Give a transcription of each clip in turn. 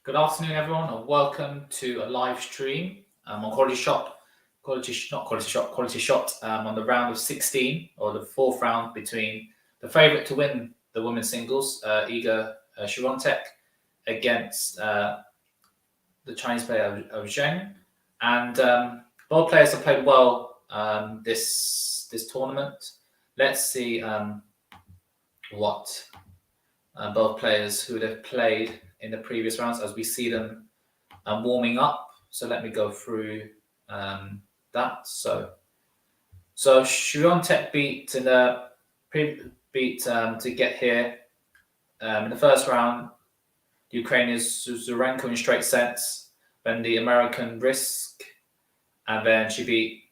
Good afternoon, everyone, and welcome to a live stream on QualityShot on the round of 16, or the fourth round between the favourite to win the women's singles, Iga Świątek, against the Chinese player of ZHENG. And both players have played well this tournament. Let's see what both players who have played in the previous rounds as we see them warming up. So let me go through that. So Świątek beat to get here in the first round. The Ukrainian's Zurenko in straight sets, then the American Risk, and then she beat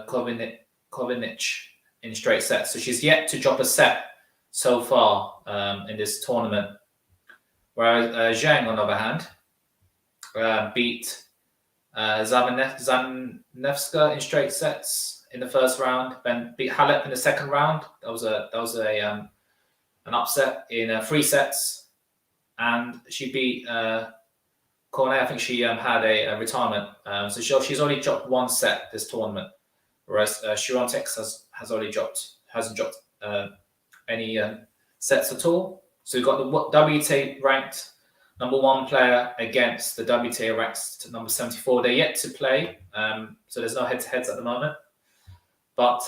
Kovinich in straight sets. So she's yet to drop a set so far in this tournament. Whereas ZHENG, on the other hand, beat Zanevska in straight sets in the first round, then beat Halep in the second round. That was an upset in 3 sets, and she beat Cornet. I think she had a retirement, so she's only dropped 1 set this tournament, whereas Świątek hasn't dropped any sets at all. So we've got the WTA ranked #1 player against the WTA ranked number 74. They're yet to play, so there's no head-to-heads at the moment. But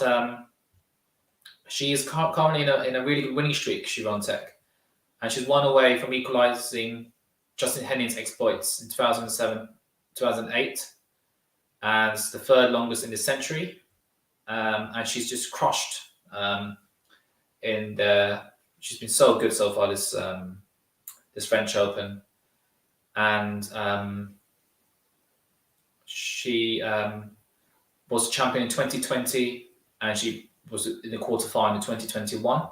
she is currently in a really good winning streak, Świątek, and she's one away from equalising Justin Hening's exploits in 2007, 2008, and it's the third longest in this century. And she's just crushed she's been so good so far this French Open, and she was champion in 2020, and she was in the quarterfinal in 2021.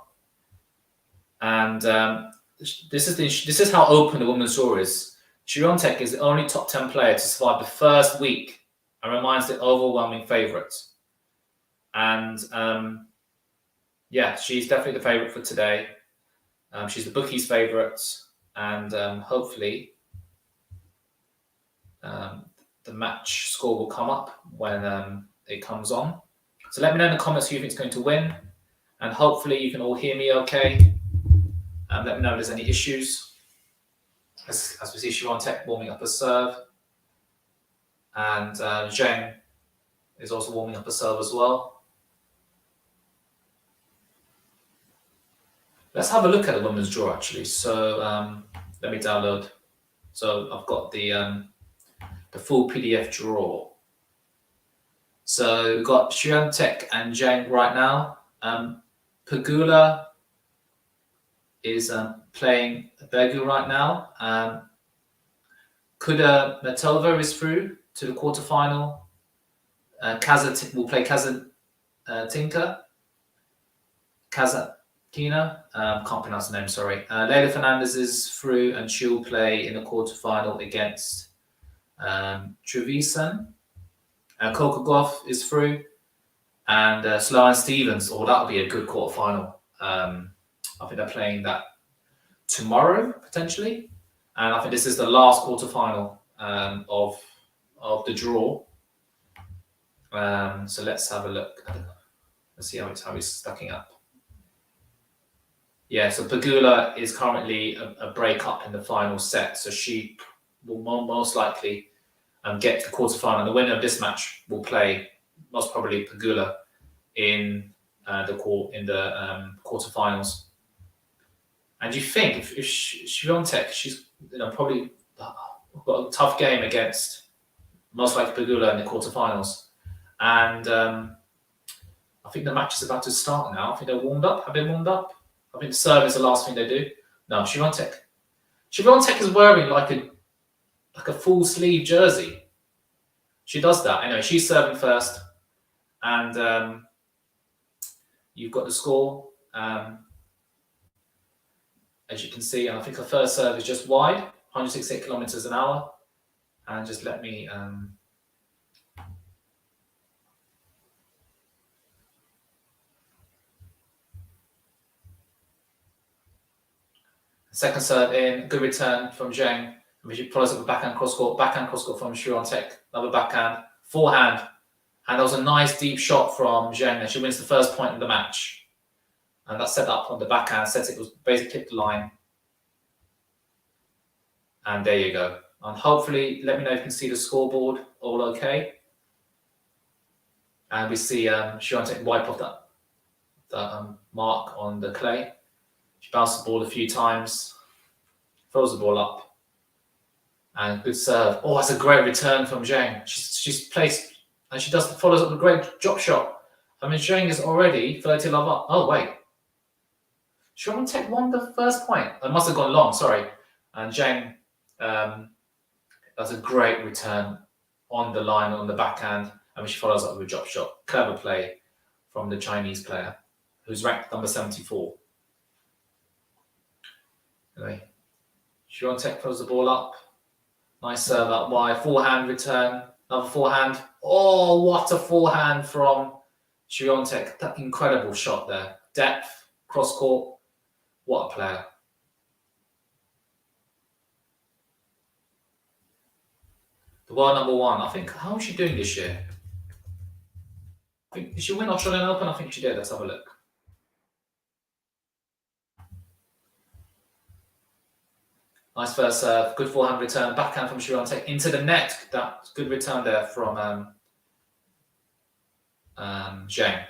And this is how open the women's draw is. Świątek is the only top 10 player to survive the first week and remains the overwhelming favourite. And yeah, she's definitely the favourite for today. She's the bookies' favourite, and hopefully the match score will come up when it comes on. So let me know in the comments who you think is going to win, and hopefully you can all hear me okay. Let me know if there's any issues. As we see Świątek warming up a serve, and ZHENG is also warming up a serve as well. Let's have a look at the women's draw actually. So let me download. So I've got the full PDF draw. So we've got Świątek and ZHENG right now. Pegula is playing Begu right now. Kudermetova is through to the quarterfinal. Will play Kazatinka. Kazatina, can't pronounce the name, sorry. Leylah Fernandez is through, and she'll play in the quarterfinal against Trevisan. Coco Gauff is through, and Sloane Stephens. Oh, that'll be a good quarterfinal. I think they're playing that tomorrow, potentially. And I think this is the last quarterfinal of the draw. So let's have a look. Let's see how it's stacking up. Yeah, so Pegula is currently a break-up in the final set. So she will most likely get to the quarterfinal. The winner of this match will play, most probably, Pegula in the quarterfinals. And you think if Świątek, she's probably got a tough game against most likely Pegula in the quarterfinals, and I think the match is about to start now. I think they're warmed up. Have they warmed up? I think the serve is the last thing they do. No, Świątek is wearing like a full sleeve jersey. She does that. Anyway, she's serving first, and you've got the score. As you can see, and I think her first serve is just wide, 168 kilometers an hour. And just let me second serve in, good return from ZHENG. She follows up with backhand cross court from Świątek, another backhand, forehand, and there was a nice deep shot from ZHENG, and she wins the first point of the match. And that's set up on the backhand, it was basically hit the line. And there you go. And hopefully, let me know if you can see the scoreboard, all okay. And we see Świątek wipe off that mark on the clay. She bounced the ball a few times, throws the ball up, and good serve. Oh, that's a great return from ZHENG. She's placed, and she follows up with a great drop shot. I mean, ZHENG is already 30 love up. Oh, wait. Świątek won the first point. It must have gone long, sorry. And ZHENG, that's a great return on the line, on the backhand. I mean, she follows up with a drop shot. Clever play from the Chinese player, who's ranked number 74. Anyway, Świątek throws the ball up. Nice serve out wide. Forehand return. Another forehand. Oh, what a forehand from Świątek. That incredible shot there. Depth, cross court. What a player. The world #1. I think, how is she doing this year? Did she win Australian Open? I think she did. Let's have a look. Nice first serve, good forehand return, backhand from Świątek into the net. That good return there from ZHENG.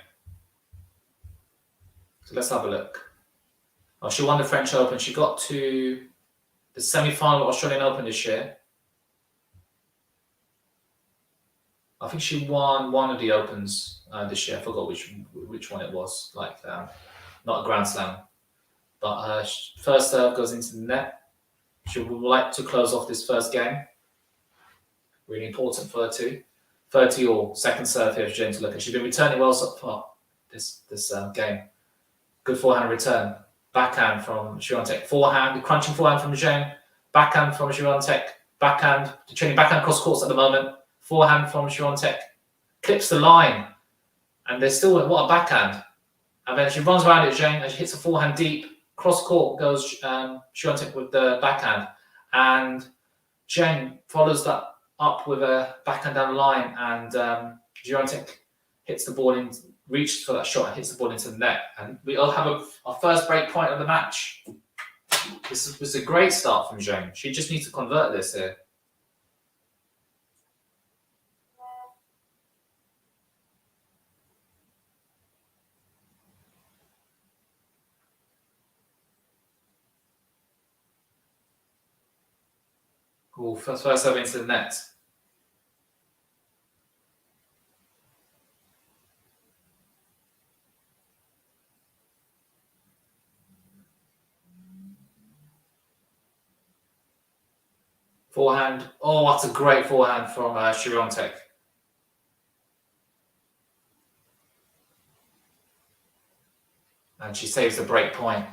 So let's have a look. Oh, she won the French Open. She got to the semi-final of Australian Open this year. I think she won one of the Opens this year. I forgot which one it was. Like not a Grand Slam, but her first serve goes into the net. She would like to close off this first game. Really important for her too. 30-all, second serve here for Jane to look at. She's been returning well so far this game. Good forehand return. Backhand from Świątek. Forehand, crunching forehand from Zheng. Backhand from Świątek. Backhand, training backhand cross courts at the moment. Forehand from Świątek. Clips the line. And there's still, what a backhand. And then she runs around it, Zheng, and she hits a forehand deep. Cross court goes Świątek with the backhand. And Zheng follows that up with a backhand down the line. And Świątek hits the ball in, reaches for that shot and hits the ball into the net. And we all have our first break point of the match. This was a great start from Zheng. She just needs to convert this here. Cool, first serve into the net. Forehand. Oh, that's a great forehand from Świątek. And she saves the break point.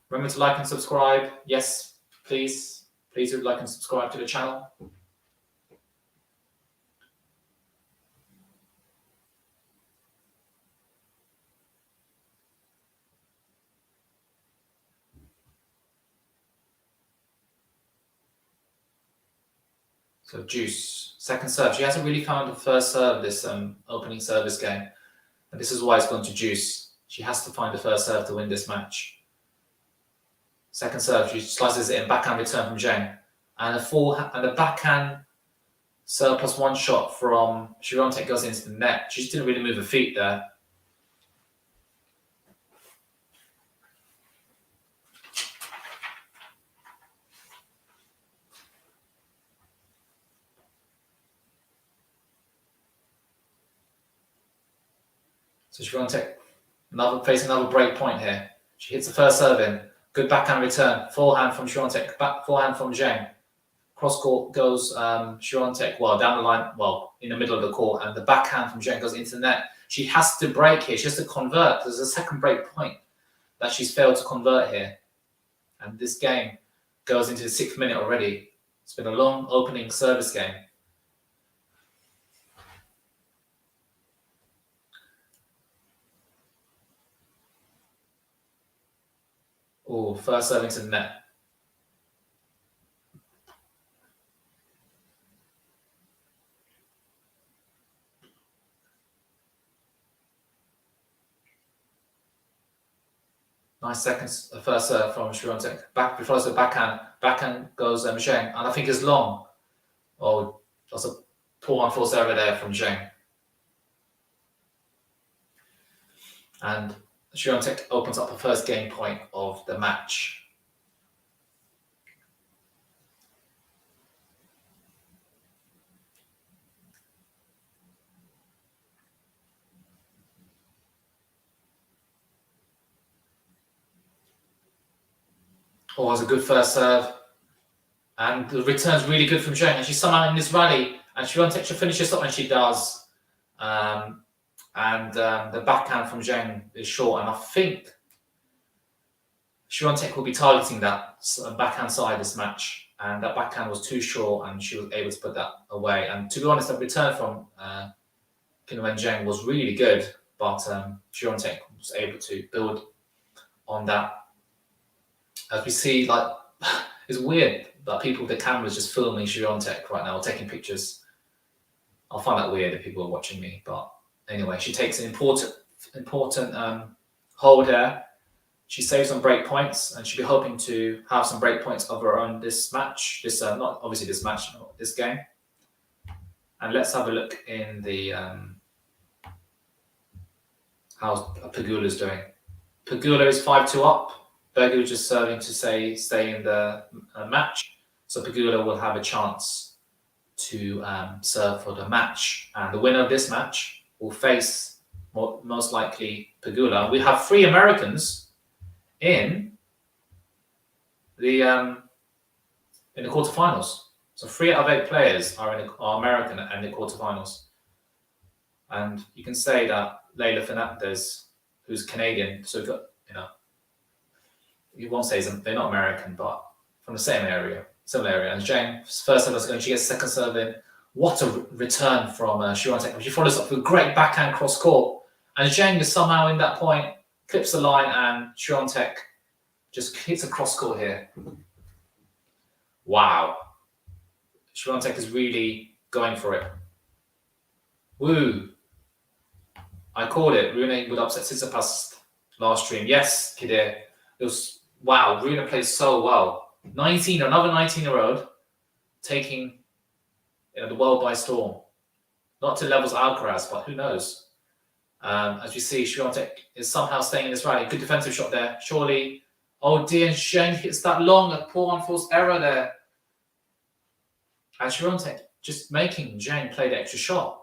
Remember to like and subscribe. Yes, please. Please do like and subscribe to the channel. So Juice, second serve. She hasn't really found the first serve this opening service game. And this is why it's gone to Juice. She has to find the first serve to win this match. Second serve, she slices it in, backhand return from Zheng. And the backhand serve plus one shot from Świątek goes into the net. She just didn't really move her feet there. So Świątek facing another break point here. She hits the first serve in. Good backhand return. Forehand from Świątek. Forehand from Zheng. Cross court goes Świątek. Well, down the line, well, in the middle of the court. And the backhand from Zheng goes into the net. She has to break here. She has to convert. There's a second break point that she's failed to convert here. And this game goes into the 6th minute already. It's been a long opening service game. Oh, first serving to the net. Nice first serve from Świątek. Before the backhand goes Zheng, and I think it's long. Oh, that's a poor on full serve there from Zheng. And Świątek opens up the first game point of the match. Oh, it's a good first serve. And the return's really good from Zheng. And she's somehow in this rally. And Świątek should finish this up, and she does. The backhand from Zheng is short, and I think Świątek will be targeting that backhand side this match, and that backhand was too short, and she was able to put that away. And to be honest, the return from Qinwen Zheng was really good, but Świątek was able to build on that. As we see, like, it's weird that people with the cameras just filming Świątek right now, or taking pictures. I'll find that weird if people are watching me, but anyway, she takes an important hold here. She saves some break points, and she'll be hoping to have some break points of her own this match. Not obviously this match, not this game. And let's have a look in the how Pegula's doing. Pegula is 5-2 up. Berger just serving to stay in the match. So Pegula will have a chance to serve for the match. And the winner of this match will face, most likely, Pegula. We have 3 Americans in the quarterfinals. So 3 out of 8 players are American in the quarterfinals. And you can say that Leylah Fernandez, who's Canadian, so got, you won't say they're not American, but from the same area, similar area. And Zheng, first serve is going, she gets second serve in. What a return from SWIATEK. She follows up with a great backhand cross court. And Zheng is somehow in that point, clips the line, and SWIATEK just hits a cross court here. Wow. SWIATEK is really going for it. Woo. I called it. Rune would upset Tsitsipas last stream. Yes, Kidir. It was, wow, Rune played so well. Another 19-year-old taking the world by storm. Not to levels of Alcaraz, but who knows? As you see, SWIATEK is somehow staying in this rally. Good defensive shot there. Surely. Oh dear, Zheng hits that long. A poor unforced error there. And SWIATEK just making Zheng play the extra shot.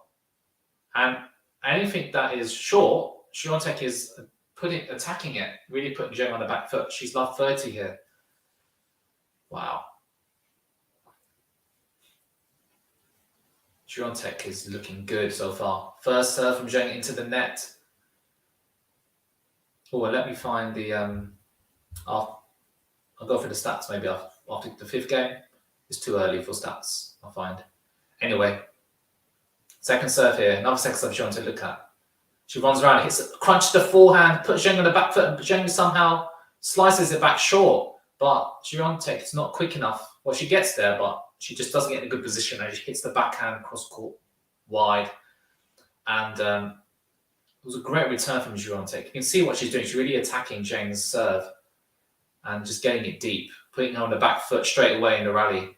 And anything that is short, SWIATEK is attacking it, really putting Zheng on the back foot. She's love 30 here. Wow. SWIATEK is looking good so far. First serve from Zheng into the net. Oh, well, let me find the... I'll go for the stats maybe after the 5th game. It's too early for stats, I'll find. Anyway, second serve here. Another second serve SWIATEK, look at. She runs around, crunches the forehand, puts Zheng on the back foot, and Zheng somehow slices it back short. But SWIATEK is not quick enough. Well, she gets there, but she just doesn't get in a good position. And she hits the backhand cross court wide. And it was a great return from SWIATEK. You can see what she's doing. She's really attacking Zheng's serve and just getting it deep, putting her on the back foot straight away in the rally.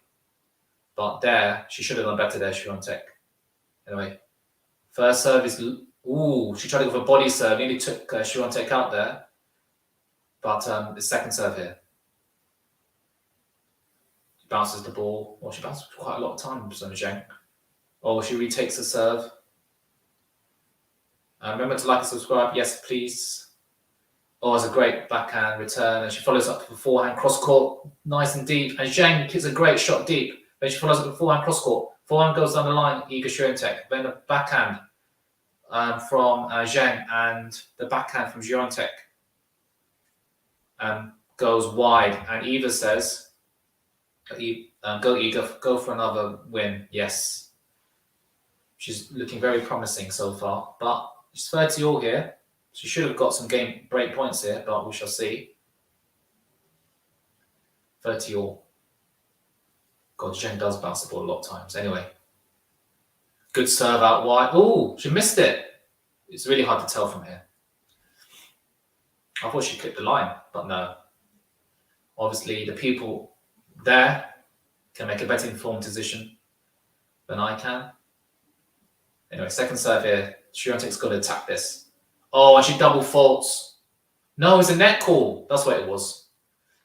But there, she should have done better there, SWIATEK. Anyway, first serve is... Ooh, she tried to go for a body serve. Nearly took SWIATEK out there. But the second serve here. She bounces the ball. Well, she bounces quite a lot of times on Zheng. Oh, she retakes the serve. Remember to like and subscribe. Yes, please. Oh, it's a great backhand return. And she follows up with a forehand cross court. Nice and deep. And Zheng hits a great shot deep. Then she follows up with a forehand cross court. Forehand goes down the line. Iga SWIATEK. Then the backhand from Zheng, and the backhand from SWIATEK goes wide. And Eva says, go Iga, go for another win. Yes. She's looking very promising so far. But she's 30 all here. She should have got some game break points here, but we shall see. 30 all. God, Zheng does bounce the ball a lot of times. Anyway. Good serve out wide. Oh, she missed it. It's really hard to tell from here. I thought she clipped the line, but no. Obviously, the people there can make a better informed decision than I can. Anyway, second serve here. SWIATEK's got to attack this. Oh, and she double faults. No, it's a net call. That's what it was.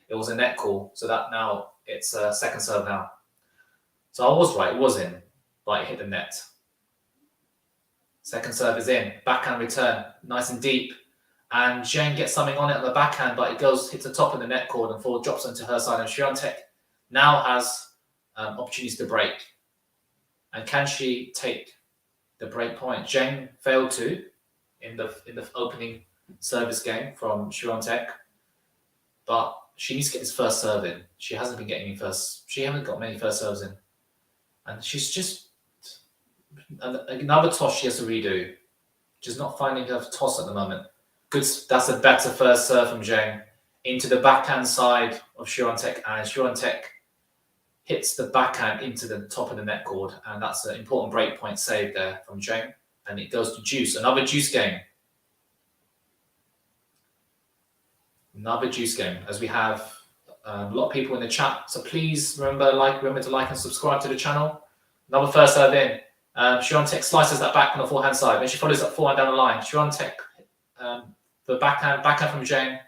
It was a net call. So that now it's a second serve now. So I was right. It was in, but it hit the net. Second serve is in. Backhand return. Nice and deep. And Zheng gets something on it on the backhand, but it hits the top of the net cord and drops onto her side. And SWIATEK now has opportunities to break. And can she take the break point? Zheng failed to in the opening service game from SWIATEK, but she needs to get this first serve in. She hasn't been getting any first. She hasn't got many first serves in, and she's just another toss she has to redo. Just not finding her toss at the moment. Good. That's a better first serve from Zheng into the backhand side of SWIATEK, and SWIATEK hits the backhand into the top of the net cord, and that's an important break point save there from Zheng. And it goes to deuce. Another deuce game. another juice game, as we have a lot of people in the chat. So please remember to like and subscribe to the channel. Another first serve in. SWIATEK slices that back on the forehand side. Then she follows up forehand down the line. SWIATEK, the backhand from Zheng.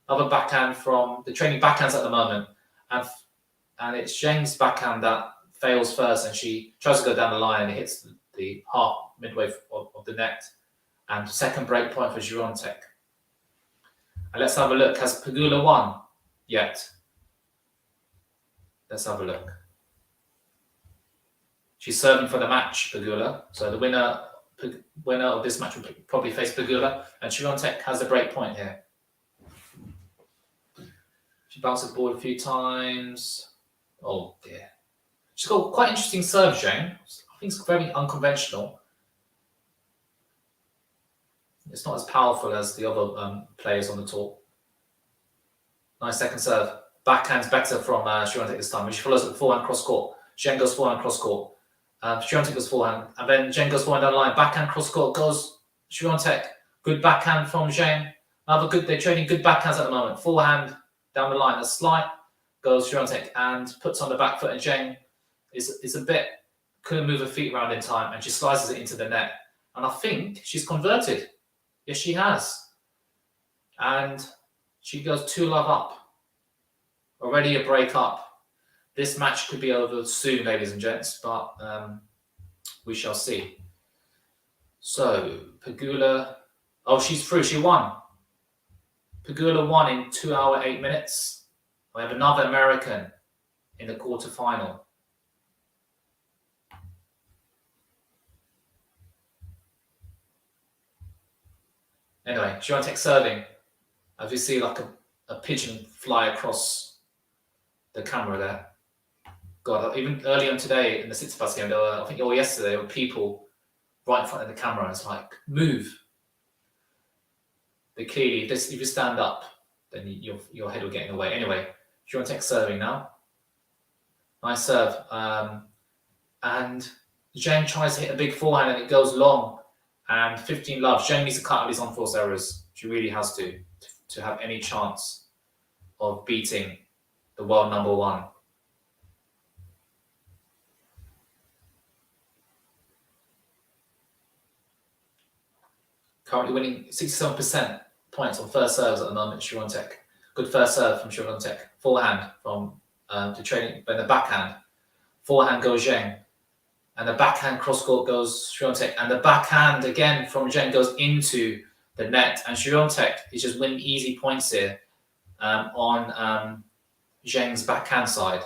Another backhand from the training backhands at the moment. And it's Zheng's backhand that fails first, and she tries to go down the line and it hits the half midway of the net. And second break point for SWIATEK. And let's have a look. Has Pegula won yet? Let's have a look. She's serving for the match, Pegula. So the winner of this match will probably face Pegula, and SWIATEK has the break point here. She bounced the ball a few times. Oh dear. She's got quite interesting serve, Zheng. I think it's very unconventional. It's not as powerful as the other players on the tour. Nice second serve. Backhand's better from SWIATEK this time. She follows up the forehand cross court. Zheng goes forehand cross court. SWIATEK goes forehand. And then Zheng goes forehand down the line. Backhand cross court goes SWIATEK. Good backhand from Zheng. They're trading good backhands at the moment. Forehand down the line. A slight goes SWIATEK and puts on the back foot. And Zheng is a bit, couldn't move her feet around in time. And she slices it into the net. And I think she's converted. Yes, she has. And she goes 2-love up. Already a break up. This match could be over soon, ladies and gents, but we shall see. So, Pegula. Oh, she's through. She won. Pegula won in 2 hours, 8 minutes. We have another American in the quarterfinal. Anyway, SWIATEK serving. As you see, like a pigeon fly across the camera there. God, even early on today in the Tsitsipas game, I think or yesterday, there were people right in front of the camera. It's like, move. They clearly, if you stand up, then your head will get in the way. Anyway, SWIATEK serving now. Nice serve. And Zheng tries to hit a big forehand and it goes long. And 15-love. Zheng needs to cut out his unforced errors. She really has to have any chance of beating the world number one. Currently winning 67% points on first serves at the moment, SWIATEK. Good first serve from SWIATEK. Forehand from the trading, then the backhand. Forehand goes Zheng. And the backhand cross-court goes SWIATEK. And the backhand again from Zheng goes into the net. And SWIATEK is just winning easy points here on Zheng's backhand side.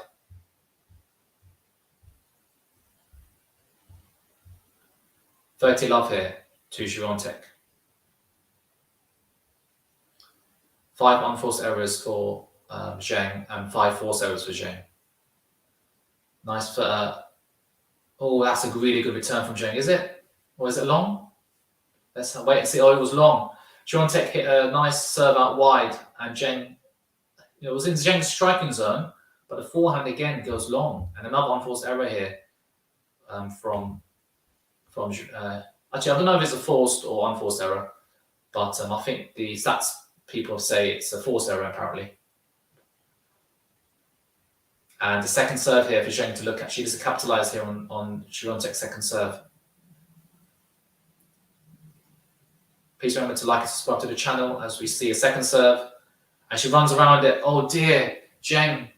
$30 here to SWIATEK. 5 unforced errors for Zheng and 5 forced errors for Zheng. Nice for... oh, that's a really good return from Zheng, is it? Or is it long? Let's wait and see. Oh, it was long. SWIATEK hit a nice serve out wide, and Zheng, it was in Zheng's striking zone, but the forehand again goes long, and another unforced error here from actually, I don't know if it's a forced or unforced error, but I think the stats people say it's a forced error apparently. And the second serve here for Zheng to look at. She needs to capitalize here on SWIATEK's second serve. Please remember to like and subscribe to the channel as we see a second serve. And she runs around it. Oh dear, Zheng.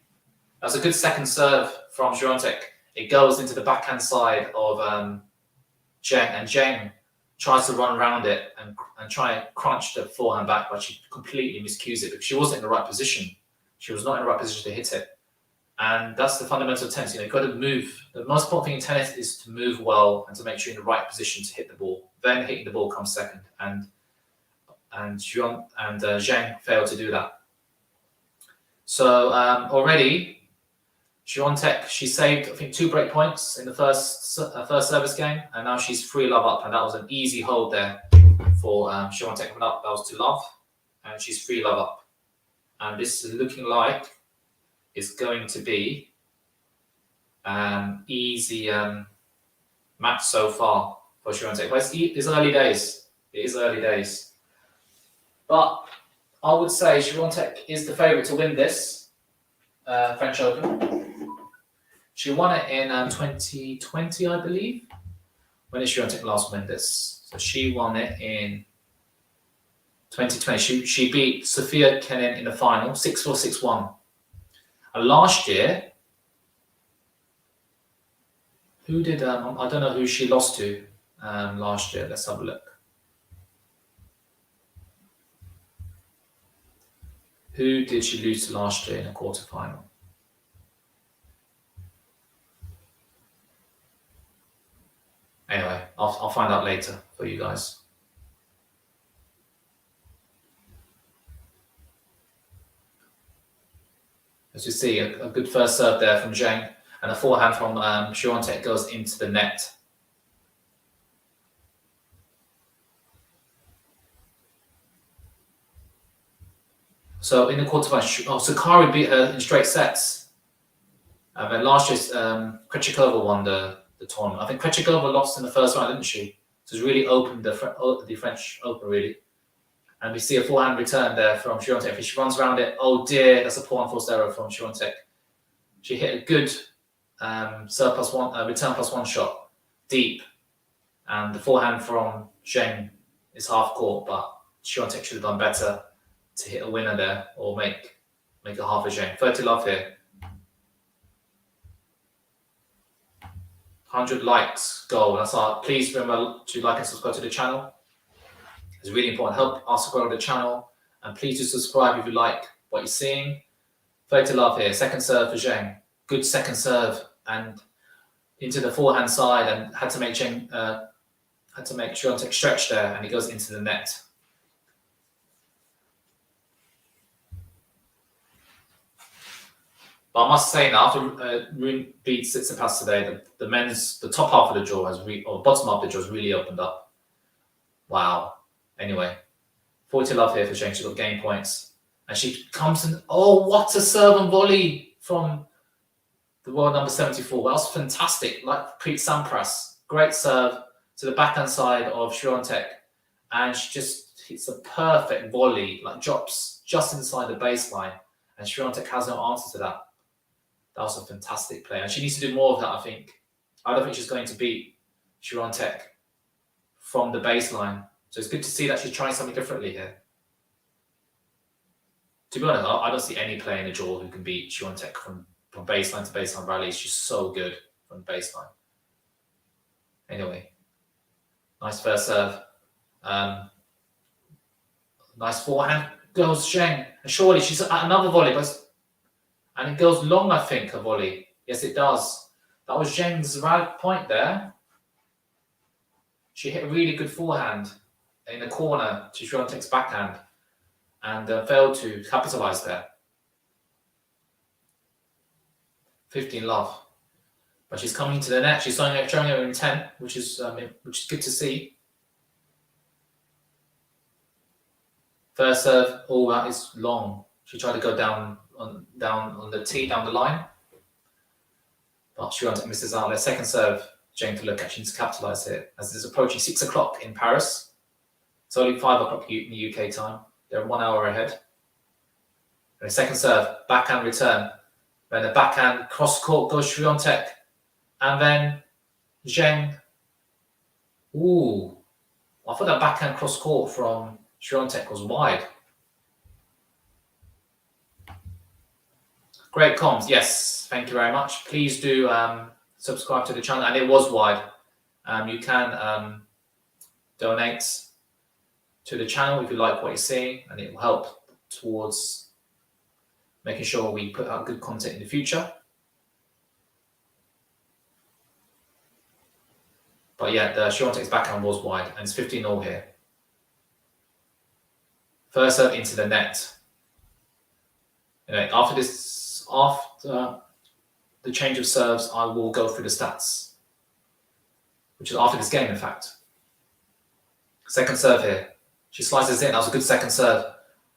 That's a good second serve from SWIATEK. It goes into the backhand side of Zheng. And Zheng tries to run around it and try and crunch the forehand back, but she completely miscues it because she wasn't in the right position. She was not in the right position to hit it. And that's the fundamental of tennis. You've got to move. The most important thing in tennis is to move well and to make sure you're in the right position to hit the ball. Then hitting the ball comes second. And Zheng failed to do that. So already, SWIATEK, she saved, I think, 2 break points in the first service game. And now she's 3-love up. And that was an easy hold there for SWIATEK coming up. That was 2-love. And she's 3-love up. And this is looking like it's going to be an easy match so far for SWIATEK. But it's early days. It is early days. But I would say Świątek is the favourite to win this French Open. She won it in 2020, I believe. When did Świątek last win this? So she won it in 2020. She beat Sofia Kenin in the final, 6-4, 6-1. And last year, who did, I don't know who she lost to last year. Let's have a look. Who did she lose to last year in a quarterfinal? Anyway, I'll find out later for you guys. As you see, a good first serve there from ZHENG, and a forehand from Świątek goes into the net. So in the quarterfinals, Sakari beat her in straight sets. And last year, Krejcikova won the tournament. I think Krejcikova lost in the first round, didn't she? So it's really opened the French Open, really. And we see a forehand return there from Świątek. If she runs around it, oh dear, that's a poor unforced error from Świątek. She hit a good serve plus one, return plus one shot, deep. And the forehand from ZHENG is half court, but Świątek should have done better to hit a winner there or make a half a ZHENG. 30 love here. 100 likes, goal. That's our. Please remember to like and subscribe to the channel. It's really important. Help us grow the channel, and please do subscribe if you like what you're seeing. 30 love here. Second serve for ZHENG. Good second serve and into the forehand side, and had to make Świątek stretch there, and he goes into the net. But I must say now, after Rune beat Tsitsipas today, the top half of the draw or bottom half of the draw has really opened up. Wow. Anyway, 40 love here for ZHENG. She got game points, and she comes in. Oh, what a serve and volley from the world number 74. That was fantastic. Like Preet Sampras, great serve to the backhand side of Świątek, and she just hits a perfect volley, like drops just inside the baseline, and Świątek has no answer to that. That was a fantastic play, and she needs to do more of that, I think. I don't think she's going to beat Świątek from the baseline. So it's good to see that she's trying something differently here. To be honest, I don't see any player in the draw who can beat Świątek from baseline to baseline rallies. She's so good from baseline. Anyway, nice first serve. Nice forehand. Goes ZHENG. And surely she's at another volley, and it goes long, I think, a volley. Yes, it does. That was ZHENG's right point there. She hit a really good forehand in the corner to Świątek's backhand and failed to capitalize there. 15 love. But she's coming to the net. She's showing her intent, which is good to see. First serve, oh, that is long. She tried to go down on the tee, down the line. But Świątek misses out there. Second serve, ZHENG to look at. She needs to capitalize here as it's approaching 6 o'clock in Paris. It's only 5 o'clock in the UK time. They're 1 hour ahead. And the second serve, backhand return. Then the backhand cross court goes Świątek. And then ZHENG. Ooh. I thought that backhand cross court from Świątek was wide. Great comms. Yes, thank you very much. Please do subscribe to the channel. And it was wide. You can donate to the channel if you like what you're seeing, and it will help towards making sure we put out good content in the future. But yeah, the Świątek's backhand was wide, and it's 15-0 here. First serve into the net. Anyway, after the change of serves, I will go through the stats, which is after this game, in fact. Second serve here. She slices in. That was a good second serve.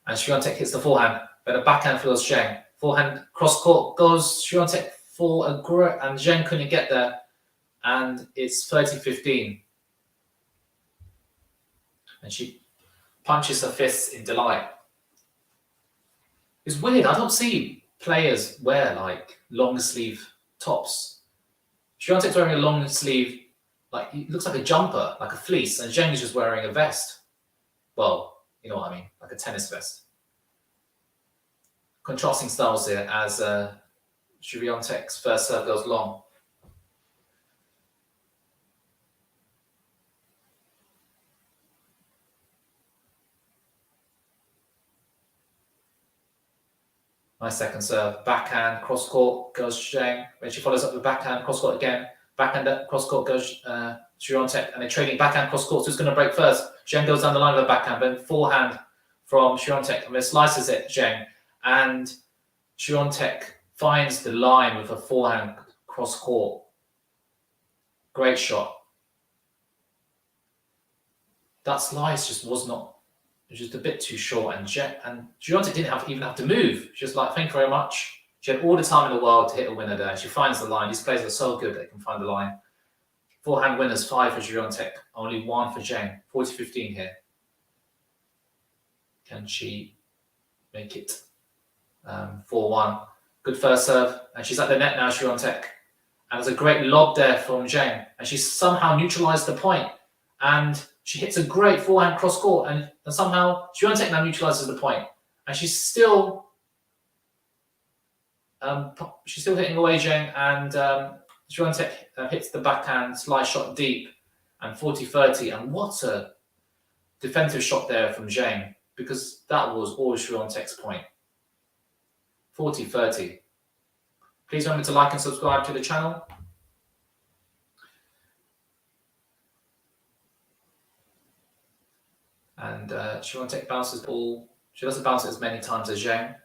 And Świątek hits the forehand. But a backhand for ZHENG. Forehand cross court goes Świątek for a grip, and ZHENG couldn't get there. And it's 30-15. And she punches her fists in delight. It's weird. I don't see players wear like long sleeve tops. Świątek's wearing a long sleeve, like it looks like a jumper, like a fleece, and ZHENG is just wearing a vest. Well, you know what I mean, like a tennis vest. Contrasting styles here as Świątek's first serve goes long. Nice second serve, backhand, cross court goes ZHENG. When she follows up with backhand, cross court again, backhand, cross court goes Świątek, and they're trading backhand, cross court. So who's going to break first? ZHENG goes down the line with a backhand, then forehand from Świątek, and then slices it, ZHENG, and Świątek finds the line with a forehand cross court. Great shot. That slice just was not. It was just a bit too short, and Świątek didn't even have to move. She was like, "Thank you very much." She had all the time in the world to hit a winner there. She finds the line. These players are so good they can find the line. Forehand winners, 5 for Świątek, only 1 for ZHENG. 40-15 here. Can she make it 4-1? Good first serve, and she's at the net now, Świątek. And there's a great lob there from ZHENG, and she's somehow neutralized the point. And she hits a great forehand cross court, and somehow Świątek now neutralizes the point, and she's still hitting away, ZHENG, and Świątek hits the backhand slice shot deep, and 40-30. And what a defensive shot there from ZHENG, because that was all Świątek's point. 40-30. Please remember to like and subscribe to the channel. And Świątek bounces ball. She doesn't bounce it as many times as ZHENG,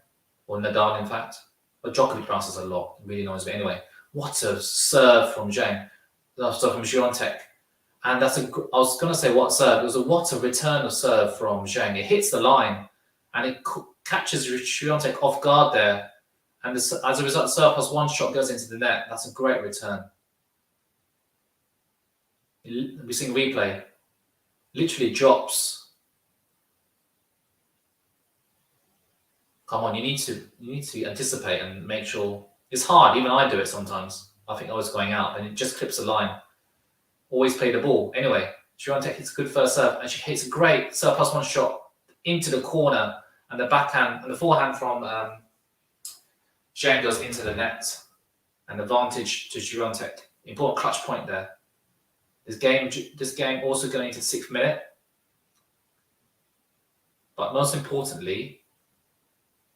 or Nadal, in fact. But Djokovic bounces a lot. It really annoys me. Anyway, what a serve from ZHENG. So from Świątek. And I was going to say what serve. It was what a return of serve from ZHENG. It hits the line, and it catches Świątek off guard there. And as a result, the serve plus 1 shot goes into the net. That's a great return. We're seeing replay. Literally drops. Come on, you need to anticipate and make sure. It's hard. Even I do it sometimes. I think I was going out, and it just clips the line. Always play the ball. Anyway, Świątek hits a good first serve, and she hits a great serve plus 1 shot into the corner, and the backhand and the forehand from ZHENG goes into the net. An advantage to Świątek. Important clutch point there. This game also going into the 6th minute. But most importantly,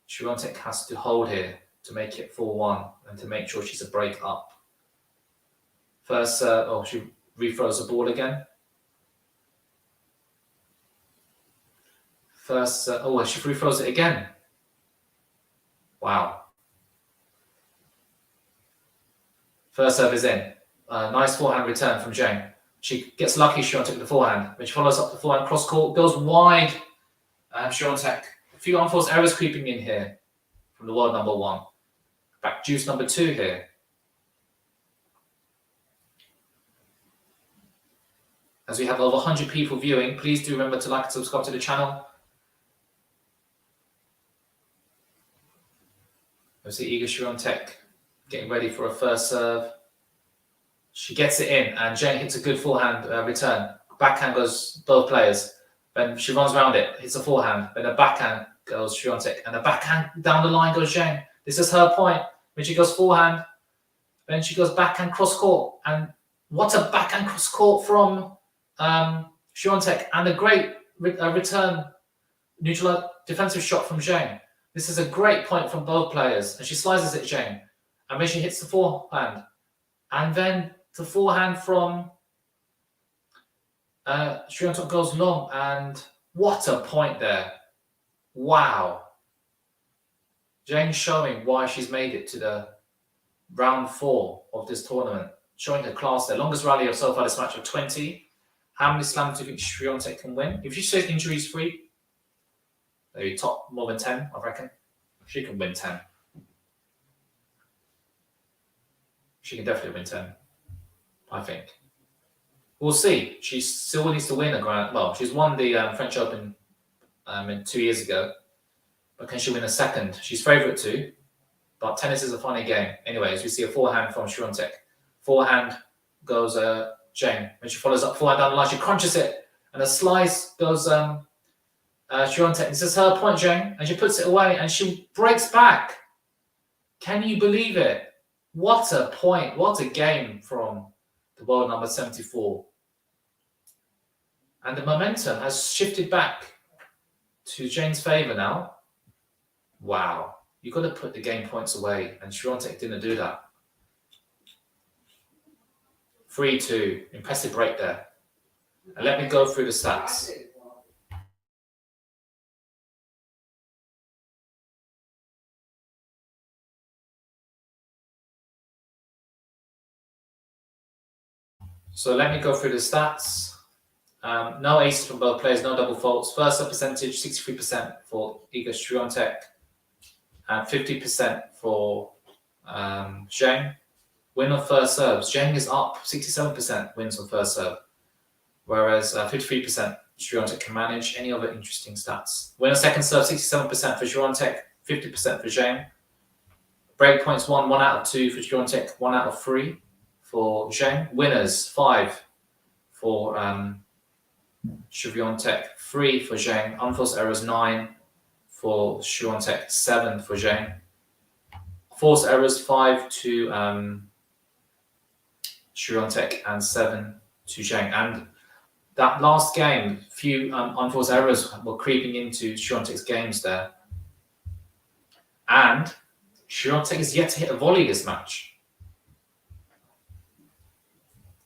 Świątek has to hold here to make it 4-1 and to make sure she's a break up. First, she refroze the ball again. First, she refroze it again. Wow. First serve is in. Nice forehand return from ZHENG. She gets lucky, Świątek, with the forehand. When she follows up the forehand cross court, goes wide. Świątek. A few unforced errors creeping in here from the world number 1. Back juice number 2 here. As we have over 100 people viewing, please do remember to like and subscribe to the channel. We see Iga Świątek getting ready for a first serve. She gets it in, and ZHENG hits a good forehand return. Backhand goes both players. Then she runs around it, hits a forehand. Then a backhand goes Świątek, and a backhand down the line goes ZHENG. This is her point. When she goes forehand, then she goes backhand cross court, and what a backhand cross court from Świątek, and a great return neutral defensive shot from ZHENG. This is a great point from both players, and she slices it ZHENG, and then she hits the forehand, and then the forehand from Świątek goes long, and what a point there. Wow. ZHENG showing why she's made it to the round 4 of this tournament, showing her class there. Longest rally so far this match of 20. How many slams do you think Świątek can win? If she stays injuries free, maybe top more than 10, I reckon. She can win 10. She can definitely win 10, I think. We'll see. She still needs to win a grand. Well, she's won the French Open 2 years ago. but can she win a second? She's favourite to, but tennis is a funny game. Anyways, we see a forehand from SWIATEK. Forehand goes Zheng. When she follows up forehand down the line, she crunches it, and a slice goes SWIATEK. This is her point, Zheng, and she puts it away, and she breaks back. Can you believe it? What a point! What a game from the world number 74. And the momentum has shifted back to Zheng's favour now. Wow. You've got to put the game points away, and SWIATEK didn't do that. 3-2. Impressive break there. And let me go through the stats. So let me go through the stats. No aces from both players, no double faults. First serve percentage, 63% for Iga Świątek and 50% for Zheng. Win on first serves. Zheng is up 67% wins on first serve, whereas 53% Świątek can manage. Any other interesting stats? Win on second serve, 67% for Świątek, 50% for Zheng. Break points 1 out of 2 for Świątek, 1 out of 3 for Zheng. Winners 5 for Świątek, 3 for Zheng. Unforced errors 9 for Świątek, 7 for Zheng. Forced errors 5 to Świątek and 7 to Zheng. And that last game, few unforced errors were creeping into Świątek's games there. And Świątek is yet to hit a volley this match,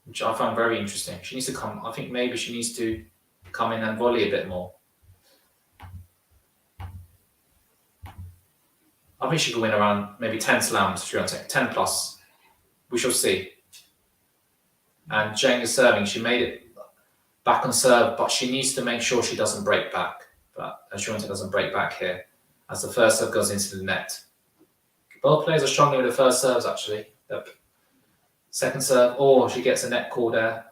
which I found very interesting. She needs to come, I think maybe she needs to come in and volley a bit more. I think she could win around maybe 10 slams, Świątek, 10 plus. We shall see. And Zheng is serving. She made it back on serve, but she needs to make sure she doesn't break back. But Świątek doesn't break back here as the first serve goes into the net. Both players are struggling with the first serves, actually. The second serve, she gets a net call there.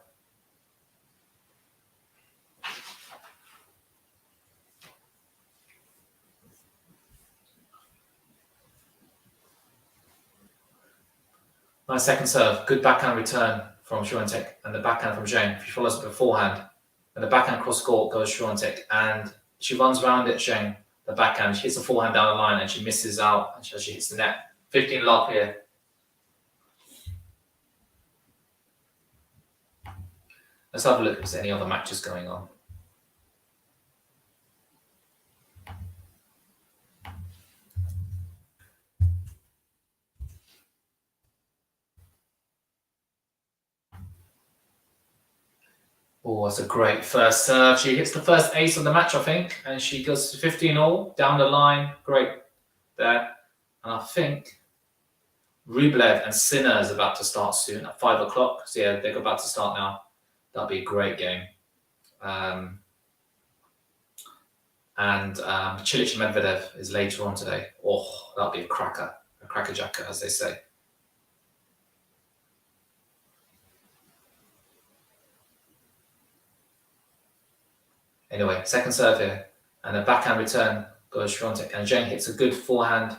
Nice second serve. Good backhand return from Świątek, and the backhand from Zheng. She follows up with forehand, and the backhand cross court goes Świątek, and she runs around it, Zheng. The backhand, she hits the forehand down the line, and she misses out, and she hits the net. 15 love here. Let's have a look if there's any other matches going on. Oh, that's a great first serve. She hits the first ace of the match, I think, and she goes 15-all down the line. Great there. And I think Rublev and Sinner is about to start soon at 5 o'clock. So yeah, they're about to start now. That'll be a great game. And Cilic Medvedev is later on today. Oh, that'll be a crackerjacker, as they say. Anyway, second serve here, and a backhand return goes Świątek, and Zheng hits a good forehand.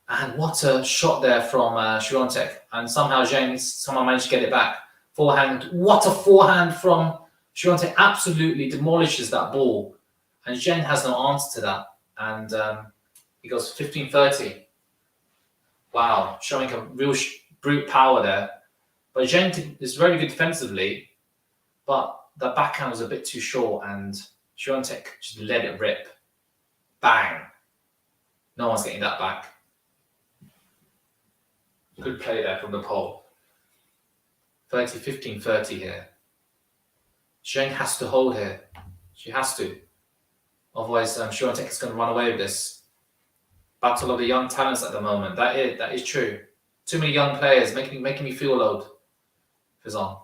And what a shot there from Świątek, and somehow Zheng managed to get it back. Forehand, what a forehand from Świątek, absolutely demolishes that ball. And Zheng has no answer to that, and he goes 15-30. Wow, showing a real brute power there. But Zheng is very good defensively, but the backhand was a bit too short, and Świątek just let it rip. Bang. No one's getting that back. Good play there from the pole. 15-30 here. Zheng has to hold here. She has to. Otherwise, Świątek is going to run away with this. Battle of the young talents at the moment. That is true. Too many young players making me feel old. Fizon.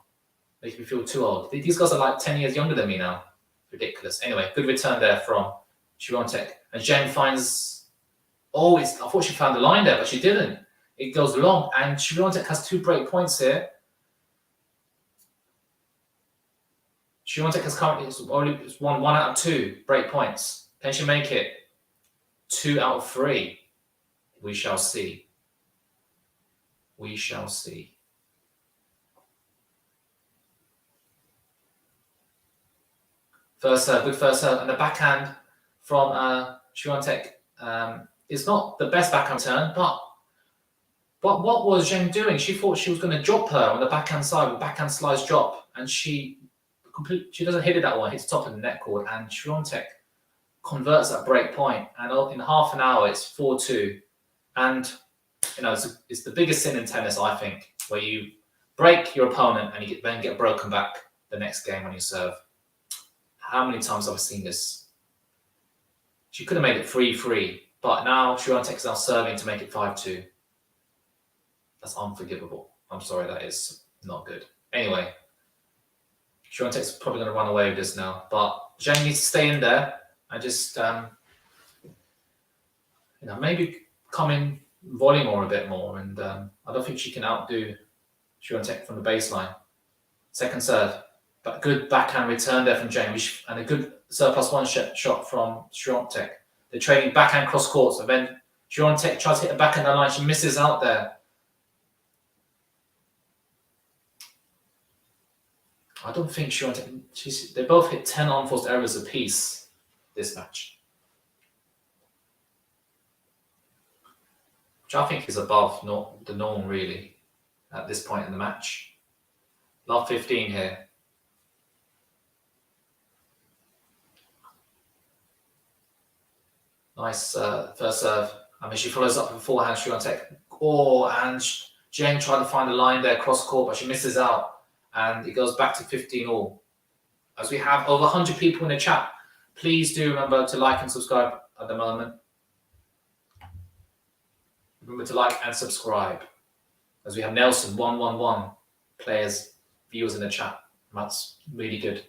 Making me feel too old. These guys are like 10 years younger than me now. Ridiculous. Anyway, good return there from Świątek. And Zheng finds... I thought she found the line there, but she didn't. It goes long, and Świątek has 2 break points here. Świątek has currently only won 1 out of 2 break points. Can she make it? 2 out of 3. We shall see. We shall see. First serve, good first serve, and the backhand from SWIATEK is not the best backhand turn, but what was Zheng doing? She thought she was going to drop her on the backhand side with backhand slice drop, and she doesn't hit it that one, hits the top of the net cord, and SWIATEK converts that break point, and in half an hour it's 4-2. And it's the biggest sin in tennis, I think, where you break your opponent and you then get broken back the next game when you serve. How many times have I seen this? She could have made it 3-3, but now SWIATEK is now serving to make it 5-2. That's unforgivable. I'm sorry, that is not good. Anyway, SWIATEK's probably going to run away with this now, but Zheng needs to stay in there and just, maybe come in volume or a bit more. And I don't think she can outdo SWIATEK from the baseline. Second serve, but good backhand return there from Zheng, and a good serve +1 shot from SWIATEK. They're trading backhand cross courts, and then SWIATEK tries to hit the backhand line. She misses out there. I don't think SWIATEK. They both hit 10 unforced errors apiece this match, which I think is above the norm really at this point in the match. Love 15 here. Nice first serve. I mean, she follows up with forehand, SWIATEK. And Zheng tried to find the line there, cross court, but she misses out. And it goes back to 15-all. As we have over 100 people in the chat, please do remember to like and subscribe at the moment. Remember to like and subscribe. As we have Nelson, 111 players, viewers in the chat. That's really good.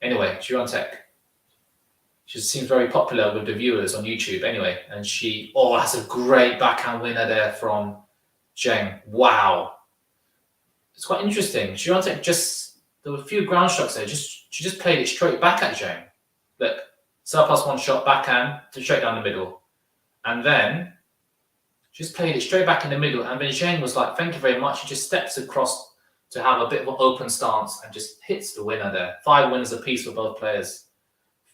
Anyway, SWIATEK. She seems very popular with the viewers on YouTube anyway. And that's a great backhand winner there from Zheng. Wow. It's quite interesting. SWIATEK there were a few ground strokes there. She just played it straight back at Zheng. Look, serve +1 shot, backhand to straight down the middle. And then she just played it straight back in the middle. And then Zheng was like, thank you very much. She just steps across to have a bit of an open stance and just hits the winner there. 5 winners apiece for both players.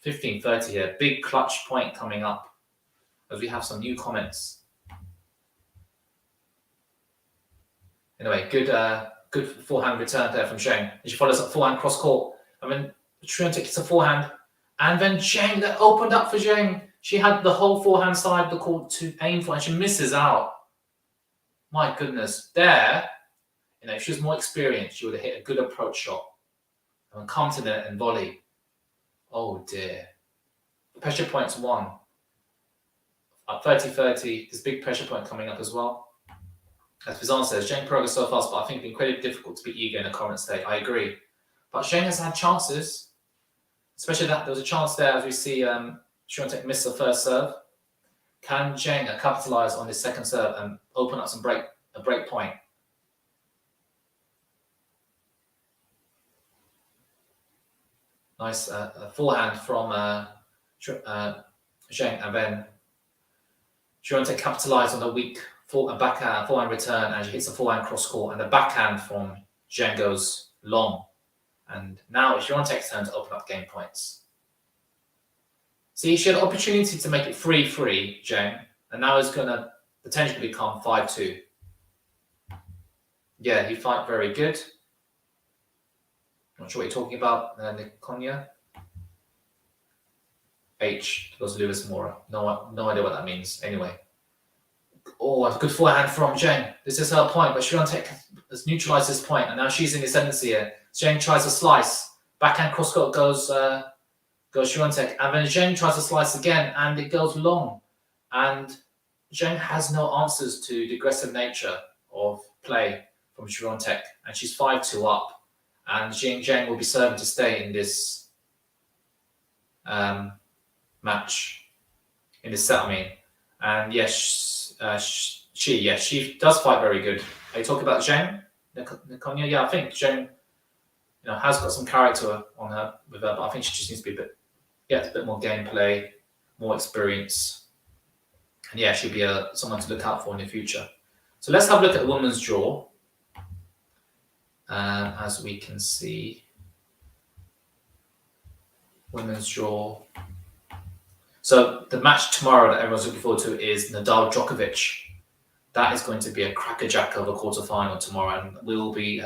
15-30 here. Big clutch point coming up as we have some new comments. Anyway, good forehand return there from Zheng. And she follows up forehand cross court. And then SWIATEK hits a forehand. And then Zheng, that opened up for Zheng. She had the whole forehand side of the court to aim for, and she misses out. My goodness. There, if she was more experienced, she would have hit a good approach shot and come to the net and volley. Oh dear. The pressure point's 1. At 30-30, this big pressure point coming up as well. As Fizan says, Zheng progress so fast, but I think it's incredibly difficult to beat Iga in the current state. I agree. But Zheng has had chances, especially that there was a chance there as we see SWIATEK miss the first serve. Can Zheng capitalize on this second serve and open up a break point? Nice forehand from Zheng, and then SWIATEK capitalize on the weak forehand return, and she hits a forehand cross court, and the backhand from Zheng goes long. And now it's SWIATEK's turn to open up game points. See, she had an opportunity to make it 3-3, Zheng, and now it's going to potentially become 5-2. Yeah, he fight very good. Not sure what you're talking about, Nikonya. H was Lewis Mora. No idea what that means. Anyway. Oh, a good forehand from Zheng. This is her point, but SWIATEK has neutralized this point, and now she's in the ascendancy here. Zheng tries a slice. Backhand cross court goes SWIATEK, and then Zheng tries to slice again, and it goes long. And Zheng has no answers to the aggressive nature of play from SWIATEK, and she's 5-2 up. And Zheng will be serving to stay in this match, in this set, I mean. And yes, she does fight very good. Are you talking about Zheng? Nikonya? Yeah, I think Zheng has got some character on her with her, but I think she just needs to be a bit more gameplay, more experience. And yeah, she'll be someone to look out for in the future. So let's have a look at the women's draw. As we can see, women's draw. So the match tomorrow that everyone's looking forward to is Nadal Djokovic. That is going to be a crackerjack of a quarterfinal tomorrow, and we will be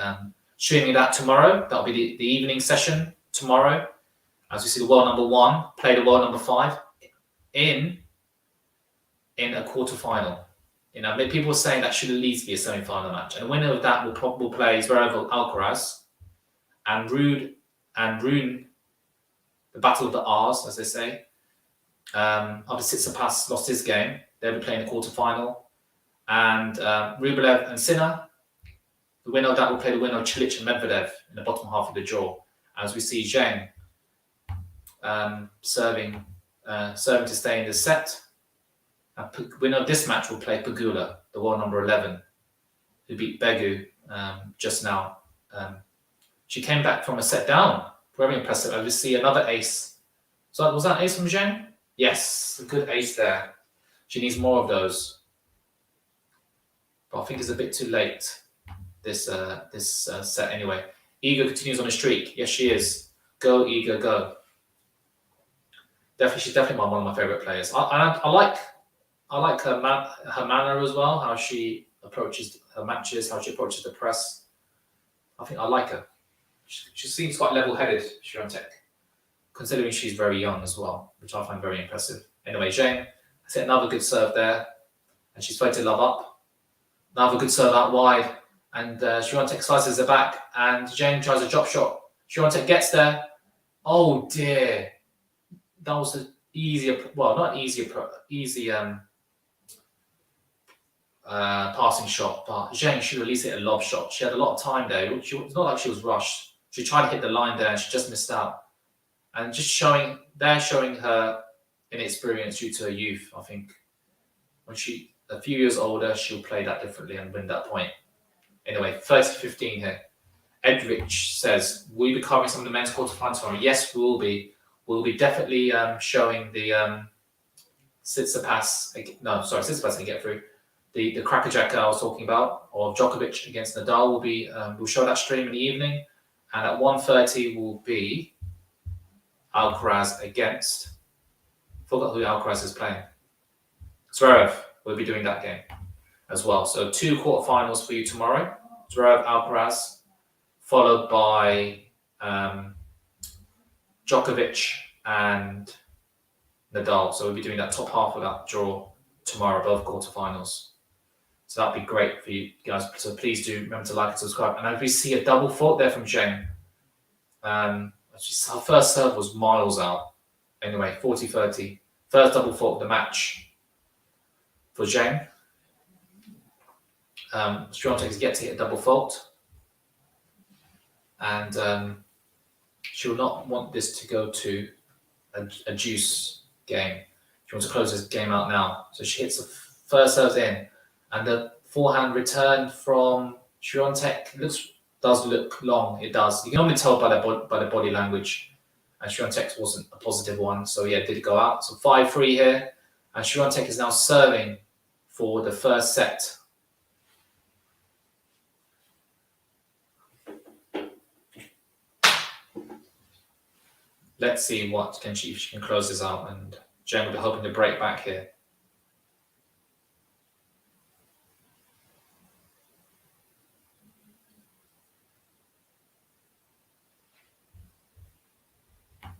streaming that tomorrow. That'll be the evening session tomorrow. As we see, the world number 1 play the world number 5 in a quarterfinal. You know, people are saying that should at least be a semi-final match, and the winner of that will play Zverev Alcaraz and Rune, the battle of the R's, as they say. After Tsitsipas lost his game, they'll be playing the quarterfinal. And Rublev and Sinner, the winner of that will play the winner of Cilic and Medvedev in the bottom half of the draw. As we see Zheng serving to stay in the set. Winner of this match will play Pegula, the world number 11, who beat Begu just now. She came back from a set down. Very impressive. I just see another ace. So was that an ace from Zheng? Yes, a good ace there. She needs more of those. But I think it's a bit too late, this set anyway. Iga continues on a streak. Yes, she is. Go, Iga, go. She's definitely one of my favourite players. I like her manner as well, how she approaches her matches, how she approaches the press. I think I like her. She seems quite level-headed, Świątek, considering she's very young as well, which I find very impressive. Anyway, Zheng, I see another good serve there, and she's played to love up. Another good serve out wide, and Świątek slices it back, and Zheng tries a drop shot. Świątek gets there. Oh dear, that was an easier, well, not easy passing shot, but Zheng should at least hit a lob shot. She had a lot of time there. It's not like she was rushed. She tried to hit the line there, and she just missed out. And just showing her inexperience due to her youth. I think when she a few years older, she'll play that differently and win that point. Anyway, 30-15 here. Edrich says, will you be covering some of the men's quarterfinals tomorrow? Yes, we will be. We'll be definitely showing the Tsitsipas can get through. The crackerjack I was talking about, or Djokovic against Nadal, will be. We'll show that stream in the evening, and at 1:30 will be Alcaraz against. Forgot who Alcaraz is playing. Zverev will be doing that game as well. So 2 quarterfinals for you tomorrow. Zverev, Alcaraz, followed by Djokovic and Nadal. So we'll be doing that top half of that draw tomorrow, both quarterfinals. So that'd be great for you guys. So please do remember to like and subscribe. And if we see a double fault there from Zheng, our first serve was miles out. Anyway, 40-30. First double fault of the match for Zheng. Świątek is yet to hit a double fault. And she will not want this to go to a deuce game. She wants to close this game out now. So she hits the first serve in. And the forehand return from Świątek does look long. It does. You can only tell by the body language. And Świątek's wasn't a positive one. So yeah, did it go out? So 5-3 here. And Świątek is now serving for the first set. Let's see if she can close this out. And Zheng will be hoping to break back here.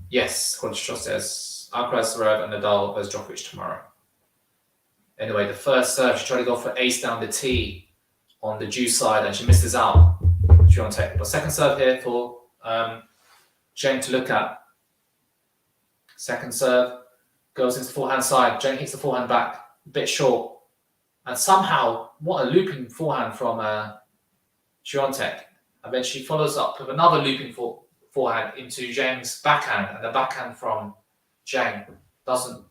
Yes, QualityShot says Alcaraz, Zverev, and Nadal versus Djokovic tomorrow. Anyway, the first serve, she tried to go for ace down the tee on the deuce side, and she misses out. Świątek. But second serve here for Zheng to look at. Second serve goes into the forehand side. Zheng hits the forehand back, a bit short. And somehow, what a looping forehand from Świątek. And then she follows up with another looping forehand into Zheng's backhand. And the backhand from Zheng doesn't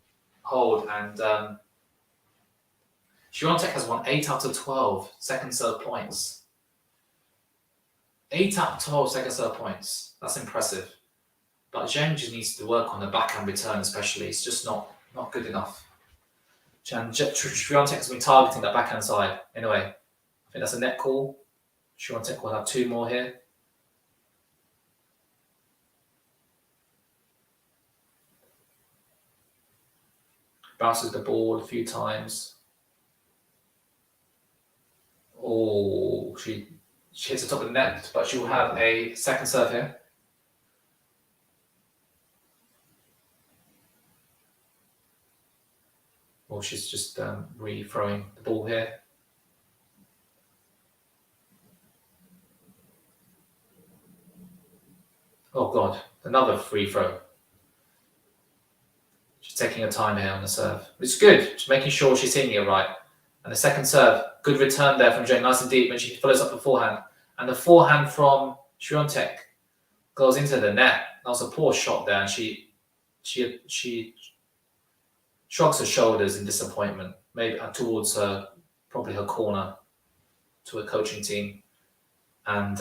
hold. And Świątek has won 8 out of 12 second serve points. 8 out of 12 second serve points. That's impressive. But Zheng just needs to work on the backhand return especially. It's just not good enough. Swiatek has been targeting that backhand side. Anyway, I think that's a net call. Swiatek will have 2 more here. Bounces the ball a few times. Oh, she hits the top of the net, but she will have a second serve here. Well, she's just re-throwing the ball here. Oh God, another free throw. She's taking her time here on the serve. It's good. She's making sure she's hitting it right. And the second serve, good return there from Zheng, nice and deep, and she follows up the forehand. And the forehand from Swiatek goes into the net. That was a poor shot there, and she shrugs her shoulders in disappointment, maybe towards her, probably her corner, to her coaching team. And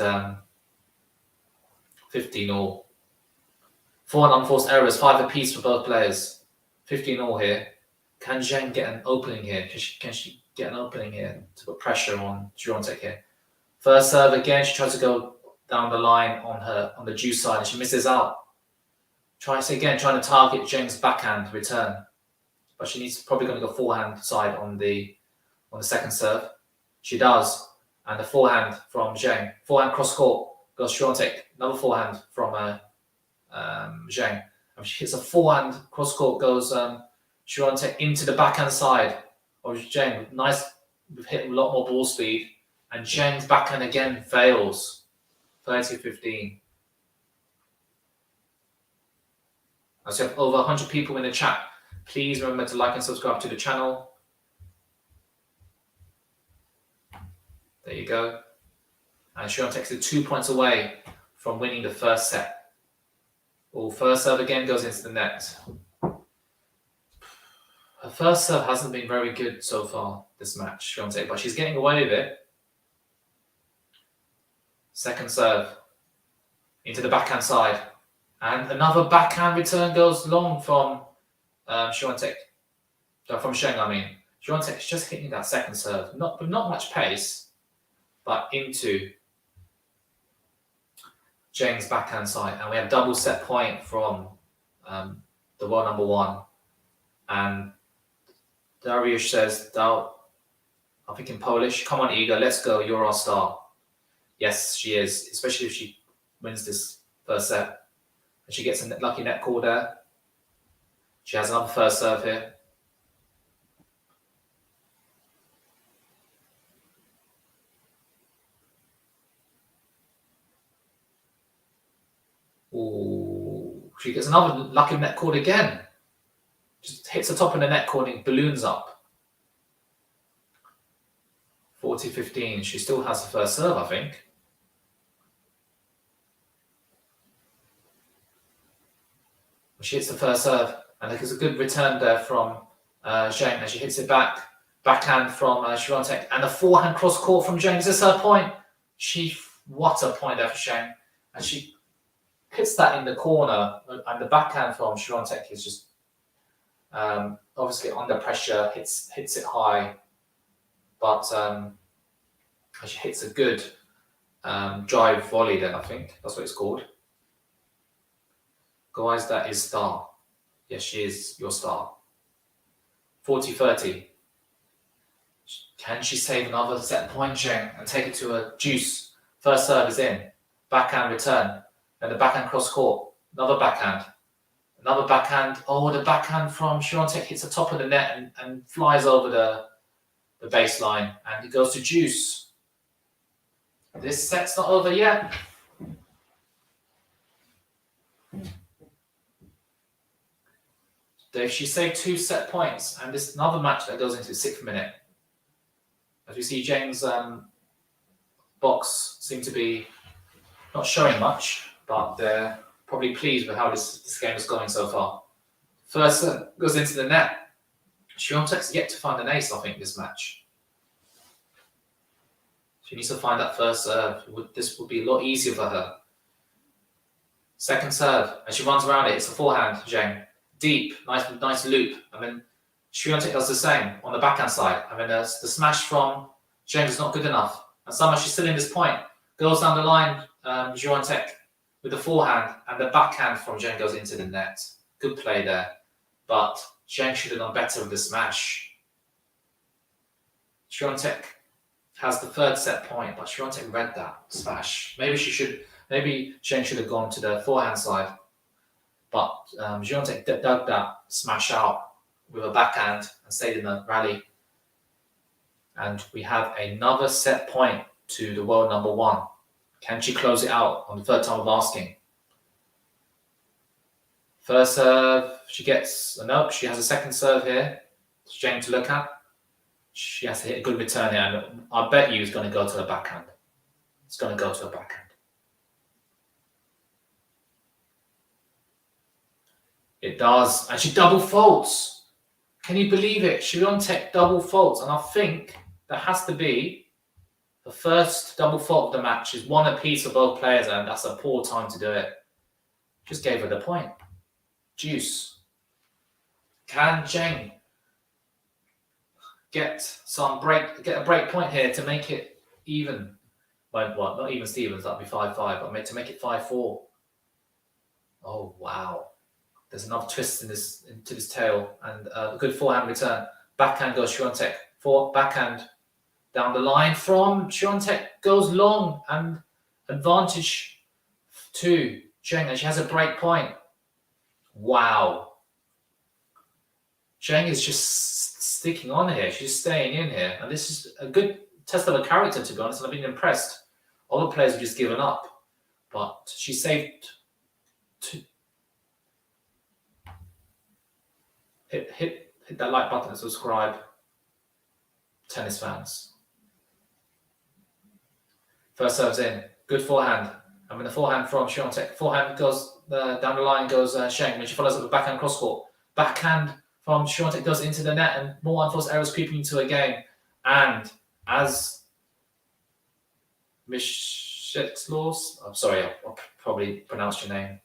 15-all. 4 unforced errors, 5 apiece for both players. 15-all here. Can Zheng get an opening here? Can she get an opening here to put pressure on Swiatek here? First serve again, she tries to go down the line on the juice side, and she misses out. Tries again, trying to target Zheng's backhand return. But she needs probably going to go forehand side on the second serve. She does. And the forehand from Zheng. Forehand cross court goes Swiatek. Another forehand from Zheng. And she hits a forehand cross court, goes Swiatek into the backhand side of Zheng. Nice, we've hit a lot more ball speed. And Zheng's backhand again fails. 30-15. As you have over 100 people in the chat, please remember to like and subscribe to the channel. There you go. And Swiatek is 2 points away from winning the first set. Well, first serve again goes into the net. Her first serve hasn't been very good so far this match, Swiatek, but she's getting away with it. Second serve into the backhand side. And another backhand return goes long from Swiatek. From Zheng, I mean. Swiatek is just hitting that second serve. Not much pace, but into Zheng's backhand side. And we have double set point from the world number 1. And Dariusz says, I think in Polish, come on, Iga, let's go, you're our star. Yes, she is, especially if she wins this first set. And she gets a lucky net call there. She has another first serve here. Ooh, she gets another lucky net call again. Just hits the top of the net cord and balloons up. 40-15. She still has the first serve, I think. She hits the first serve, and there's a good return there from Zheng, and she hits it backhand from Swiatek, and the forehand cross court from Zheng. Is this her point? What a point there for Zheng, and she hits that in the corner, and the backhand from Swiatek is just obviously under pressure, hits it high, but she hits a good drive volley then, I think. That's what it's called. Guys, that is star. Yes, she is your star. 40-30. Can she save another set point, Zheng, and take it to a juice? First serve is in. Backhand return. Then the backhand cross court. Another backhand. Another backhand. Oh, the backhand from Swiatek hits the top of the net and flies over the baseline. And it goes to juice. This set's not over yet. She saved 2 set points, and this is another match that goes into the 6th minute. As we see, Zheng's box seem to be not showing much, but they're probably pleased with how this game is going so far. First goes into the net. Swiatek's yet to find an ace, I think, this match. She needs to find that first serve. This would be a lot easier for her. Second serve, and she runs around it. It's a forehand, Zheng. Deep, nice loop, and then SWIATEK does the same on the backhand side. I mean, the smash from ZHENG is not good enough. And somehow she's still in this point. Goes down the line, SWIATEK with the forehand, and the backhand from ZHENG goes into the net. Good play there. But ZHENG should have done better with the smash. SWIATEK has the third set point, but SWIATEK read that smash. Maybe ZHENG should have gone to the forehand side. But SWIATEK dug that smash out with a backhand and stayed in the rally. And we have another set point to the world number one. Can she close it out on the third time of asking? First serve, she gets a nope. She has a second serve here. It's ZHENG to look at. She has to hit a good return here. And I bet you it's going to go to the backhand. It's going to go to the backhand. It does. And she double faults. Can you believe it? SWIATEK double faults. And I think that has to be the first double fault of the match. Is one apiece for both players, and that's a poor time to do it. Just gave her the point. Juice. Can ZHENG get a break point here to make it even? Well, not even Stevens, that'd be 5-5, but to make it 5-4. Oh wow. There's another twist into this tail, and a good forehand return. Backhand goes SWIATEK. Backhand down the line from SWIATEK goes long, and advantage to ZHENG, and she has a break point. Wow. ZHENG is just sticking on here. She's staying in here, and this is a good test of her character, to be honest. And I've been impressed. All the players have just given up, but she saved two. Hit that like button and subscribe, tennis fans. First serve's in. Good forehand. I mean, the forehand from SWIATEK. Forehand goes down the line, goes ZHENG, when she follows up with backhand cross court. Backhand from SWIATEK goes into the net, and more unforced errors creeping into a game. And as Mishetlaws, I'm sorry, I'll probably pronounced your name,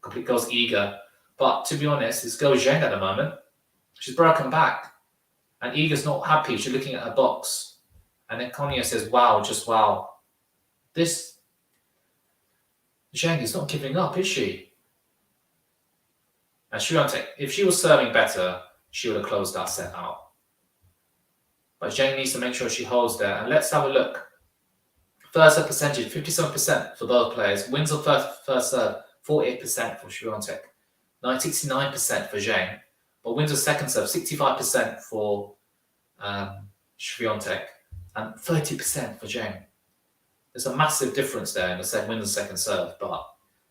complete goes eager. But to be honest, it's Go ZHENG at the moment. She's broken back. And Iga's not happy. She's looking at her box. And then Konya says, wow, just wow. This ZHENG is not giving up, is she? And SWIATEK, if she was serving better, she would have closed that set out. But ZHENG needs to make sure she holds there. And let's have a look. First serve percentage, 57% for both players. Wins on first serve, 48% for SWIATEK. 69% for ZHENG, but wins a second serve, 65% for SWIATEK, and 30% for ZHENG. There's a massive difference there in the wins the second serve, but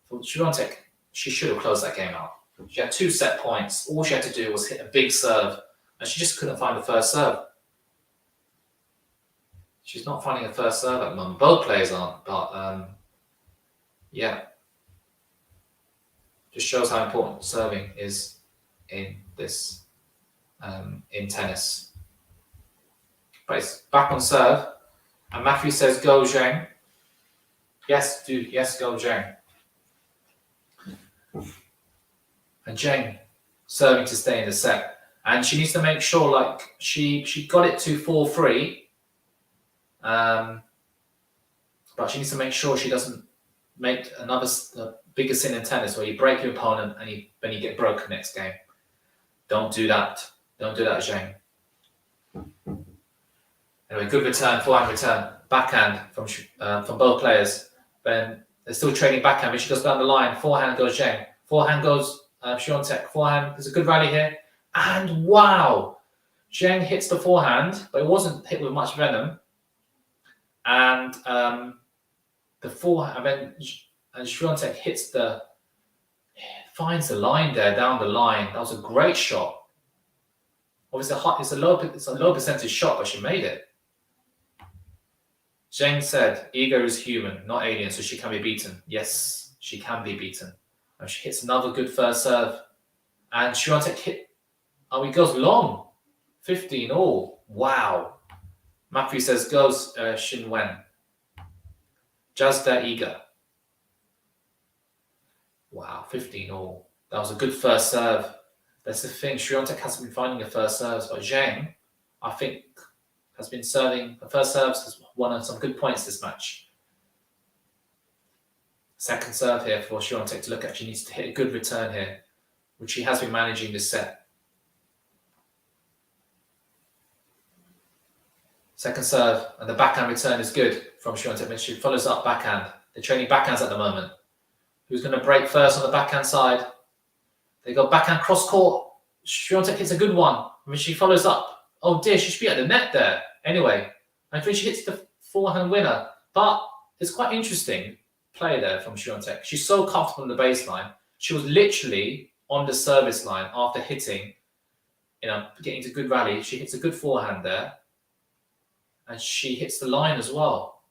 for SWIATEK, she should have closed that game out. She had 2 set points. All she had to do was hit a big serve, and she just couldn't find the first serve. She's not finding a first serve at the moment. Both players aren't, but yeah. Just shows how important serving is in this, in tennis. But it's back on serve, and Matthew says, "Go ZHENG." Yes, dude. Yes, go ZHENG. And ZHENG serving to stay in the set, and she needs to make sure, like she got it to 4-3, but she needs to make sure she doesn't make another biggest sin in tennis where you break your opponent and then you get broken next game. Don't do that. Don't do that, ZHENG. Anyway, good return, forehand return, backhand from both players. Then they're still trading backhand, but she goes down the line. Forehand goes ZHENG. Forehand goes SWIATEK. Forehand, there's a good rally here. And wow! ZHENG hits the forehand, but it wasn't hit with much venom. And the forehand, and SWIATEK finds the line there, down the line. That was a great shot. Obviously, it's a low percentage shot, but she made it. ZHENG said, ego is human, not alien, so she can be beaten. Yes, she can be beaten. And she hits another good first serve. And SWIATEK it goes long. 15 all. Wow. Matthew says, goes Qinwen. Jazda Iga. Wow, 15 all. That was a good first serve. That's the thing. Swiatek hasn't been finding her first serves, but Zheng, I think, has been serving her first serves, has won some good points this match. Second serve here for Swiatek to look at. She needs to hit a good return here, which she has been managing this set. Second serve, and the backhand return is good from Swiatek. She follows up backhand. They're training backhands at the moment. Who's going to break first on the backhand side? They go backhand cross court. Swiatek hits a good one. I mean, she follows up. Oh dear, she should be at the net there. Anyway, I think she hits the forehand winner. But it's quite interesting play there from Swiatek. She's so comfortable on the baseline. She was literally on the service line after hitting, getting to good rally. She hits a good forehand there. And she hits the line as well.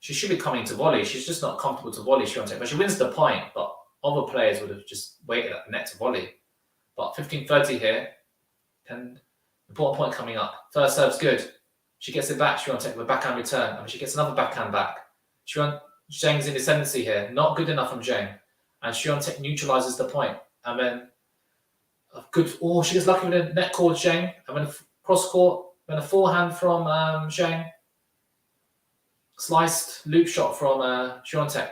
She should be coming to volley. She's just not comfortable to volley, Swiatek. But she wins the point. But other players would have just waited at the net to volley. But 15-30 here. And important point coming up. First serve's good. She gets it back, Swiatek, with a backhand return. I mean, she gets another backhand back. Zheng's in ascendancy here. Not good enough from Zheng. And Swiatek neutralizes the point. And then she gets lucky with a net cord, Zheng. And then cross court. Then a forehand from Zheng. Sliced loop shot from Swiatek.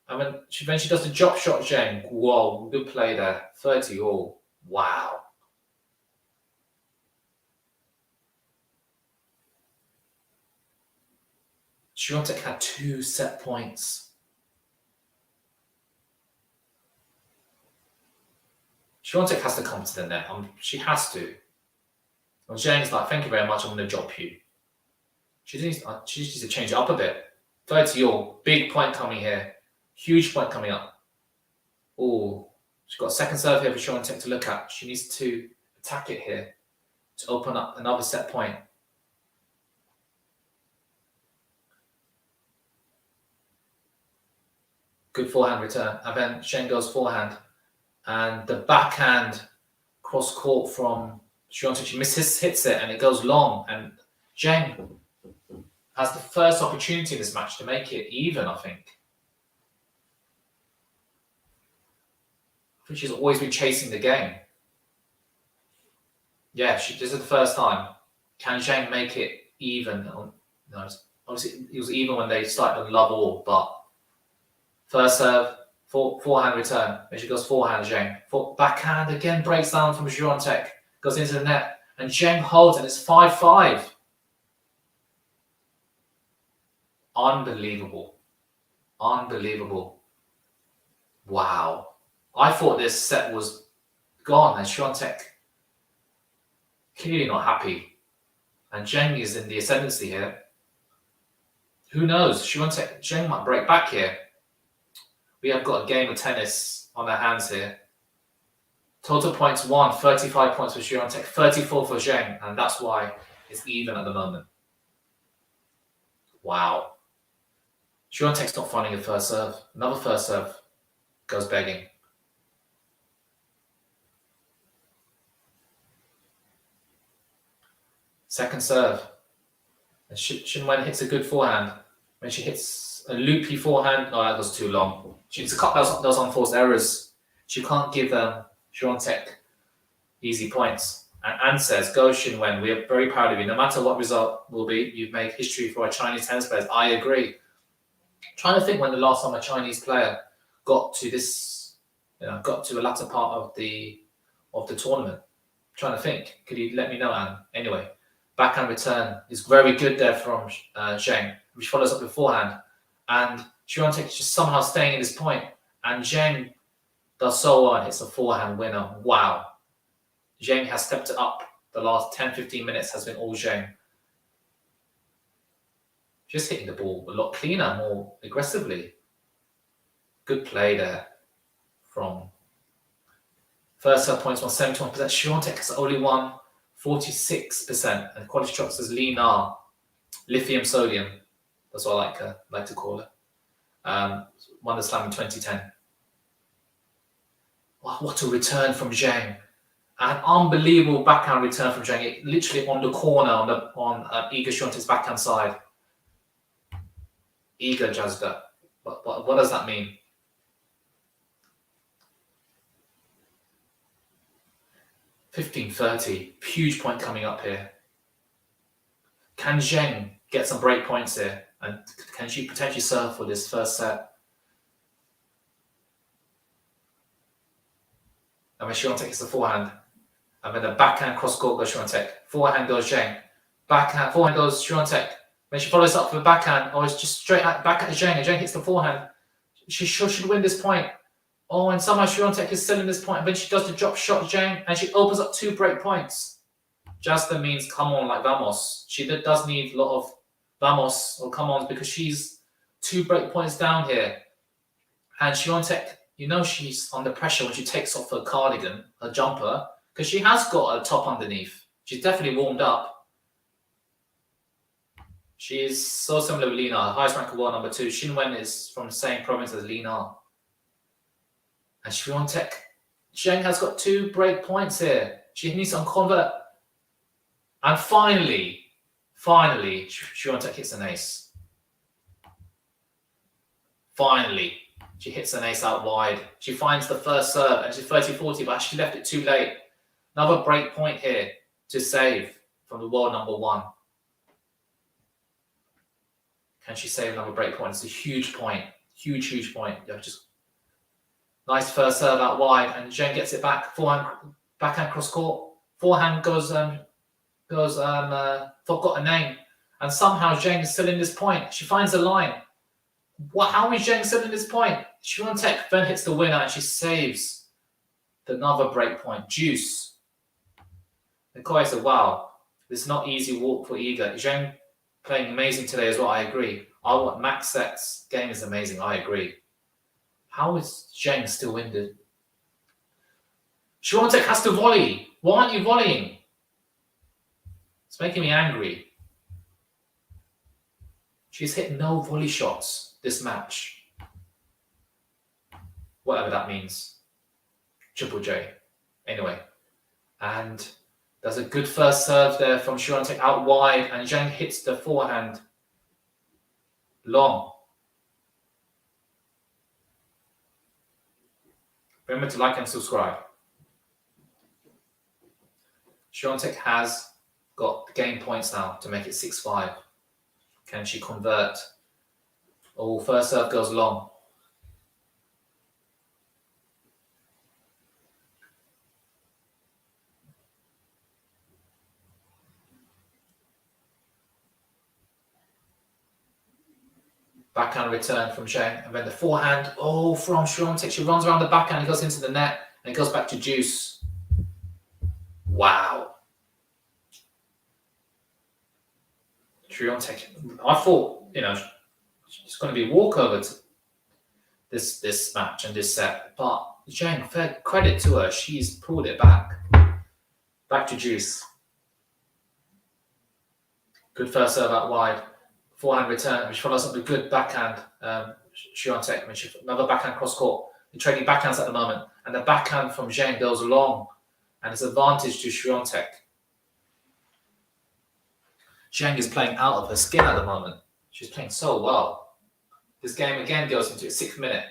And then she does the drop shot, Zheng. Whoa, good play there. 30 all. Wow. Swiatek had 2 set points. Swiatek has to come to the net. She has to. And Zheng's like, thank you very much, I'm going to drop you. She needs to change it up a bit. 30 all. Big point coming here. Huge point coming up. Oh, she's got a second serve here for Swiatek to look at. She needs to attack it here to open up another set point. Good forehand return. And then Zheng goes forehand. And the backhand cross court from Swiatek, she hits it and it goes long. And Zheng has the first opportunity in this match to make it even, I think. I think she's always been chasing the game. Yeah, this is the first time. Can Zheng make it even? No, obviously, it was even when they started on love all, but first serve, forehand return. Then she goes forehand, Zheng. Backhand again breaks down from Swiatek. Goes into the net. And Zheng holds, and it's 5-5. Unbelievable. Unbelievable. Wow. I thought this set was gone, and Swiatek clearly not happy. And Zheng is in the ascendancy here. Who knows? Zheng might break back here. We have got a game of tennis on our hands here. Total points won, 35 points for Swiatek, 34 for Zheng, and that's why it's even at the moment. Wow. Swiatek's not finding a first serve. Another first serve goes begging. Second serve. And Qinwen hits a good forehand. When she hits a loopy forehand, that was too long. She needs to cut those unforced errors. She can't give Swiatek easy points. And Anne says, go Qinwen, we are very proud of you. No matter what result will be, you've made history for our Chinese tennis players. I agree. Trying to think when the last time a Chinese player got to this, got to the latter part of the tournament. Trying to think. Could you let me know, Anne? Anyway, backhand return is very good there from Zheng, which follows up beforehand. And Swiatek is just somehow staying at this point. And Zheng does so well and hits a forehand winner. Wow. Zheng has stepped it up. The last 10-15 minutes has been all Zheng. Just hitting the ball a lot cleaner, more aggressively. Good play there from first serve points won 71%. Swiatek has only won 46%. And QualityShot says Linar, lithium sodium. That's what I like to call it. Won the slam in 2010. Wow, what a return from Zheng. An unbelievable backhand return from Zheng. It literally on the corner on Iga Swiatek's backhand side. Iga Jazda. But what does that mean? 15-30. Huge point coming up here. Can ZHENG get some break points here? And can she potentially serve for this first set? And when Świątek hits the forehand, and then the backhand cross court goes Świątek. Forehand goes ZHENG. Backhand, forehand goes Świątek. When she follows up for the backhand, oh, it's just straight at backhand ZHENG, and ZHENG hits the forehand. She should win this point. Oh, and somehow Świątek is still in this point. And then she does the drop shot ZHENG, and she opens up 2 break points. Justin means come on, like vamos. She does need a lot of vamos or come on because she's 2 break points down here. And Świątek, you know she's under pressure when she takes off her cardigan, her jumper, because she has got a top underneath. She's definitely warmed up. She is so similar with Lina, highest rank of world number 2. Qinwen is from the same province as Lina. And Świątek, ZHENG has got 2 break points here. She needs to convert. And finally, Świątek hits an ace. Finally, she hits an ace out wide. She finds the first serve and she's 30-40, but she left it too late. Another break point here to save from the world number 1. Can she save another break point? It's a huge point. Huge point. Just nice first serve out wide, and ZHENG gets it back. Forehand, backhand cross court. Forehand goes forgot a name, and somehow ZHENG is still in this point. She finds the line. How is ZHENG still in this point? Świątek then hits the winner, and she saves another break point. Juice. Nikolai said, "Wow, this is not easy walk for Iga." ZHENG playing amazing today as well. I agree. Max sets game is amazing. I agree. How is ZHENG still winded? Świątek has to volley. Why aren't you volleying? It's making me angry. She's hit no volley shots this match. Whatever that means. Triple J. Anyway. And there's a good first serve there from Świątek out wide, and ZHENG hits the forehand long. Remember to like and subscribe. Świątek has got game points now to make it 6-5. Can she convert? Oh, first serve goes long. Backhand return from ZHENG, and then the forehand, from Świątek. She runs around the backhand, it goes into the net, and it goes back to Juice. Wow. Świątek, I thought, it's going to be a walkover to this match and this set, but ZHENG, fair credit to her, she's pulled it back. Back to Juice. Good first serve out wide. Forehand return, which follows up with good backhand. Świątek, another backhand cross court. They're trading backhands at the moment, and the backhand from ZHENG goes long, and it's advantage to Świątek. ZHENG is playing out of her skin at the moment. She's playing so well. This game again goes into its 6th minute.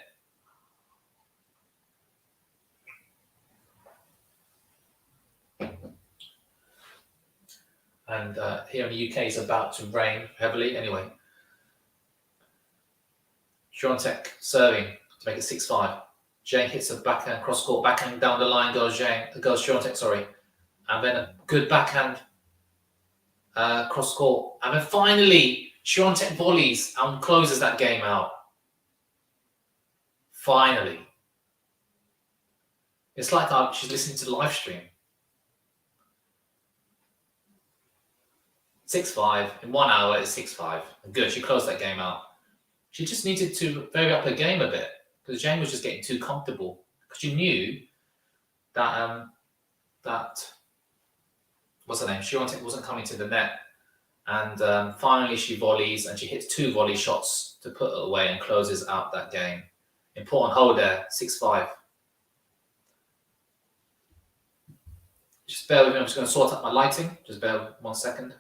And here in the UK, it's about to rain heavily. Anyway, Świątek serving to make it 6-5. ZHENG hits a backhand cross court, backhand down the line goes Świątek, sorry, and then a good backhand cross court, and then finally Świątek volleys and closes that game out. Finally, it's like she's listening to the live stream. 6-5 in 1 hour is 6-5. Good, she closed that game out. She just needed to vary up her game a bit because ZHENG was just getting too comfortable. Because she knew that what's her name? Świątek wasn't coming to the net, and finally she volleys and she hits 2 volley shots to put it away and closes out that game. Important hold there, 6-5. Just bear with me. I'm just going to sort out my lighting. Just bear 1 second.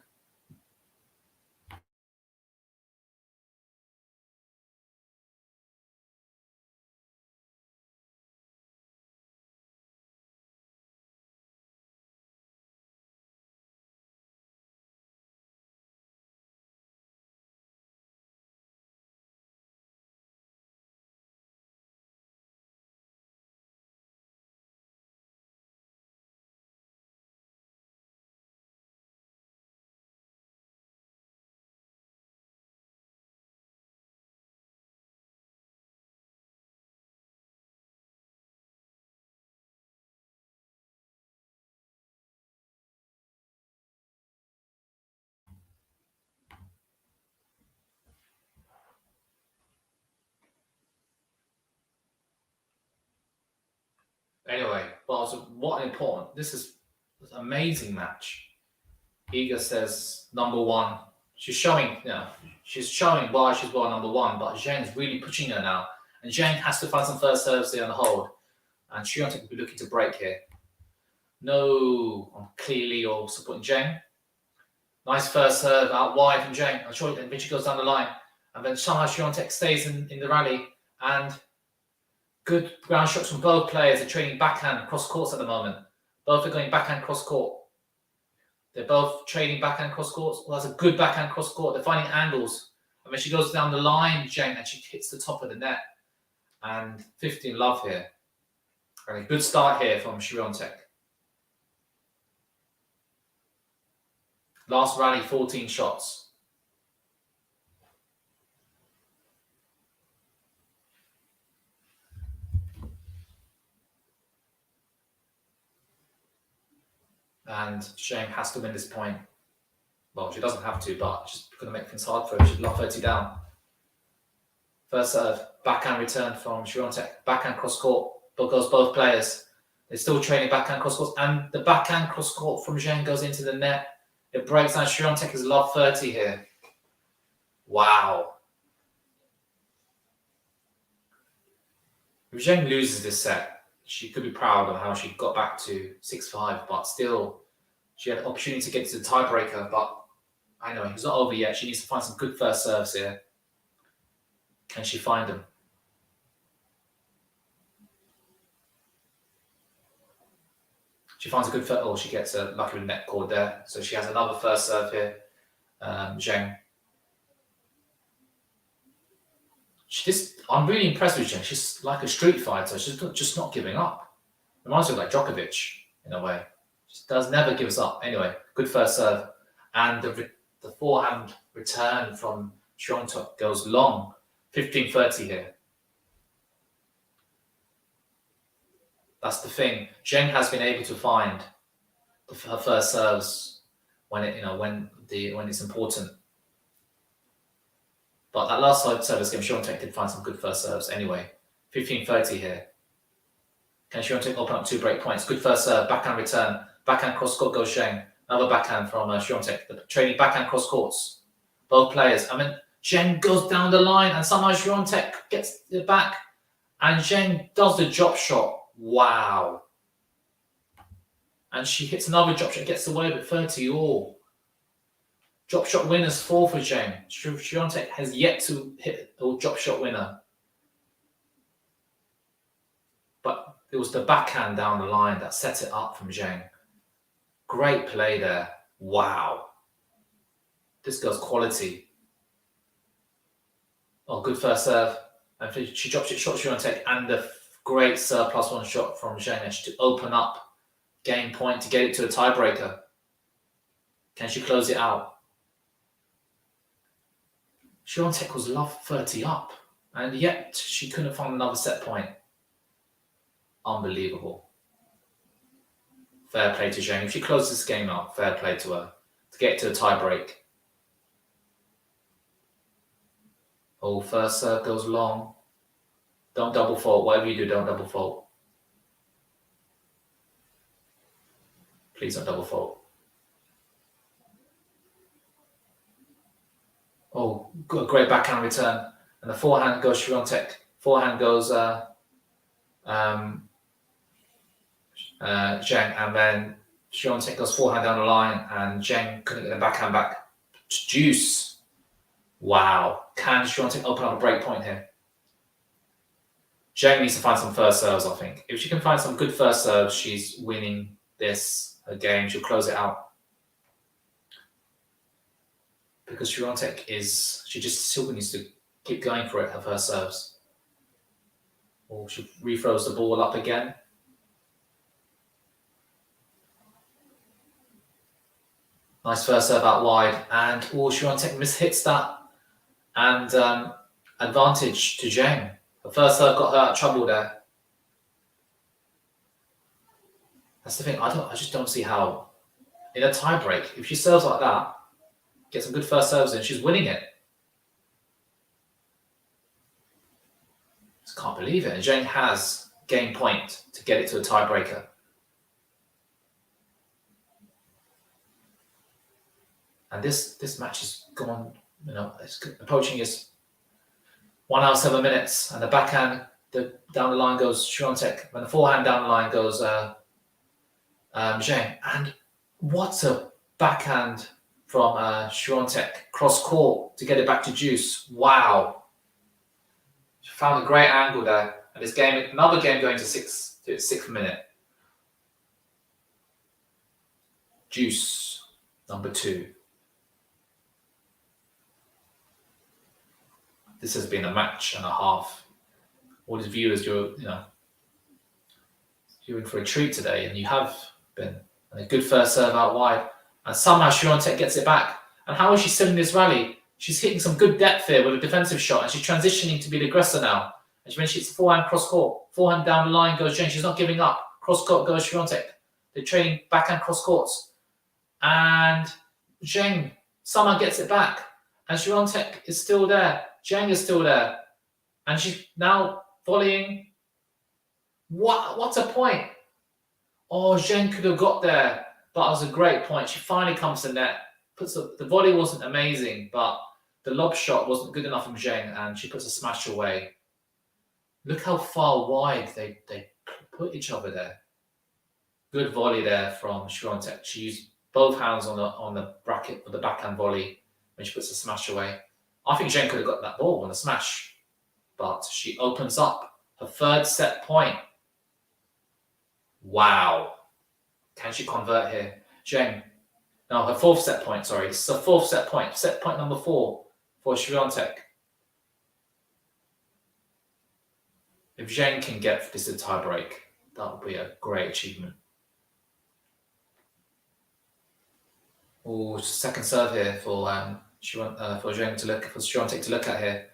Anyway, what an important. This is an amazing match. Iga says number one. She's showing why she's world number one, but Zheng's really pushing her now. And Zheng has to find some first serves here on the hold. And Swiatek will be looking to break here. No, I'm clearly all supporting Zheng. Nice first serve out wide from Zheng. I'm sure then she goes down the line. And then somehow Swiatek stays in the rally. And good ground shots from both players. They're trading backhand cross courts at the moment. Both are going backhand cross court. They're both trading backhand cross courts. Well, that's a good backhand cross court. They're finding angles. And when she goes down the line, Zheng, and she hits the top of the net. And 15 love here. And a good start here from Swiatek. Last rally, 14 shots. And Zheng has to win this point. Well, she doesn't have to, but she's going to make things hard for her. She's love 30 down. First serve, backhand return from Swiatek. Backhand cross court, but goes both players. They're still training backhand cross court, and the backhand cross court from Zheng goes into the net. It breaks down. Swiatek is love 30 here. Wow. If Zheng loses this set, she could be proud of how she got back to 6-5, but still, she had the opportunity to get to the tiebreaker. But I know it's not over yet. She needs to find some good first serves here. Can she find them? She finds a good first. Oh, she gets a lucky net cord there. So she has another first serve here. Zheng. I'm really impressed with Zheng. She's like a street fighter. She's just not giving up. Reminds me of like Djokovic in a way. She never gives up. Anyway, good first serve. And the forehand return from Swiatek goes long. 15-30 here. That's the thing. Zheng has been able to find her first serves when it's important. But that last service game, Swiatek did find some good first serves anyway. 15-30 here. Can Swiatek open up 2 break points? Good first serve, backhand return, backhand cross court goes Zheng. Another backhand from Swiatek. Trading backhand cross courts. Both players. Zheng goes down the line and somehow Swiatek gets it back. And Zheng does the drop shot. Wow. And she hits another drop shot, gets away with 30 all. Drop shot winners 4 for Zheng. Swiatek has yet to hit a drop shot winner. But it was the backhand down the line that set it up from Zheng. Great play there. Wow. This girl's quality. Oh, good first serve. And she drops it short Swiatek and the great serve +1 shot from Zheng to open up game point to get it to a tiebreaker. Can she close it out? Swiatek was love 30 up, and yet she couldn't find another set point. Unbelievable. Fair play to Zheng. If she closes this game out, fair play to her to get to a tiebreak. Oh, first serve goes long. Don't double fault. Whatever you do, don't double fault. Please don't double fault. Oh, great backhand return. And the forehand goes Swiatek. Forehand goes Zheng. And then Swiatek goes forehand down the line. And Zheng couldn't get the backhand back. Deuce. Wow. Can Swiatek open up a break point here? Zheng needs to find some first serves, I think. If she can find some good first serves, she's winning her game. She'll close it out. Because Swiatek she just still needs to keep going for it, her first serves. Or she refrows the ball up again. Nice first serve out wide. And Swiatek mishits that. And advantage to Zheng. The first serve got her out of trouble there. That's the thing. I just don't see how in a tie break, if she serves like that, get some good first serves in, she's winning it. Just can't believe it. And Zheng has game point to get it to a tiebreaker. And this match is gone, it's approaching its 1 hour 7 minutes, and the backhand down the line goes SWIATEK, and the forehand down the line goes ZHENG. And what a backhand from SWIATEK, cross court to get it back to deuce. Wow. She found a great angle there. And this game, another game going to its 6th minute. Deuce, number 2. This has been a match and a half. All the viewers, you're in for a treat today, and you have been. And a good first serve out wide, and somehow SWIATEK gets it back. And how is she selling this rally? She's hitting some good depth here with a defensive shot, and she's transitioning to be the aggressor now. And when she hits the forehand cross court, forehand down the line goes ZHENG. She's not giving up. Cross court goes SWIATEK. They're trading backhand cross courts, and ZHENG somehow gets it back, and SWIATEK is still there. ZHENG is still there, and she's now volleying. What a point! Oh, ZHENG could have got there, but it was a great point. She finally comes to net. The volley wasn't amazing, but the lob shot wasn't good enough from ZHENG, and she puts a smash away. Look how far wide they put each other there. Good volley there from SWIATEK. She used both hands on the bracket for the backhand volley when she puts a smash away. I think ZHENG could have got that ball on a smash, but she opens up her 3rd set point. Wow. Can she convert here? ZHENG. No, her 4th set point, sorry. This is her 4th set point. Set point number 4 for SWIATEK. If ZHENG can get this a tie break, that would be a great achievement. Oh, second serve here for ZHENG to look, for SWIATEK to look at here.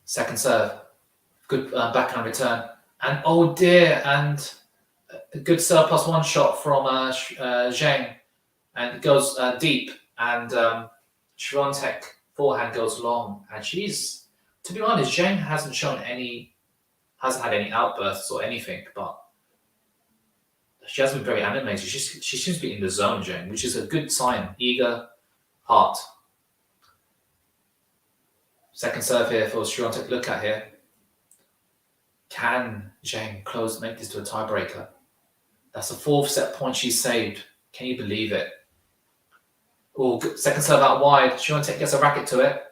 Second serve, good backhand return, and oh dear, and a good serve +1 shot from ZHENG, and it goes deep, and SWIATEK forehand goes long, and she's, to be honest, ZHENG hasn't had any outbursts or anything, but she hasn't been very animated. She seems to be in the zone, ZHENG, which is a good sign. Eager, heart. Second serve here for SWIATEK to look at here. Can ZHENG make this to a tiebreaker? That's the 4th set point she saved. Can you believe it? Oh, second serve out wide. SWIATEK gets a racket to it,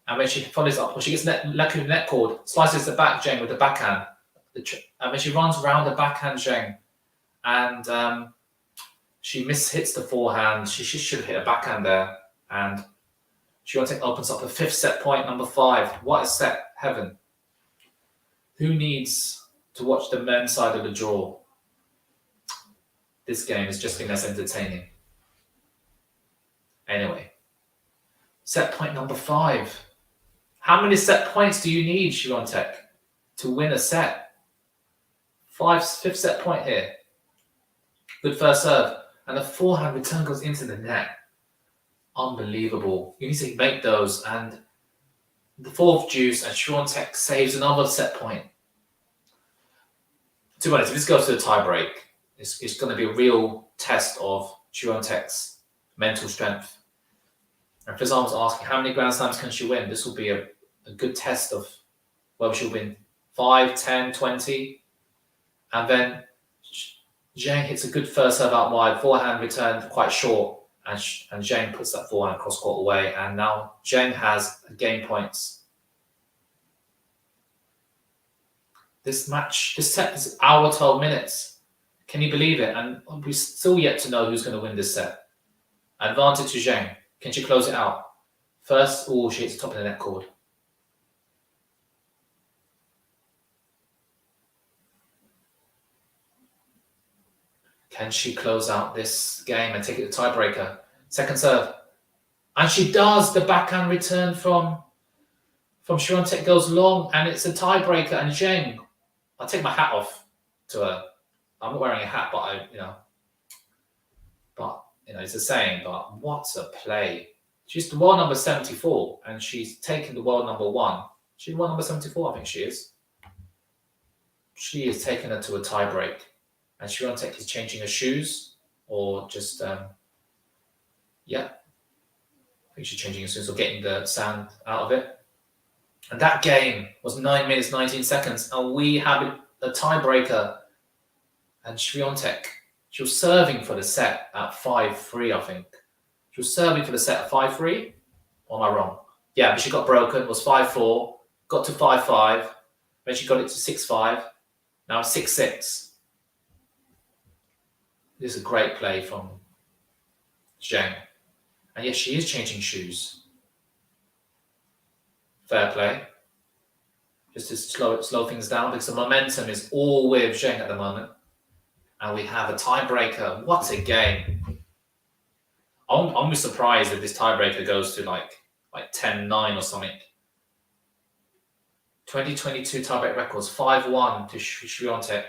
and when she follows up, she gets net cord, slices the back ZHENG with the backhand. And when she runs around the backhand ZHENG, and she hits the forehand. She should have hit a backhand there, and SWIATEK opens up a 5th set point, number 5. What a set, heaven. Who needs to watch the men's side of the draw? This game has just been as entertaining. Anyway, set point number 5. How many set points do you need, SWIATEK, to win a set? 5th set point here. Good first serve, and the forehand return goes into the net. Unbelievable. You need to make those, and the 4th deuce, and SWIATEK saves another set point. To be honest, if this goes to the tie break, it's going to be a real test of SWIATEK's mental strength. And Fizan was asking how many Grand Slams can she win? This will be a good test of whether she'll win 5, 10, 20. And then ZHENG hits a good first serve out wide, forehand returned quite short, and ZHENG puts that forehand cross court away, and now ZHENG has game points. This set is hour 12 minutes. Can you believe it? And we're still yet to know who's going to win this set. Advantage to ZHENG. Can she close it out? First, she hits the top of the net cord. Can she close out this game and take it to tiebreaker? Second serve. And she does. The backhand return from SWIATEK goes long, and it's a tiebreaker. And ZHENG, I'll take my hat off to her. I'm not wearing a hat, but it's a saying, but what a play. She's the world number 74, and she's taken the world number 1 She won number 74, I think she is. She is taking her to a tie break. And Świątek is changing her shoes or just, yeah. I think she's changing her shoes or getting the sand out of it. And that game was 9 minutes, 19 seconds. And we have a tiebreaker. And Świątek, she was serving for the set at 5-3, I think. She was serving for the set at 5-3. Or am I wrong? Yeah, but she got broken. It was 5-4. Got to 5-5. Then she got it to 6-5. Now 6-6. This is a great play from ZHENG. And yes, she is changing shoes. Fair play. Just to slow things down because the momentum is all with ZHENG at the moment. And we have a tiebreaker. What a game. I'm surprised if this tiebreaker goes to like 10-9 or something. 2022 tiebreak records 5-1 to Świątek,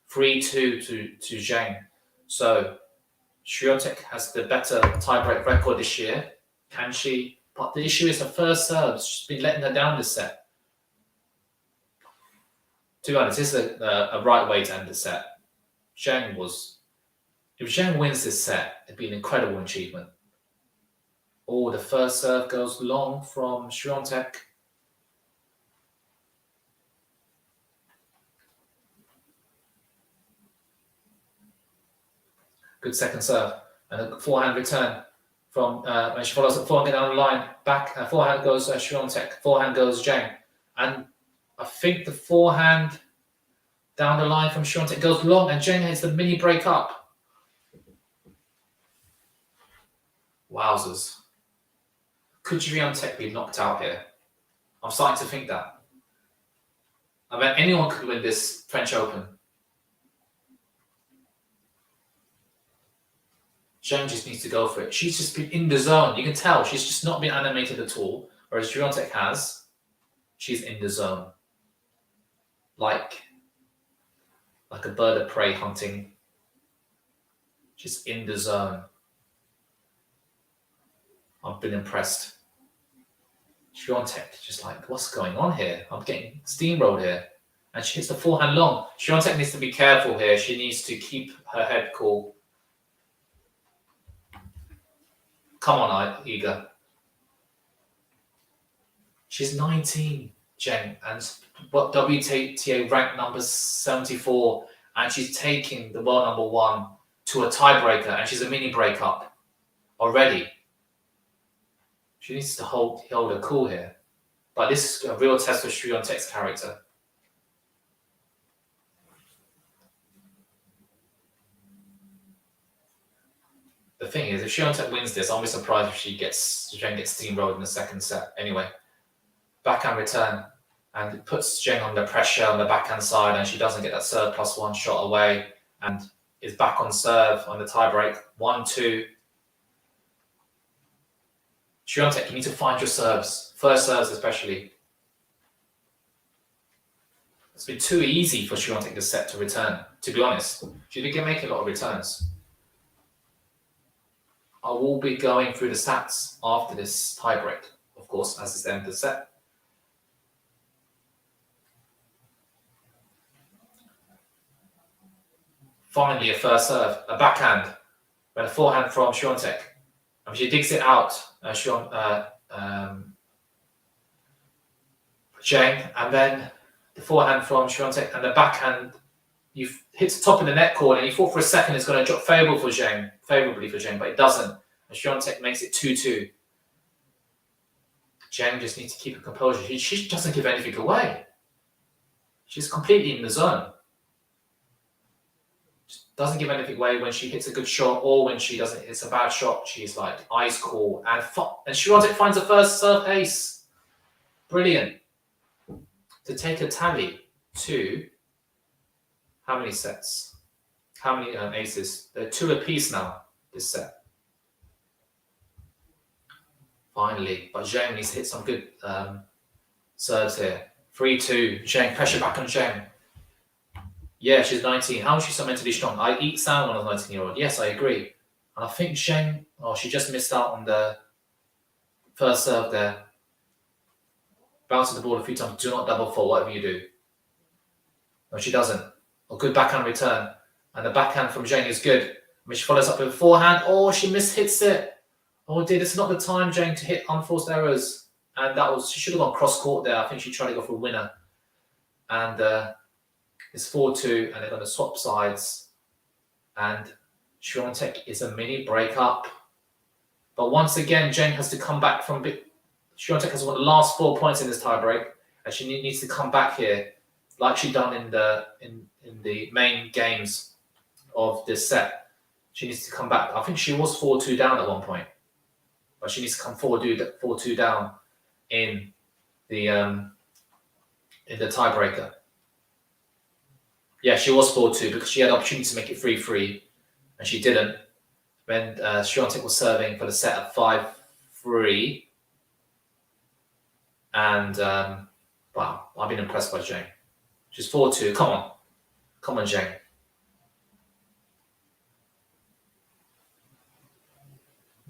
3-2 to ZHENG. So Świątek has the better tiebreak record this year. Can she? But the issue is her first serve. She's been letting her down this set. To be honest, this is a right way to end the set. If ZHENG wins this set, it'd be an incredible achievement. Oh, the first serve goes long from Świątek. Good second serve. And a forehand return from, when she follows up forehand down the line. Back, forehand goes Świątek. Forehand goes ZHENG. And I think the forehand down the line from Świątek goes long and ZHENG hits the mini break up. Wowzers. Could Świątek be knocked out here? I'm starting to think that. I mean, anyone could win this French Open. ZHENG just needs to go for it. She's just been in the zone. You can tell she's just not been animated at all. Whereas Świątek has. She's in the zone. Like a bird of prey hunting. She's in the zone. I've been impressed. Świątek, just like, what's going on here? I'm getting steamrolled here. And she hits the forehand long. Świątek needs to be careful here. She needs to keep her head cool. Come on, Iga. She's 19, ZHENG, and WTA ranked number 74, and she's taking the world number 1 to a tiebreaker, and she's a mini breakup already. She needs to hold her cool here. But this is a real test of Świątek's character. The thing is, if Świątek wins this, I'll be surprised if ZHENG gets steamrolled in the second set. Anyway, backhand return, and it puts ZHENG under pressure on the backhand side, and she doesn't get that serve +1 shot away, and is back on serve on the tiebreak. 1-2. Świątek, you need to find your serves, first serves especially. It's been too easy for Świątek this set to return, to be honest. She's been making a lot of returns. I will be going through the stats after this tiebreak, of course, as it's the end of the set. Finally, a first serve, a backhand, but a forehand from Świątek. And she digs it out, ZHENG, and then the forehand from Świątek and the backhand. You hit the top of the net corner, and you thought for a second it's going to drop favorably for ZHENG, but it doesn't. And Świątek makes it 2-2. ZHENG just needs to keep her composure. She doesn't give anything away. She's completely in the zone. She doesn't give anything away when she hits a good shot, or when she doesn't hit a bad shot. She's like eyes cool, and Świątek finds the first serve ace. Brilliant. To take a tally to how many sets? How many aces? They're 2 apiece now, this set. Finally, but ZHENG needs to hit some good serves here. 3-2, ZHENG, pressure back on ZHENG. Yeah, she's 19. How is she so mentally strong? I eat sound when I was 19-year-old. Yes, I agree. And I think ZHENG, she just missed out on the first serve there. bounces the ball a few times. Do not double fault, whatever you do. No, she doesn't. A good backhand return. And the backhand from Zheng is good. I mean, she follows up with a forehand. Oh, she mishits it. Oh dear, this is not the time, Zheng, to hit unforced errors. And she should have gone cross court there. I think she tried to go for a winner. And it's 4-2, and they're going to swap sides. And SWIATEK is a mini breakup. But once again, Zheng has to come back from SWIATEK has won the last 4 points in this tiebreak, and she needs to come back here, like she done in the main games of this set. She needs to come back. I think she was 4-2 down at one point, but she needs to come 4-2 down in the tiebreaker. Yeah, she was 4-2 because she had the opportunity to make it 3-3, and she didn't. When SWIATEK was serving for the set at 5-3, and wow, I've been impressed by Zheng. She's 4-2. Come on, Zheng.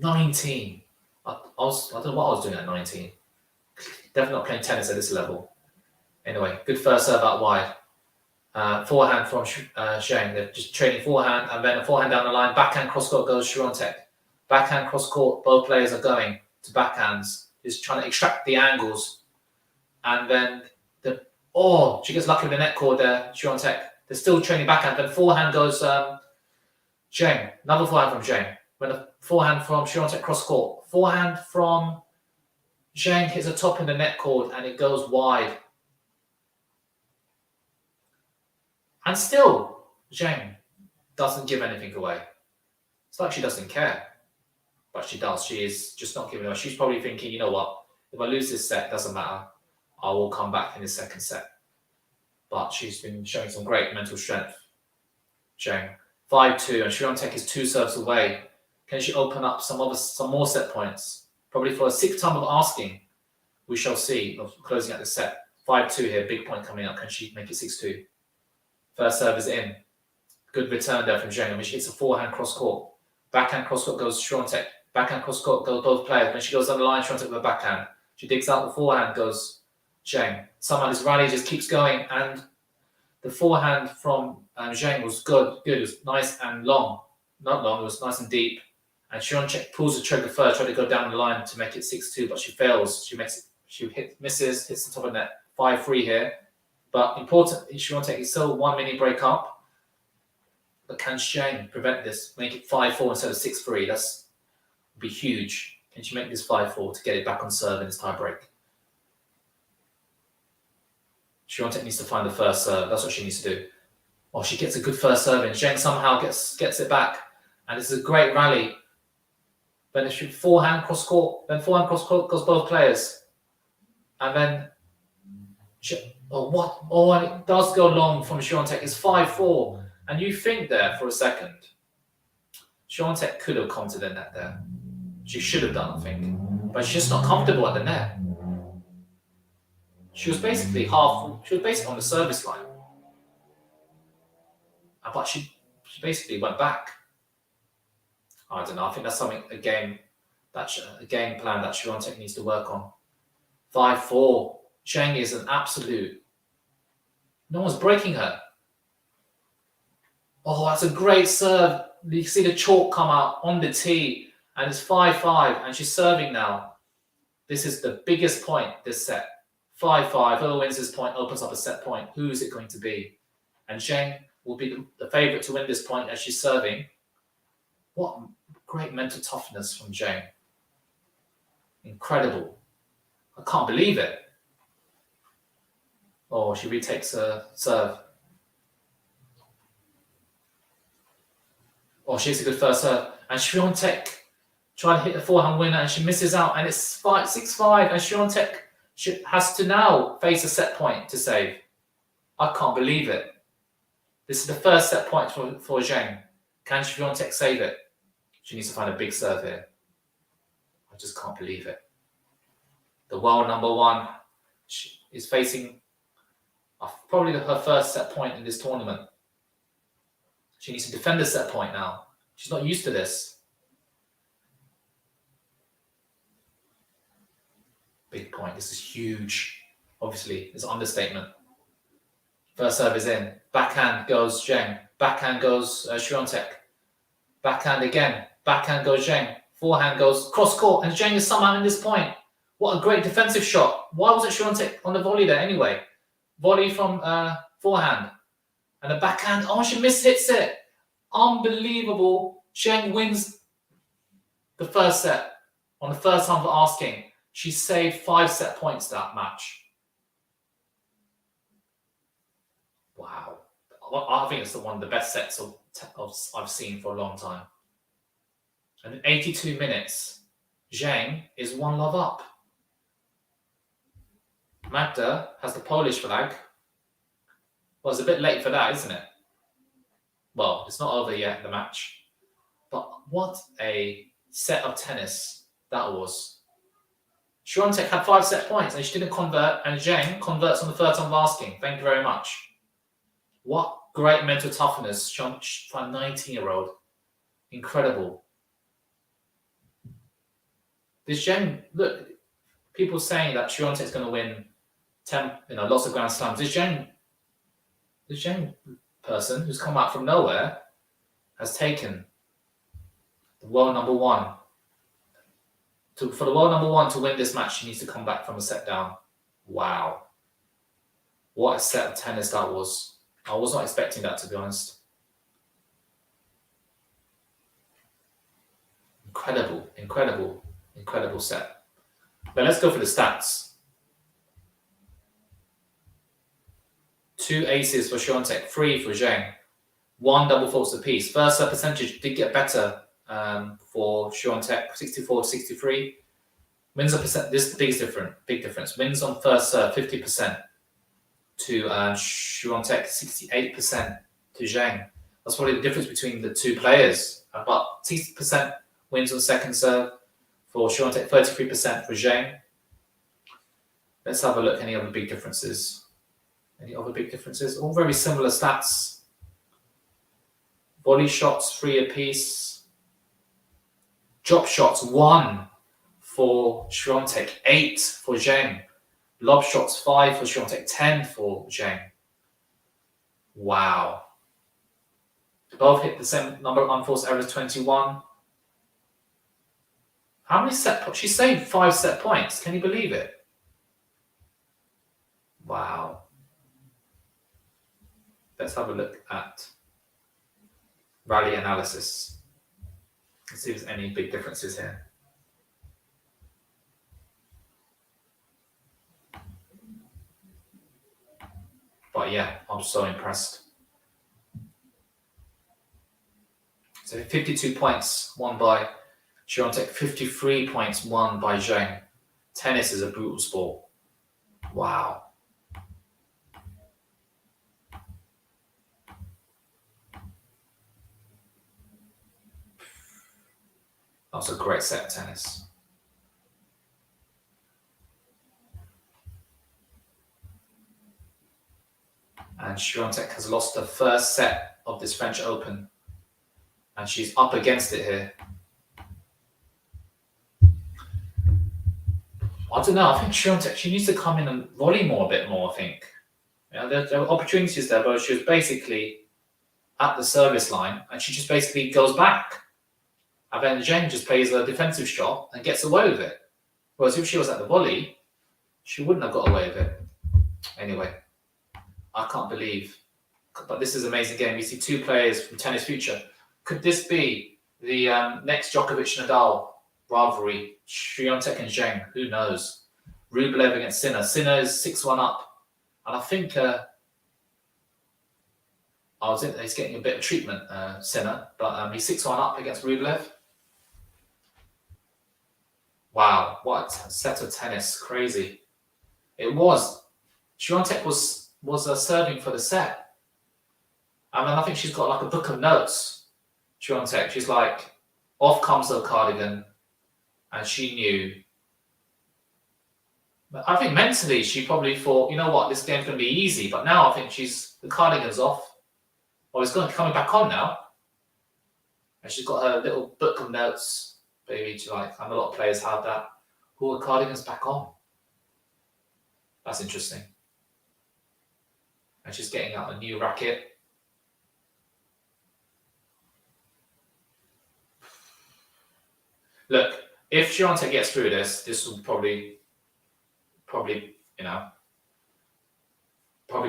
I don't know what I was doing at 19. Definitely not playing tennis at this level. Anyway, good first serve out wide. Forehand from Zheng. They're just trading forehand, and then a forehand down the line. Backhand cross court goes SWIATEK. Backhand cross court. Both players are going to backhands. Just trying to extract the angles, and then she gets lucky with the net cord there. SWIATEK. They're still trading backhand. Then forehand goes Zheng. Another forehand from Zheng. When a forehand from SWIATEK cross court. Forehand from Zheng hits a top in the net cord, and it goes wide. And still, Zheng doesn't give anything away. It's like she doesn't care. But she does. She is just not giving away. She's probably thinking, you know what? If I lose this set, it doesn't matter. I will come back in the second set. But she's been showing some great mental strength. Zheng. 5-2, and SWIATEK is 2 serves away. Can she open up some more set points? Probably for a 6th time of asking. We shall see. Of closing out the set. 5-2 here. Big point coming up. Can she make it 6-2? First serve is in. Good return there from Zheng. I mean, she hits a forehand cross court. Backhand cross court goes SWIATEK. Backhand cross court goes both players. When she goes down the line, SWIATEK with a backhand. She digs out the forehand, goes Zheng. Somehow this rally just keeps going, and the forehand from Zheng was good. It was nice and long. Not long, it was nice and deep. And SWIATEK pulls the trigger first, trying to go down the line to make it 6-2, but she fails. She misses, hits the top of the net. 5-3 here. But important, SWIATEK is still 1 mini break up. But can Zheng prevent this? Make it 5-4 instead of 6-3. That's be huge. Can she make this 5-4 to get it back on serve in this tie break? SWIATEK needs to find the first serve. That's what she needs to do. Oh, she gets a good first serve in. Zheng somehow gets it back. And this is a great rally. Then it should forehand cross court. Then forehand cross court goes both players. And then and it does go long from SWIATEK. It's 5-4. And you think there for a second, SWIATEK could have come to the net there. She should have done, I think. But she's just not comfortable at the net. She was basically on the service line. But she basically went back. I don't know. I think that's a game plan that SWIATEK needs to work on. 5-4. Zheng is an absolute. No one's breaking her. Oh, that's a great serve. You see the chalk come out on the tee, and it's 5-5, and she's serving now. This is the biggest point this set. 5-5. Whoever wins this point opens up a set point. Who is it going to be? And Zheng will be the favourite to win this point as she's serving. What great mental toughness from Zheng. Incredible. I can't believe it. Oh, she retakes her serve. Oh, she hits a good first serve. And SWIATEK trying to hit the forehand winner, and she misses out. And it's 6-5. And SWIATEK has to now face a set point to save. I can't believe it. This is the first set point for Zheng. Can SWIATEK save it? She needs to find a big serve here. I just can't believe it. The world number one is facing probably her first set point in this tournament. She needs to defend the set point now. She's not used to this. Big point. This is huge. Obviously, it's an understatement. First serve is in. Backhand goes Zheng. Backhand goes SWIATEK. Backhand again. Backhand goes Zheng. Forehand goes cross court, and Zheng is somehow in this point. What a great defensive shot. Why was it SWIATEK on the volley there anyway? Volley from forehand. And a backhand. Oh, she mishits it. Unbelievable. Zheng wins the first set on the first time for asking. She saved 5 set points that match. Wow. I think it's one of the best sets I've seen for a long time. And in 82 minutes, Zheng is 1-love up. Magda has the Polish flag. Well, it's a bit late for that, isn't it? Well, it's not over yet, the match. But what a set of tennis that was. SWIATEK had 5 set points and she didn't convert, and Zheng converts on the third time of asking. Thank you very much. What great mental toughness for a 19-year-old. Incredible. This Zheng, look, people saying that SWIATEK is going to win 10, lots of Grand Slams. This Zheng person who's come out from nowhere has taken the world number one. For the world number one to win this match, she needs to come back from a set down. Wow. What a set of tennis that was. I was not expecting that, to be honest. Incredible, incredible, incredible set. But let's go for the stats. 2 aces for SWIATEK, 3 for Zheng, 1 double faults apiece. First serve percentage did get better for SWIATEK, 64-63. Wins a percent. This is the big difference. Wins on first serve, 50% to SWIATEK, 68% to Zheng. That's probably the difference between the two players. About 60% wins on second serve for SWIATEK, 33% for Zheng. Let's have a look. Any other big differences? Any other big differences? All very similar stats. Volley shots, 3 apiece. Drop shots, 1 for SWIATEK, 8 for Zheng. Lob shots, 5 for SWIATEK, 10 for Zheng. Wow. Both hit the same number of unforced errors, 21. How many set points? She saved 5 set points. Can you believe it? Wow. Let's have a look at rally analysis. Let's see if there's any big differences here. But yeah, I'm so impressed. So 52 points won by SWIATEK, 53 points won by Zheng. Tennis is a brutal sport. Wow. That was a great set of tennis. And SWIATEK has lost the first set of this French Open. And she's up against it here. I don't know. I think SWIATEK, she needs to come in and volley more a bit more, I think. There were opportunities there, but she was basically at the service line and she just basically goes back. And then Zheng just plays a defensive shot and gets away with it. Whereas if she was at the volley, she wouldn't have got away with it. Anyway, I can't believe. But this is an amazing game. We see 2 players from Tennis Future. Could this be the next Djokovic-Nadal rivalry? SWIATEK and Zheng, who knows? Rublev against Sinner. Sinner is 6-1 up. And I think he's getting a bit of treatment, Sinner. But he's 6-1 up against Rublev. Wow, what a set of tennis. Crazy. It was. SWIATEK was serving for the set. I mean, I think she's got like a book of notes. SWIATEK. She's like, off comes her cardigan. And she knew. But I think mentally she probably thought, you know what, this game's going to be easy. But now I think the cardigan's off. Or it's coming back on now. And she's got her little book of notes. Maybe and a lot of players have that. The cardigan's back on. That's interesting. And she's getting out a new racket. Look, if Świątek gets through this will probably, probably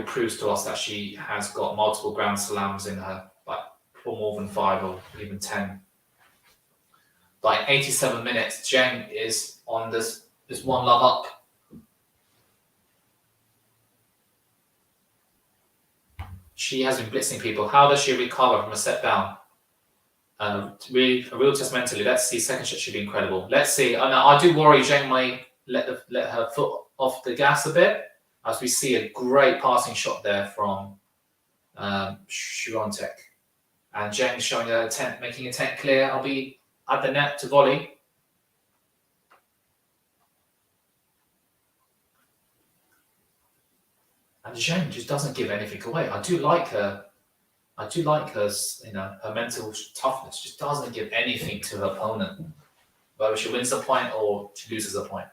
proves to us that she has got multiple Grand Slams in her, like for more than 5 or even 10. Like 87 minutes, Zheng is on this 1 love up. She has been blitzing people. How does she recover from a set down? Really, a real test mentally. Let's see. Second shot should be incredible. Let's see. I do worry Zheng may let her foot off the gas a bit, as we see a great passing shot there from Świątek. And Zheng showing her attempt, making attempt clear. I'll be at the net to volley. And Zheng just doesn't give anything away. I do like her. Her mental toughness. Just doesn't give anything to her opponent. Whether she wins the point or she loses a point.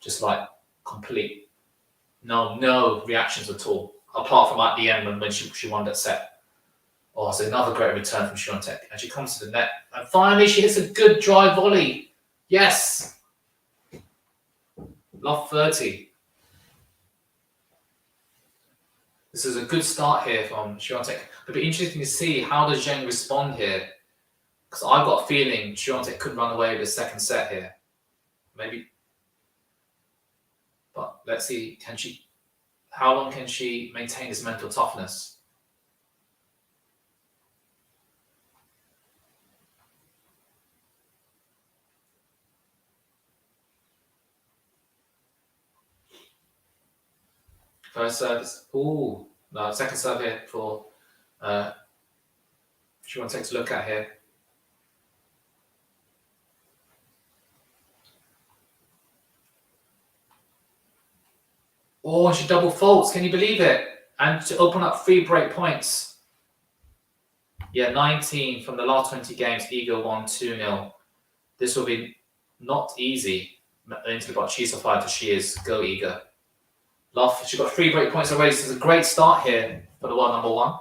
Just like complete, no reactions at all. Apart from at the end when she won that set. Oh, it's another great return from Świątek. And she comes to the net. And finally, she hits a good drive volley. Yes. Love 30. This is a good start here from Świątek. It'll be interesting to see how does Zheng respond here. Because I've got a feeling Świątek could run away with the second set here. Maybe. But let's see, how long can she maintain this mental toughness? First service. Ooh, no, second serve here for Świątek to look at here. Oh, and she double faults. Can you believe it? And to open up 3 break points. Yeah, 19 from the last 20 games. Iga won 2-0. This will be not easy. But she's so far as she is. Go Iga. Love. She got 3 break points already. This is a great start here for the world number 1.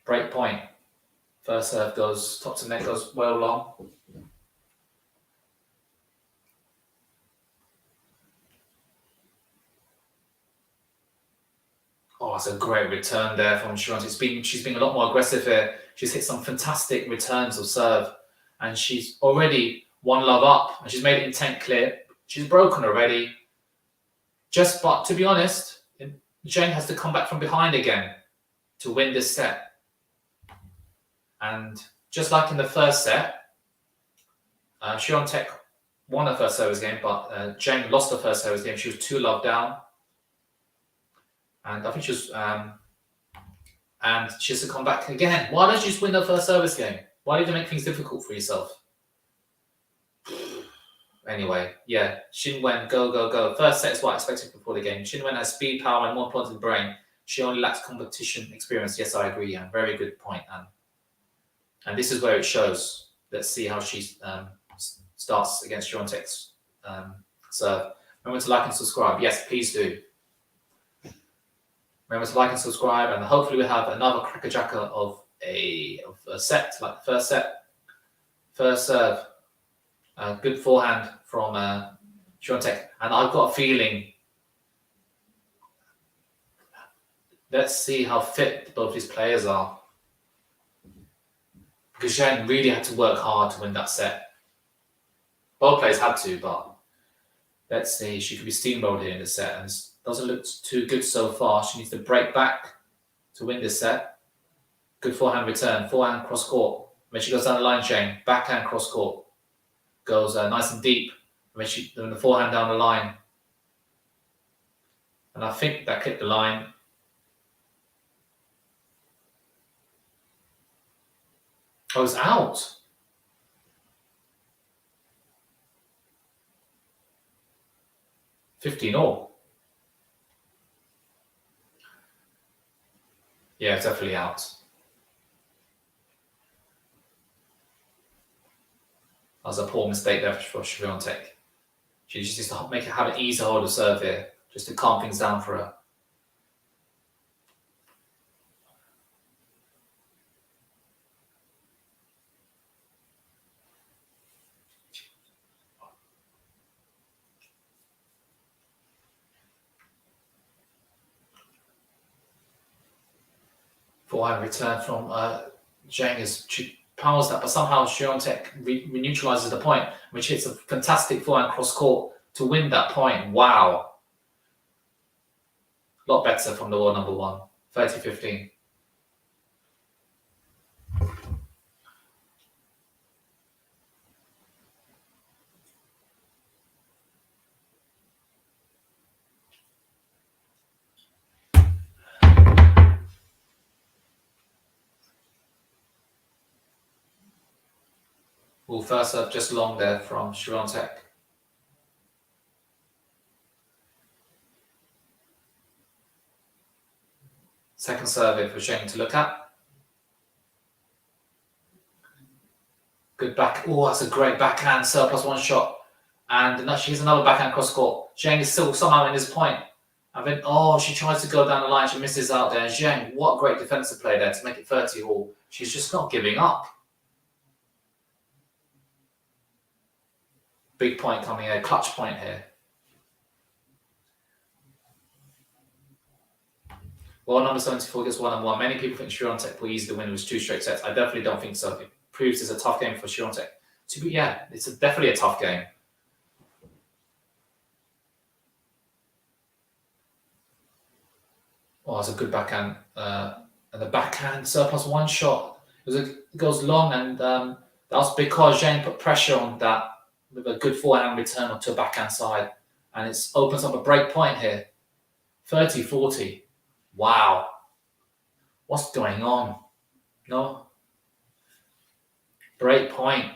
Break point. First serve goes top to net, goes well long. Oh, it's a great return there from Świątek. She's been a lot more aggressive here. She's hit some fantastic returns of serve, and she's already 1 love up, and she's made intent clear. She's broken already. But to be honest, Zheng has to come back from behind again to win this set. And just like in the first set, Świątek won the first service game, but Zheng lost the first service game. She was 2 love down. And I think she was, and she has to come back again. Why don't you just win the first service game? Why did you make things difficult for yourself? Anyway, yeah, Qinwen, go. First set is what I expected before the game. Qinwen has speed, power, and more important brain. She only lacks competition experience. Yes, I agree, Anne. Very good point, Anne. And this is where it shows. Let's see how she starts against Świątek's serve. Remember to like and subscribe. Yes, please do. Remember to like and subscribe, and hopefully we'll have another crackerjacker of a set, like the first set. First serve. Good forehand from Świątek. And I've got a feeling, let's see how fit both these players are. Because Zheng really had to work hard to win that set. Both players had to, but let's see. She could be steamrolled here in this set, and doesn't look too good so far. She needs to break back to win this set. Good forehand return. Forehand cross court. When she goes down the line chain, backhand cross court. Goes nice and deep. When the forehand down the line. And I think that clipped the line. Oh, it's out. $15-all. Yeah, it's definitely out. was a poor mistake there for SWIATEK. She just needs to have an easy hold of serve here, just to calm things down for her. Forehand return from ZHENG as she powers that, but somehow SWIATEK neutralizes the point, which hits a fantastic forehand cross court to win that point. Wow. A lot better from the world number one, 30-15. Well, first up, just long there from SWIATEK. Second serve for ZHENG to look at. Good back. Oh, that's a great backhand surplus one shot. And here's another backhand cross court. ZHENG is still somehow in his point. And then, she tries to go down the line. She misses out there. ZHENG, what great defensive play there to make it 30 all. She's just not giving up. Big point coming here, clutch point here. Well, number 74 gets 1-1. Many people think SWIATEK will easily win with 2 straight sets. I definitely don't think so. It proves it's a tough game for SWIATEK. It's definitely a tough game. Oh, it's a good backhand. And the backhand surplus one shot. It goes long, and that was because ZHENG put pressure on that with a good forehand return onto a backhand side. And it opens up a break point here. 30-40. Wow. What's going on? No. Break point.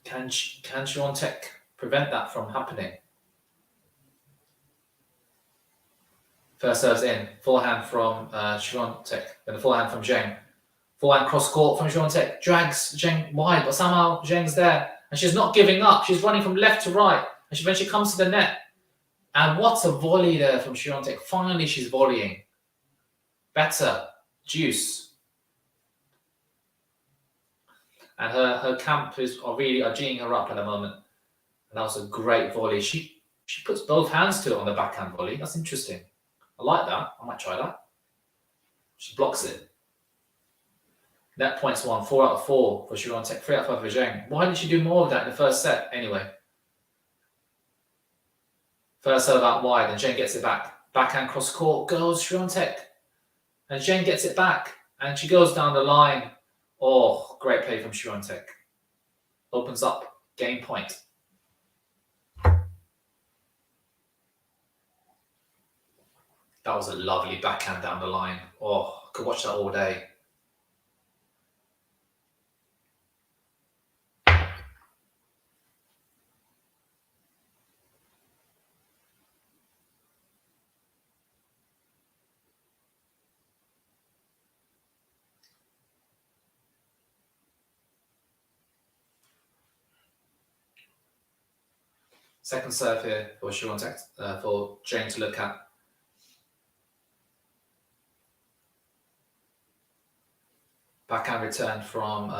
Can SWIATEK prevent that from happening? First serve's in. Forehand from SWIATEK. Then the forehand from ZHENG. Forehand cross court from SWIATEK. Drags ZHENG wide, but somehow ZHENG's there. And she's not giving up. She's running from left to right. And when she comes to the net. And what a volley there from SWIATEK. Finally, she's volleying. Better. Juice. And her camp are really geeing her up at the moment. And that was a great volley. She puts both hands to it on the backhand volley. That's interesting. I like that. I might try that. She blocks it. Net points won. 4 out of 4 for SWIATEK. 3 out of 5 for ZHENG. Why didn't she do more of that in the first set? Anyway. First serve out wide, and ZHENG gets it back. Backhand cross court goes SWIATEK. And ZHENG gets it back. And she goes down the line. Oh, great play from SWIATEK. Opens up game point. That was a lovely backhand down the line. Oh, I could watch that all day. Second serve here for SWIATEK, for ZHENG to look at. Backhand return from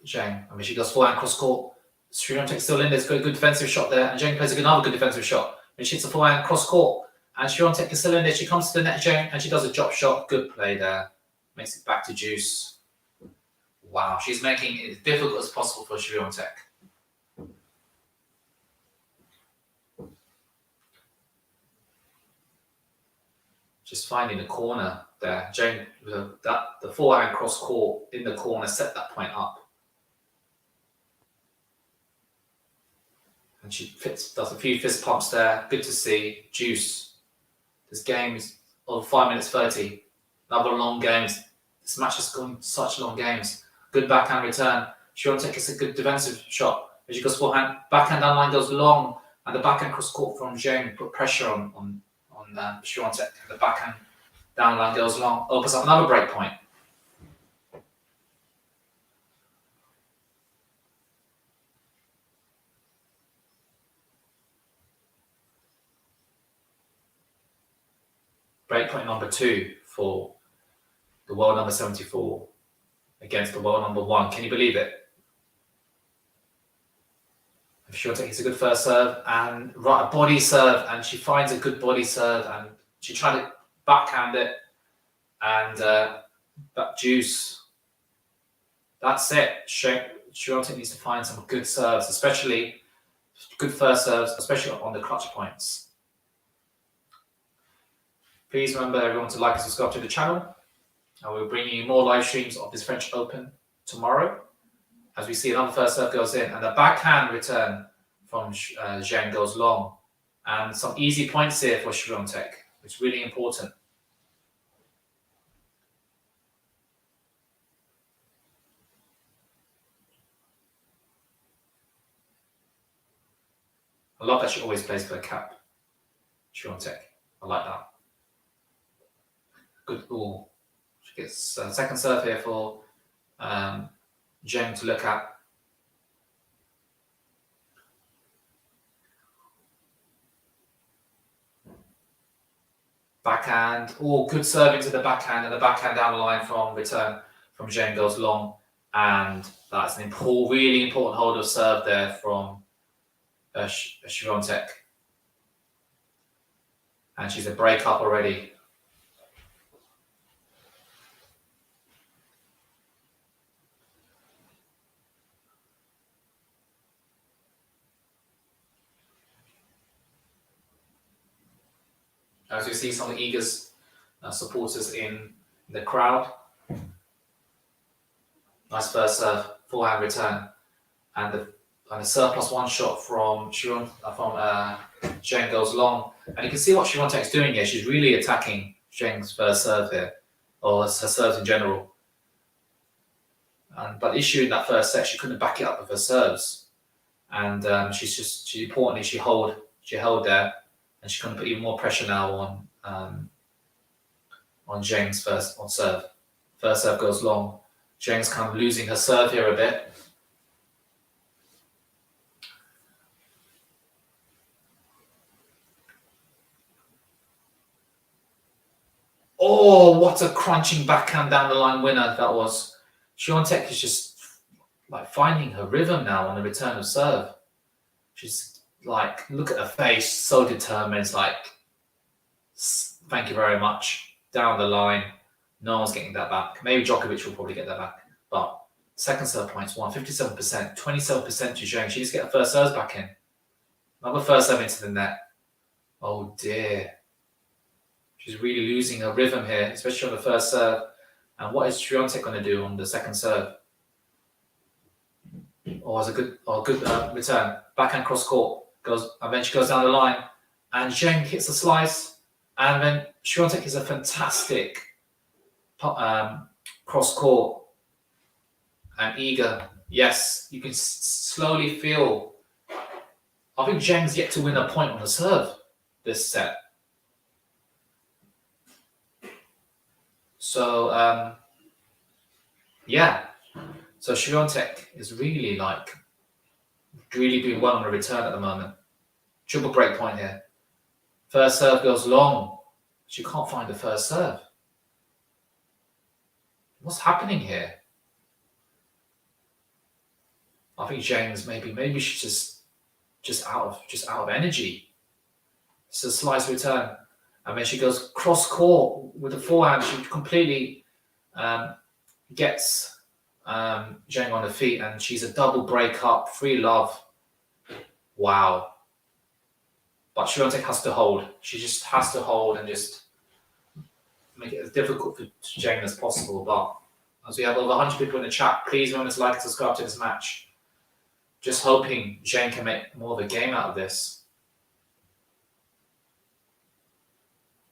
ZHENG. I mean, she goes forehand cross court. SWIATEK still in there. It's got a good defensive shot there. And ZHENG plays another good defensive shot. When she hits a forehand cross court. And SWIATEK is still in there. She comes to the net, ZHENG, and she does a drop shot. Good play there. Makes it back to juice. Wow, she's making it as difficult as possible for SWIATEK. Just finding the corner there. ZHENG, the forehand cross court in the corner set that point up. And she does a few fist pumps there. Good to see. Juice. This game is 5 minutes 30. Another long game. This match has gone such long games. Good backhand return. SWIATEK gets a good defensive shot. As she goes forehand, backhand down line goes long, and the backhand cross court from ZHENG put pressure on SWIATEK. The backhand down line goes long, opens up another break point. breakpoint number 2 for the world number 74 against the world number 1. Can you believe it? Swiatek hits a good first serve and a body serve, and she finds a good body serve, and she tried to backhand it, and that juice. That's it. Swiatek needs to find some good serves, especially good first serves, especially on the clutch points. Please remember everyone to like and subscribe to the channel. And we'll bring you more live streams of this French Open tomorrow, as we see another first serve goes in, and the backhand return from ZHENG goes long, and some easy points here for Swiatek, which is really important. I love that she always plays for a cap, Swiatek. I like that. Good ball. She gets second serve here for ZHENG to look at. Backhand. Oh, good serve into the backhand, and the backhand down the line from return from ZHENG goes long. And that's an really important hold of serve there from Swiatek. And she's a break up already. As you see, some of Iga's supporters in the crowd. Nice first serve, forehand return, and the serve plus 1 shot from ZHENG goes long. And you can see what Swiatek's doing here. She's really attacking ZHENG's first serve here, or her serves in general. But the issue in that first set, she couldn't back it up with her serves, and importantly she held there. And she's going to put even more pressure now on ZHENG's first serve. First serve goes long. ZHENG's kind of losing her serve here a bit. Oh, what a crunching backhand down the line winner that was. Swiatek is just like finding her rhythm now on the return of serve. She's like, look at her face, so determined. It's like, thank you very much. Down the line, no one's getting that back. Maybe Djokovic will probably get that back. But second serve points won, 57%, 27% to ZHENG. She just get her first serves back in. Another first serve into the net. Oh dear. She's really losing her rhythm here, especially on the first serve. And what is Swiatek going to do on the second serve? Oh, it's a good return. Backhand cross court. And then she goes down the line, and ZHENG hits the slice, and then Swiatek is a fantastic cross court. And Iga, yes, you can slowly feel. I think ZHENG's yet to win a point on the serve this set. So yeah, so Swiatek is really doing well on the return at the moment. Triple break point here. First serve goes long. She can't find the first serve. What's happening here? I think ZHENG's maybe she's just out of energy. It's a slice return, and then she goes cross court with the forehand. She completely gets ZHENG on her feet, and she's a double break up, free love. Wow. But Swiatek has to hold. She just has to hold and just make it as difficult for ZHENG as possible. But as we have over 100 people in the chat, please remember to like and subscribe to this match. Just hoping ZHENG can make more of a game out of this.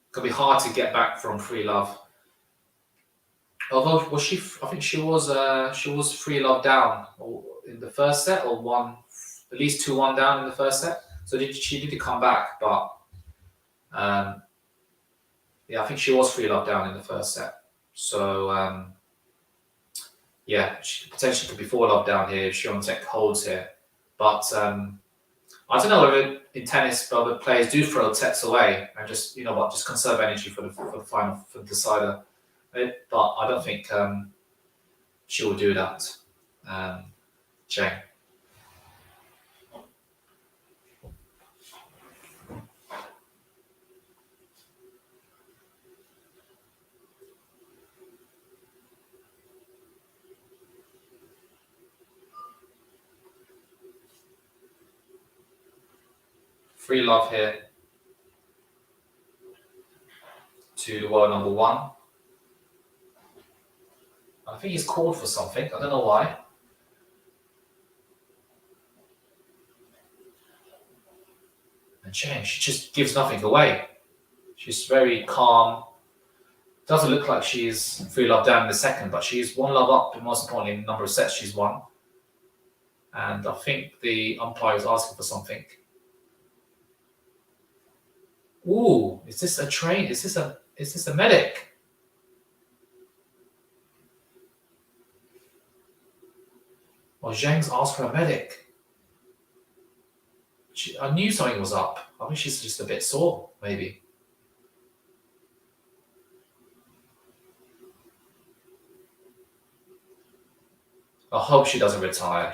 It's going to be hard to get back from free love. Although I think she was free love down in the first set, or at least 2-1 down in the first set. So she did come back, but yeah, I think she was free love down in the first set. So yeah, she potentially could be 4-love down here if Swiatek holds here. But I don't know whether in tennis, other players do throw sets away and just, you know what, just conserve energy for the final, for the decider. But I don't think she will do that, Zheng. Free love here to the world number 1. I think he's called for something. I don't know why. And Zheng, she just gives nothing away. She's very calm. Doesn't look like she's 3 love down in the second, but she's 1 love up, and most importantly, the number of sets she's won. And I think the umpire is asking for something. Ooh, is this a train? Is this a medic? Well, Zheng's asked for a medic. I knew something was up. I think she's just a bit sore, maybe. I hope she doesn't retire.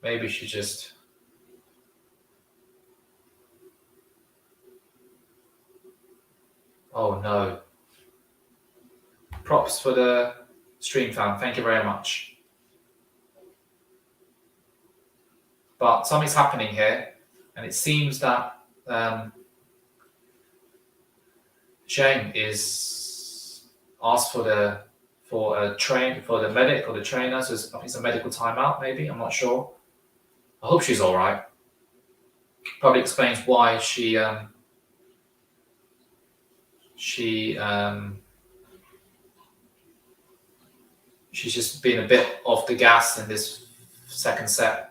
Maybe she just... Oh no. Props for the stream fan. Thank you very much. But something's happening here, and it seems that Zheng is asked for the medic or the trainer. So I think it's a medical timeout. Maybe, I'm not sure. I hope she's all right. Probably explains why she's just been a bit off the gas in this second set.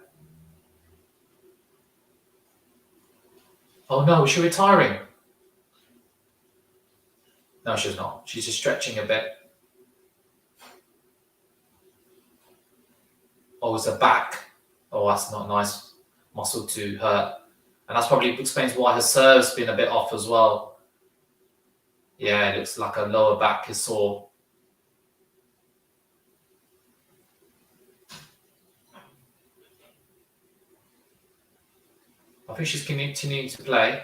Oh no, is she retiring? No, she's not. She's just stretching a bit. Oh, it's a back. Oh, that's not a nice muscle to hurt. And that's probably explains why her serve's been a bit off as well. Yeah, it looks like her lower back is sore. I think she's continuing to play,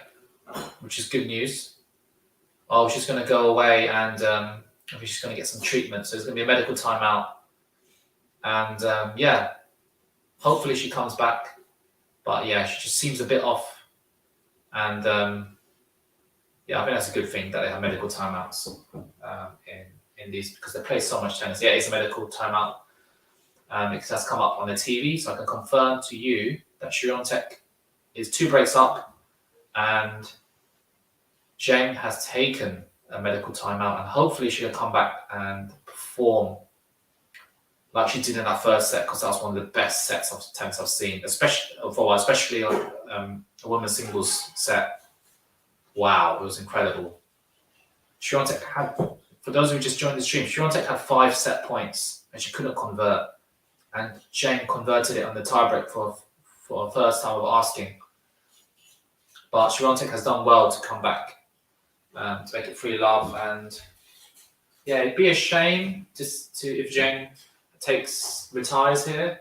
which is good news. Oh, she's going to go away, and I think she's going to get some treatment. So there's going to be a medical timeout. And yeah, hopefully she comes back. But yeah, she just seems a bit off. And yeah, I think that's a good thing that they have medical timeouts in these, because they play so much tennis. Yeah, it's a medical timeout because that's come up on the TV. So I can confirm to you that SWIATEK is 2 breaks up, and Zheng has taken a medical timeout, and hopefully she'll come back and perform like she did in that first set, because that was one of the best sets of tennis I've seen, especially a women's singles set. Wow, it was incredible. SWIATEK had, for those who just joined the stream, SWIATEK had 5 set points, and she couldn't convert, and Zheng converted it on the tiebreak for a first time of asking. But SWIATEK has done well to come back to make it 3 love, and yeah, it'd be a shame if Zheng retires here.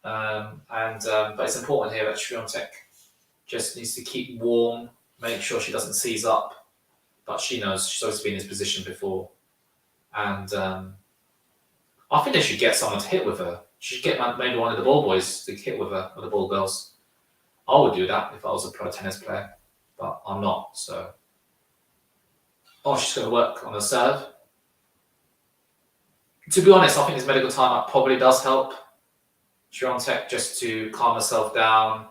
But it's important here that SWIATEK just needs to keep warm, make sure she doesn't seize up. But she knows she's always been in this position before, and I think they should get someone to hit with her. She should get maybe one of the ball boys to hit with her, or the ball girls. I would do that if I was a pro tennis player, but I'm not, so. Oh, she's going to work on the serve. To be honest, I think this medical timeout probably does help SWIATEK just to calm herself down,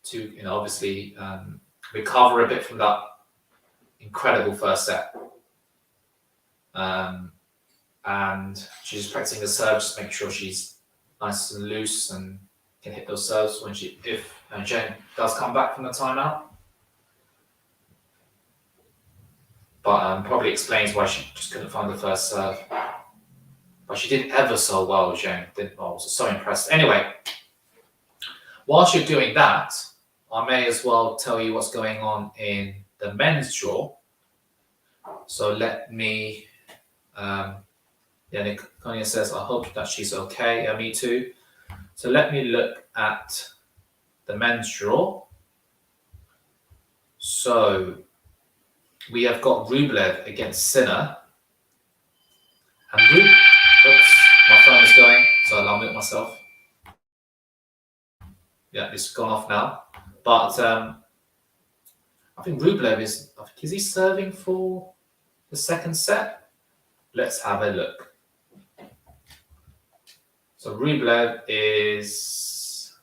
to obviously recover a bit from that incredible first set. And she's just practicing the serve, just make sure she's nice and loose and can hit those serves when if Zheng does come back from the timeout. But probably explains why she just couldn't find the first serve. But she did ever so well, Zheng. I was so impressed. Anyway, whilst you're doing that, I may as well tell you what's going on in the men's draw. So let me, Konya says, I hope that she's okay. Yeah, me too. So let me look at the men's draw. So we have got Rublev against Sinner. And oops, my phone is going, so I'll mute myself. Yeah, it's gone off now. But I think Rublev is he serving for the second set? Let's have a look. So Rublev is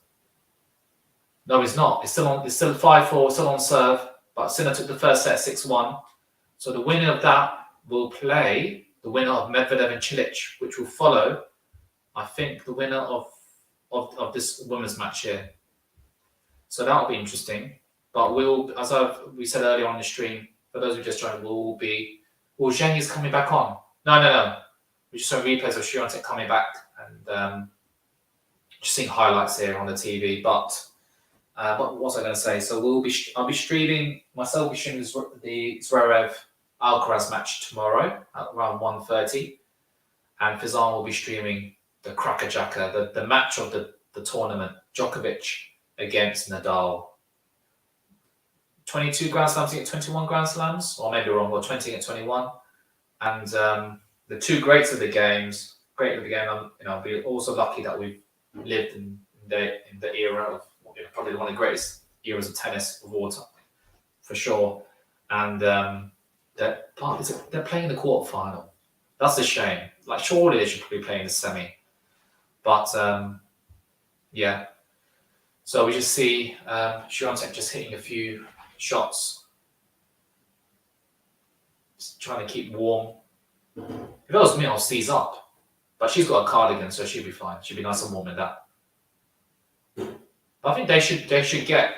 no, he's not. It's still 5-4, still on serve. But Sinner took the first set 6-1. So the winner of that will play the winner of Medvedev and Cilic, which will follow, I think, the winner of this women's match here. So that'll be interesting. But as we said earlier on the stream, for those who just joined, Zheng is coming back on. No. We're just showing replays of Świątek coming back and just seeing highlights here on the TV. But what was I going to say? So I'll be streaming, myself will be streaming the Zverev Alcaraz match tomorrow at around 1:30. And Fizan will be streaming the Crackerjacker, the match of the tournament, Djokovic against Nadal. 22 Grand Slams against 21 Grand Slams, or maybe wrong, or 20 against 21. And the two great of the game. I'll be also lucky that we've lived in the era of probably one of the greatest eras of tennis of all time, for sure. And they're playing the quarterfinal. That's a shame. Like, surely they should probably play in the semi. But yeah. So we just see Świątek just hitting a few shots, just trying to keep warm. If it was me, I'll seize up. But she's got a cardigan, so she'll be fine. She'll be nice and warm in that. I think they should get.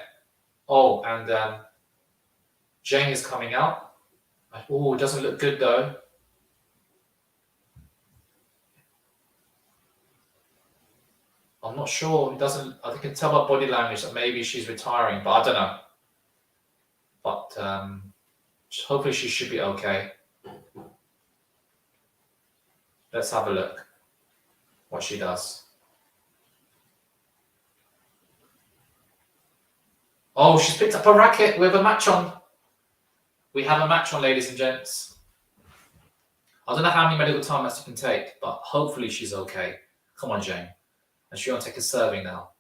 Oh, and Zheng is coming out. Oh, it doesn't look good though. I'm not sure. It doesn't. I can tell by body language that maybe she's retiring, but I don't know. But hopefully she should be okay. Let's have a look what she does. Oh, she's picked up a racket. We have a match on. We have a match on, ladies and gents. I don't know how many medical timeouts you can take, but hopefully she's okay. Come on, Zheng. And Świątek is serving now.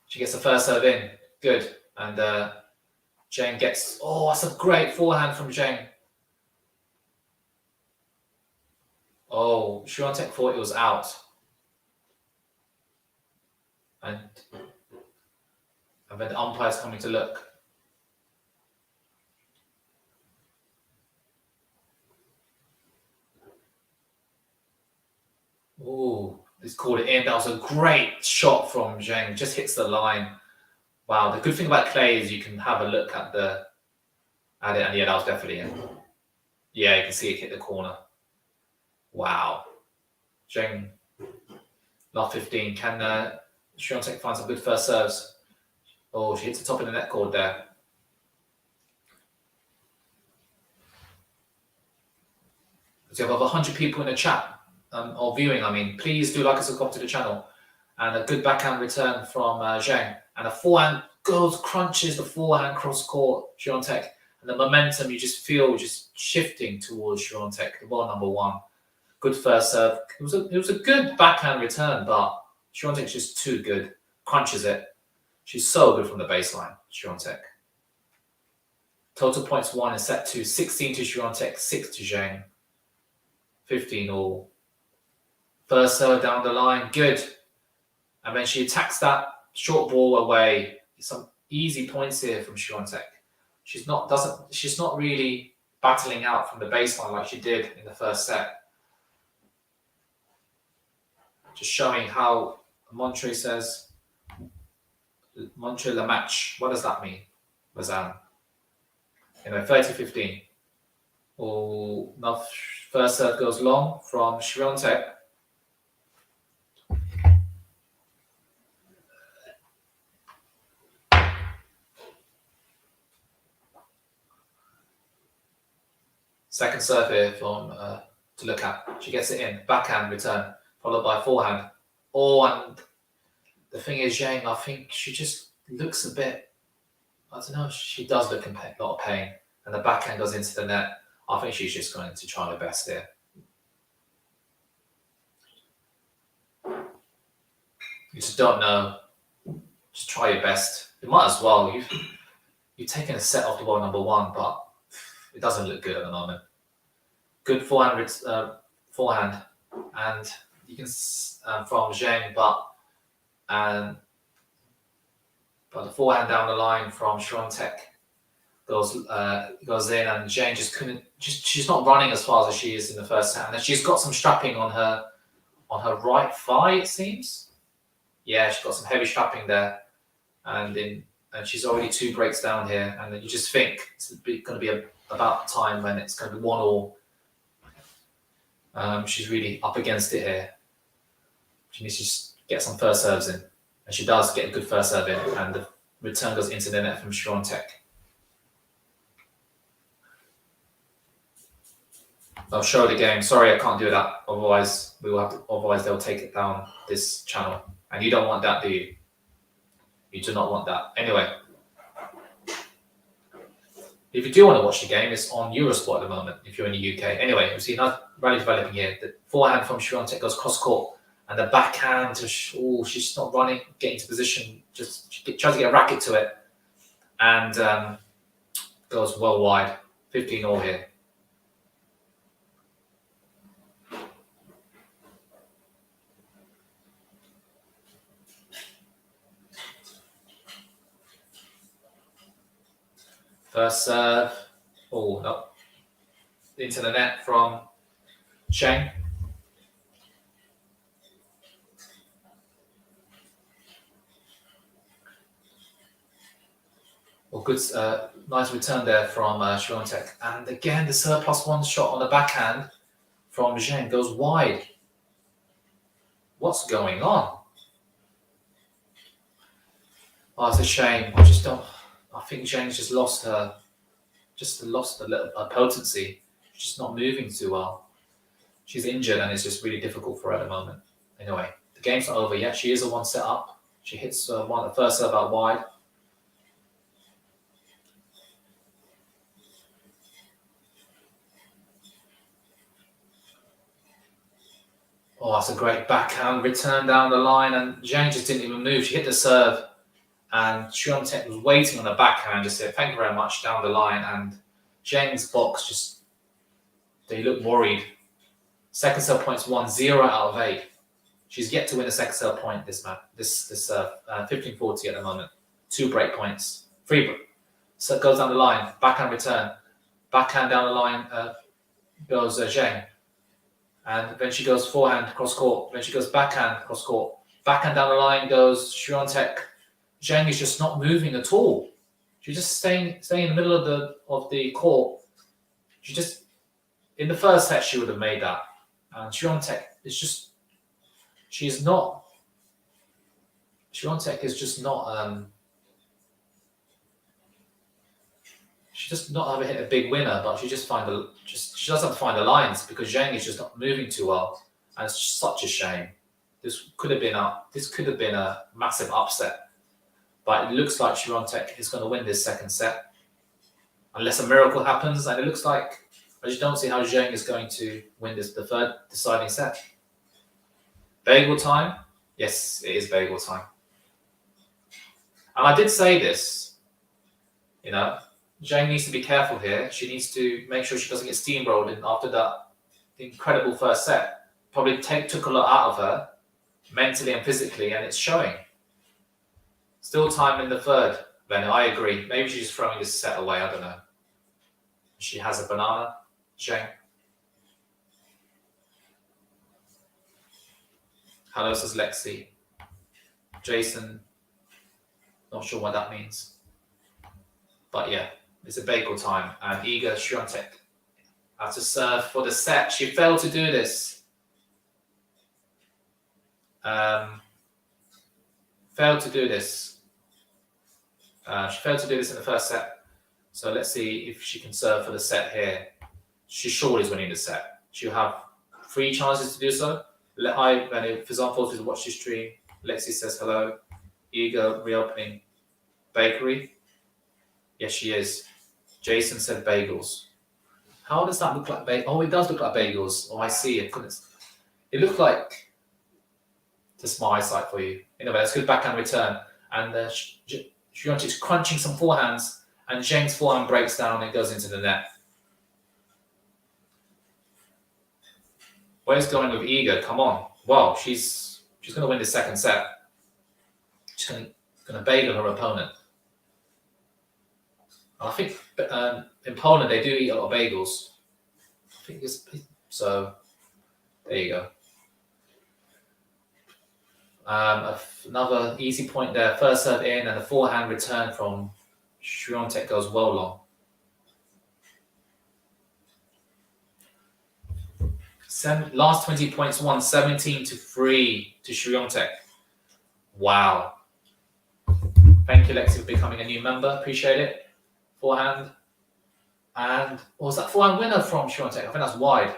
She gets the first serve in. Good. And Zheng gets... Oh, that's a great forehand from Zheng. Oh, Świątek thought it was out. And then the umpire's coming to look. Oh, he's called it in. That was a great shot from Zheng. Just hits the line. Wow. The good thing about clay is you can have a look at it, and yeah, that was definitely in. Yeah, you can see it hit the corner. Wow. Zheng, last 15. Can Świątek find some good first serves? Oh, she hits the top of the net cord there. So you have over 100 people in the chat. Or viewing, I mean, please do like us and subscribe to the channel. And a good backhand return from Zheng. And a forehand crunches the forehand cross court, Świątek. And the momentum you just feel just shifting towards Świątek, the ball number one. Good first serve. It was a good backhand return, but Świątek's just too good. Crunches it. She's so good from the baseline, Świątek. Total points won in set 2, 16 to Świątek, 6 to Zheng. 15 all. First serve down the line, good. And then she attacks that short ball away. Some easy points here from Świątek. She's not really battling out from the baseline like she did in the first set. Just showing how Montre says, Montre le match. What does that mean, Bazan? 30-15. Oh, now first serve goes long from Świątek. Second serve here from to look at. She gets it in, backhand return, followed by forehand. Oh, and the thing is, Zheng, I think she just looks a bit, I don't know, she does look in a lot of pain. And the backhand goes into the net. I think she's just going to try her best here. You just don't know. Just try your best. You might as well. You've taken a set off the ball number one, but it doesn't look good at the moment. Good forehand, and you can from Zheng, but the forehand down the line from SWIATEK goes in, and Zheng just couldn't. She's not running as fast as she is in the first set, and she's got some strapping on her right thigh, it seems. Yeah, she's got some heavy strapping there, and she's already 2 breaks down here, and you just think it's going to be about time when it's going to be 1-1. She's really up against it here. She needs to just get some first serves in, and she does get a good first serve in, and the return goes into the net from SWIATEK. I'll show the game. Sorry, I can't do that. Otherwise, Otherwise, they'll take it down this channel, and you don't want that, do you? You do not want that. Anyway, if you do want to watch the game, it's on Eurosport at the moment. If you're in the UK, anyway, you see another rally developing here. The forehand from SWIATEK goes cross court, and the backhand. She's not running, getting to position. Just tries to get a racket to it, and goes well wide. 15-all here. First serve, no, into the net from Zheng. Well, good, nice return there from SWIATEK. And again, the serve +1 shot on the backhand from Zheng goes wide. What's going on? Oh, it's a shame. I think Zheng's just lost a little potency. She's just not moving too well. She's injured, and it's just really difficult for her at the moment. Anyway, the game's not over yet. She is a 1 set up. She hits the first serve out wide. Oh, that's a great backhand return down the line, and Zheng just didn't even move. She hit the serve, and SWIATEK was waiting on the backhand, just said, thank you very much, down the line, and Zheng's box they look worried. Second serve points 1-0 out of 8. She's yet to win a second serve point this serve. 15-40 at the moment. 2 break points. 3 so it goes down the line. Backhand return. Backhand down the line goes Zheng. And then she goes forehand cross court. Then she goes backhand cross court. Backhand down the line goes SWIATEK. Zheng is just not moving at all. She's just staying in the middle of the court. She just, in the first set, she would have made that. And SWIATEK is just, she's does not have hit a big winner, but she does have to find the lines, because Zheng is just not moving too well, and it's such a shame. This could have been a massive upset, but it looks like SWIATEK is going to win this second set, unless a miracle happens, and it looks like I just don't see how Zheng is going to win the third deciding set. Bagel time? Yes, it is bagel time. And I did say this, Zheng needs to be careful here. She needs to make sure she doesn't get steamrolled after that incredible first set. Probably took a lot out of her, mentally and physically, and it's showing. Still time in the third, Ben. I agree. Maybe she's just throwing this set away. I don't know. She has a banana, Zheng. Hello, says Lexi. Jason, not sure what that means. But yeah, it's a bagel time. And Iga Świątek has to serve for the set. She failed to do this. Failed to do this. She failed to do this in the first set. So let's see if she can serve for the set here. she surely is winning the set. She'll have 3 chances to do so. Hi, Benny. Fizan forces to watch the stream. Lexi says hello. Iga reopening bakery. Yes, she is. Jason said bagels. How does that look like bagels? Oh, it does look like bagels. Oh, I see it. Goodness. It looked like just my eyesight for you. Anyway, that's good backhand return. And Swiatek's crunching some forehands, and Zheng's forehand breaks down and goes into the net. Where's going with Iga? Come on. Well, she's going to win the second set. She's going to bagel her opponent. I think in Poland they do eat a lot of bagels. I think so. There you go. Another easy point there. First serve in, and the forehand return from Swiatek goes well long. Last 20 points won 17-3 to Swiatek. Wow. Thank you, Lexi, for becoming a new member. Appreciate it. Forehand. And what was that forehand winner from Swiatek? I think that's wide.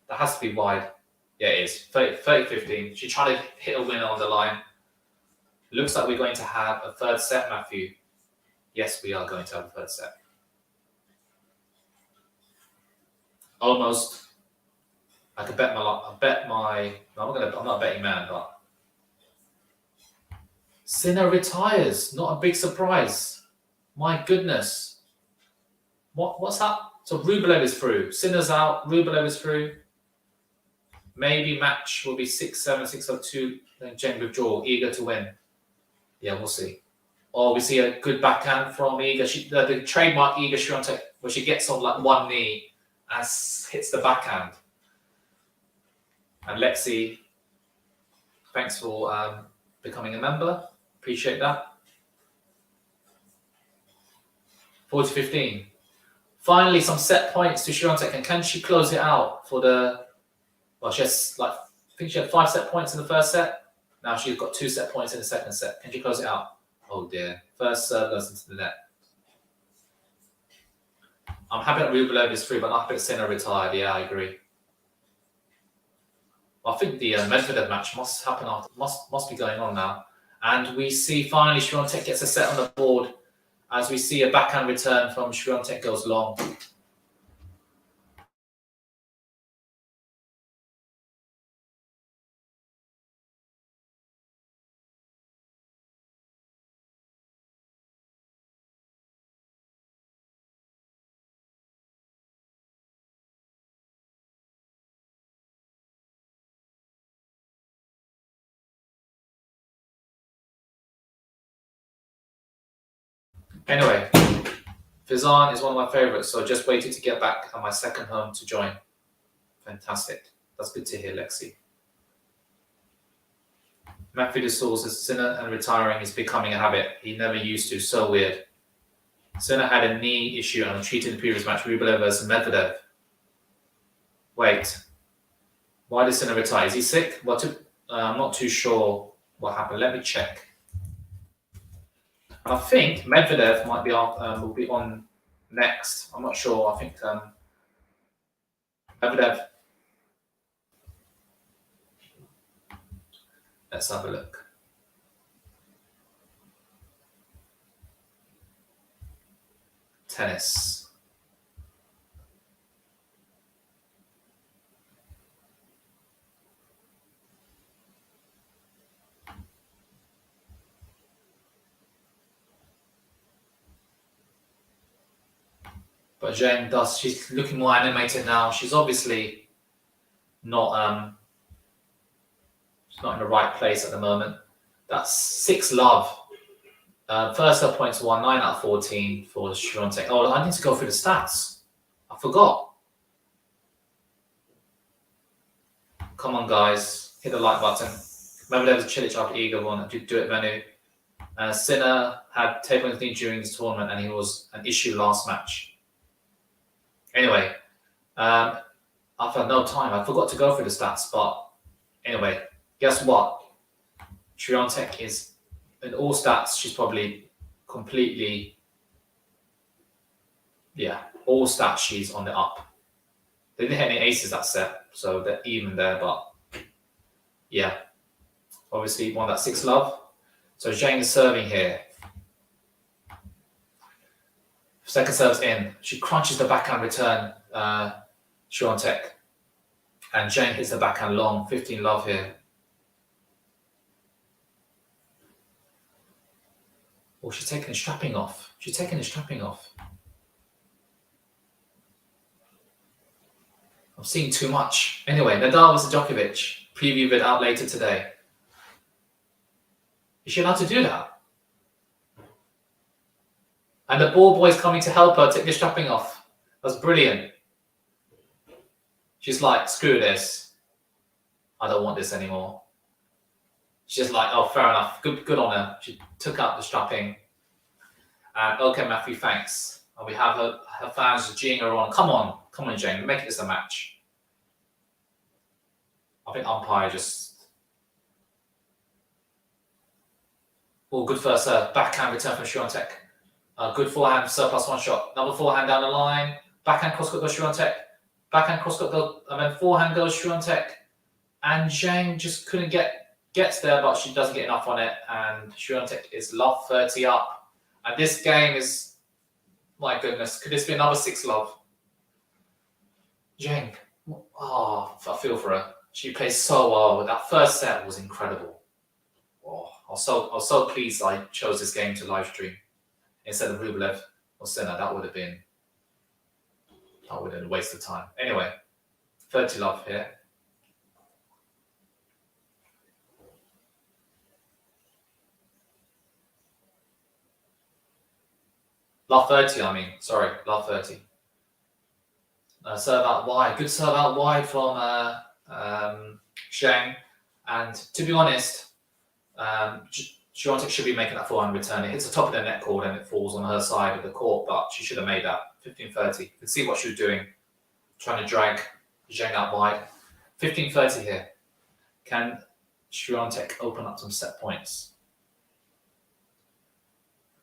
That has to be wide. Yeah, it is. 30-15. She's trying to hit a winner on the line. Looks like we're going to have a third set, Matthew. Yes, we are going to have a third set. Almost. I could bet my. I'm not a betting man, but Sinner retires. Not a big surprise. My goodness. What's that? So Rublev is through. Sinner's out. Rublev is through. Maybe match will be 6-7, 6-2. Then Zheng withdraw. Iga to win. Yeah, we'll see. Or we see a good backhand from Iga. The trademark Iga Swiatek, where she gets on like one knee and hits the backhand. And Lexi, thanks for becoming a member. Appreciate that. 40-15. Finally, some set points to Swiatek. And can she close it out for the... Well, she has I think she had 5 set points in the first set. Now she's got 2 set points in the second set. Can she close it out? Oh dear. First serve goes into the net. I'm happy that Rublev is free, but not happy that Sinner retired. Yeah, I agree. I think the Medvedev match must happen after, must be going on now. And we see finally Swiatek gets a set on the board as we see a backhand return from Swiatek goes long. Anyway, Fizan is one of my favorites, so just waited to get back at my second home to join. Fantastic. That's good to hear, Lexi. Matthew de Souza's Sinner and retiring is becoming a habit. He never used to. So weird. Sinner had a knee issue and was treated in the previous match. Rublev versus Medvedev. Wait. Why did Sinner retire? Is he sick? I'm not too sure what happened. Let me check. I think Medvedev might be on, will be on next. I'm not sure. I think Medvedev. Let's have a look. Tennis. But Zheng does, she's looking more animated now. She's obviously not she's not in the right place at the moment. That's 6 love. First serve points won, 9 out of 14 for Swiatek. Oh, I need to go through the stats. I forgot. Come on, guys. Hit the like button. Remember there was a Cilic after Iga won. Do it, Menu. Sinner had table knee during this tournament and he was an issue last match. Anyway, I've had no time. I forgot to go through the stats, but anyway, guess what? Swiatek is, in all stats, she's probably completely, all stats she's on the up. They didn't hit any aces that set, so they're even there. But yeah, obviously won that 6-love. So Zheng is serving here. Second serve's in. She crunches the backhand return, Swiatek. And Zheng hits the backhand long, 15-love here. Oh, she's taking the strapping off. She's taking the strapping off. I'm seeing too much. Anyway, Nadal vs Djokovic. Preview vid out later today. Is she allowed to do that? And the ball boy's coming to help her take the strapping off. That's brilliant. She's like, screw this. I don't want this anymore. She's like, oh, fair enough. Good on her. She took out the strapping. And okay, Matthew, thanks. And we have her fans cheering her on. Come on, Jane, make this a match. I think umpire just. Oh, good first serve. Backhand return from Swiatek. Good forehand, surplus 1 shot. Another forehand down the line. Backhand cross-court goes Swiatek. Backhand cross-court goes, and then forehand goes Swiatek. And Zheng just couldn't gets there, but she doesn't get enough on it. And Swiatek is love 30 up. And this game is, my goodness, could this be another 6-love? Zheng, oh, I feel for her. She plays so well. That first set was incredible. Oh, I was so pleased I chose this game to live stream instead of Rublev or Sinner. That would have been a waste of time. Anyway, 30-love here. Love 30, I mean. Sorry, love 30. Serve out wide. Good serve out wide from Zheng. And to be honest, Swiatek should be making that forehand return. It hits the top of the net cord and it falls on her side of the court, but she should have made that. 15-30. You can see what she was doing, trying to drag Zheng out wide. 15-30 here. Can Swiatek open up some set points?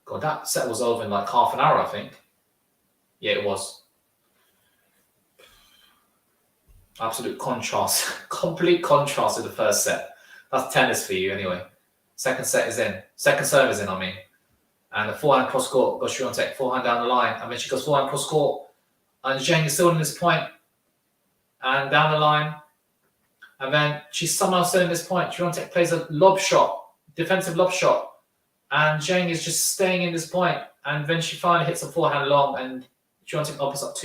God, that set was over in like half an hour, I think. Yeah, it was. Absolute contrast. Complete contrast to the first set. That's tennis for you anyway. Second set is in. Second serve is in, I mean. And the forehand cross-court goes Swiatek. Forehand down the line. And then she goes forehand cross-court. And Zheng is still in this point. And down the line. And then she's somehow still in this point. Swiatek plays a lob shot. Defensive lob shot. And Zheng is just staying in this point. And then she finally hits a forehand long. And Swiatek opens up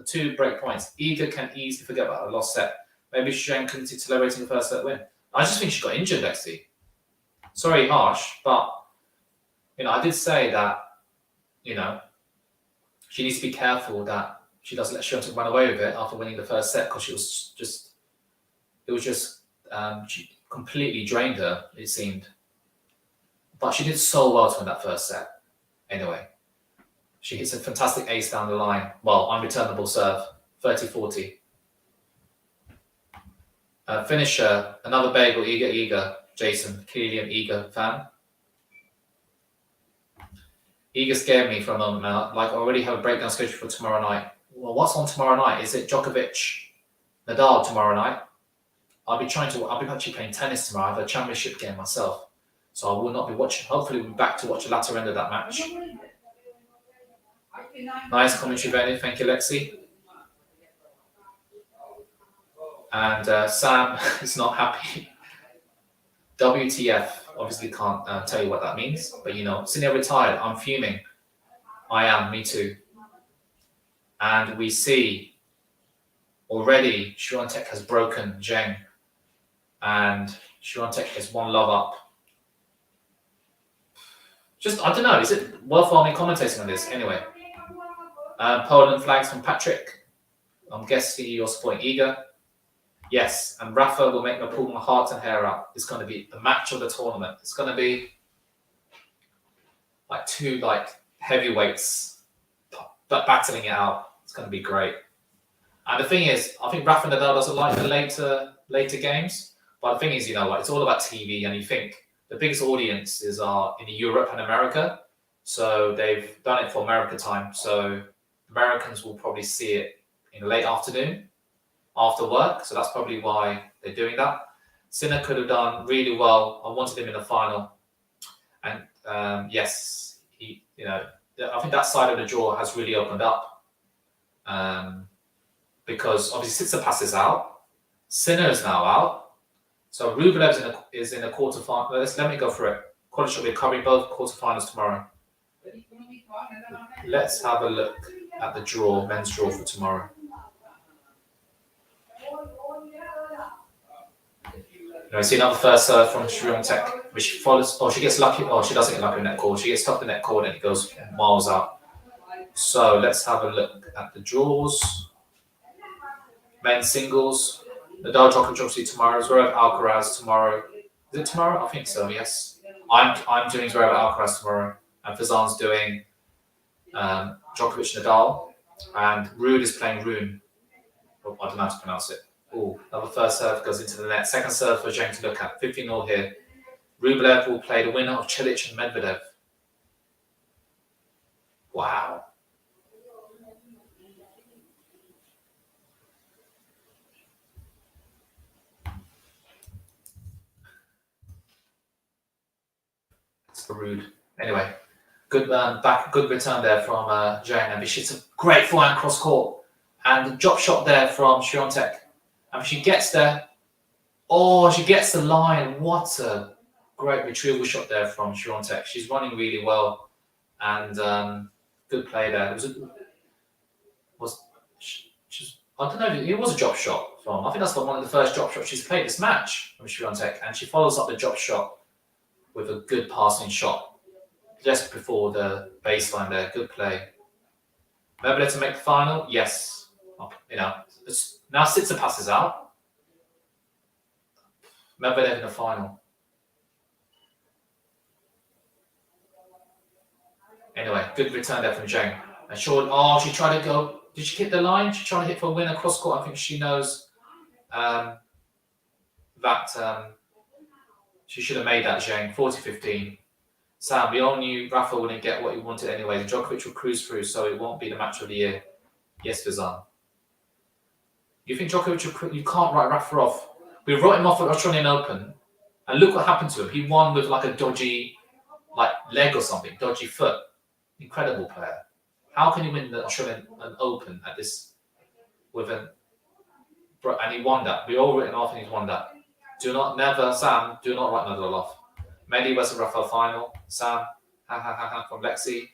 2 break points. Iga can easily forget about a lost set. Maybe Zheng couldn't see celebrating the first set win. I just think she got injured, Lexi. Sorry, harsh, but I did say that she needs to be careful that she doesn't let Swiatek run away with it after winning the first set, because she completely drained her, it seemed. But she did so well to win that first set. Anyway, she hits a fantastic ace down the line. Well, unreturnable serve, 30-40. Finisher, another bagel, Iga. Jason, clearly an Iga fan. Iga scared me for a moment now. Like, I already have a breakdown schedule for tomorrow night. Well, what's on tomorrow night? Is it Djokovic, Nadal tomorrow night? I'll be actually playing tennis tomorrow. I have a championship game myself. So I will not be watching. Hopefully we'll be back to watch the latter end of that match. Nice commentary, Benny. Thank you, Lexi. And Sam is not happy. WTF, obviously can't tell you what that means. But Sinner retired. I'm fuming. I am, me too. And we see already Swiatek has broken Zheng. And Swiatek is 1-love up. I don't know, is it worthwhile me commentating on this? Anyway, Poland flags from Patrick. I'm guessing you're supporting Iga. Yes, and Rafa will make me pull my heart and hair out. It's going to be the match of the tournament. It's going to be like 2 heavyweights battling it out. It's going to be great. And the thing is, I think Rafa Nadal doesn't like the later games. But the thing is, it's all about TV, and you think the biggest audiences are in Europe and America. So they've done it for America time. So Americans will probably see it in the late afternoon. after work, so that's probably why they're doing that. Sinner could have done really well. I wanted him in the final, and yes, I think that side of the draw has really opened up, because obviously Tsitsipas is out, Sinner is now out, so Rublev is in a quarterfinal. Let me go for it. QualityShot, we're covering both quarterfinals tomorrow. Let's have a look at the draw, men's draw for tomorrow. I see another first serve from ZHENG, which follows. Oh, she gets lucky. Oh, she doesn't get lucky in net cord. She gets stuck in net cord and it goes miles out. So let's have a look at the draws. Men's singles. Nadal Djokovic obviously tomorrow. Zverev Alcaraz tomorrow. Is it tomorrow? I think so. Yes. I'm doing Zverev Alcaraz tomorrow, and Fazan's doing Djokovic Nadal, and Ruud is playing Rune. Oh, I don't know how to pronounce it. Oh, another first serve goes into the net. Second serve for ZHENG to look at. 15-0 here. Rublev will play the winner of Cilic and Medvedev. Wow. It's for Ruud. Anyway, good return there from ZHENG. And she hits a great forehand cross court. And the drop shot there from SWIATEK. And she gets there. Oh, she gets the line. What a great retrieval shot there from SWIATEK. She's running really well, and good play there. I don't know. It was a drop shot from. I think that's one of the first drop shots she's played this match from SWIATEK, and she follows up the drop shot with a good passing shot just before the baseline there. Good play. Medvedev to make the final. Yes. Now Tsitsipas is out. Medvedev in the final. Anyway, good return there from ZHENG. And she tried to go. Did she hit the line? She tried to hit for a winner cross court. I think she knows that she should have made that, ZHENG. 40-15. Sam, we all knew Rafa wouldn't get what he wanted anyway. And Djokovic will cruise through, so it won't be the match of the year. Yes, Fazan. You think Djokovic, you can't write Rafa off. We wrote him off at Australian Open, and look what happened to him. He won with like a dodgy leg or something, dodgy foot. Incredible player. How can he win the Australian Open at this and he won that. We all written off and he's won that. Sam, do not write Nadal off. Mehdi was a Rafa final. Sam, from Lexi.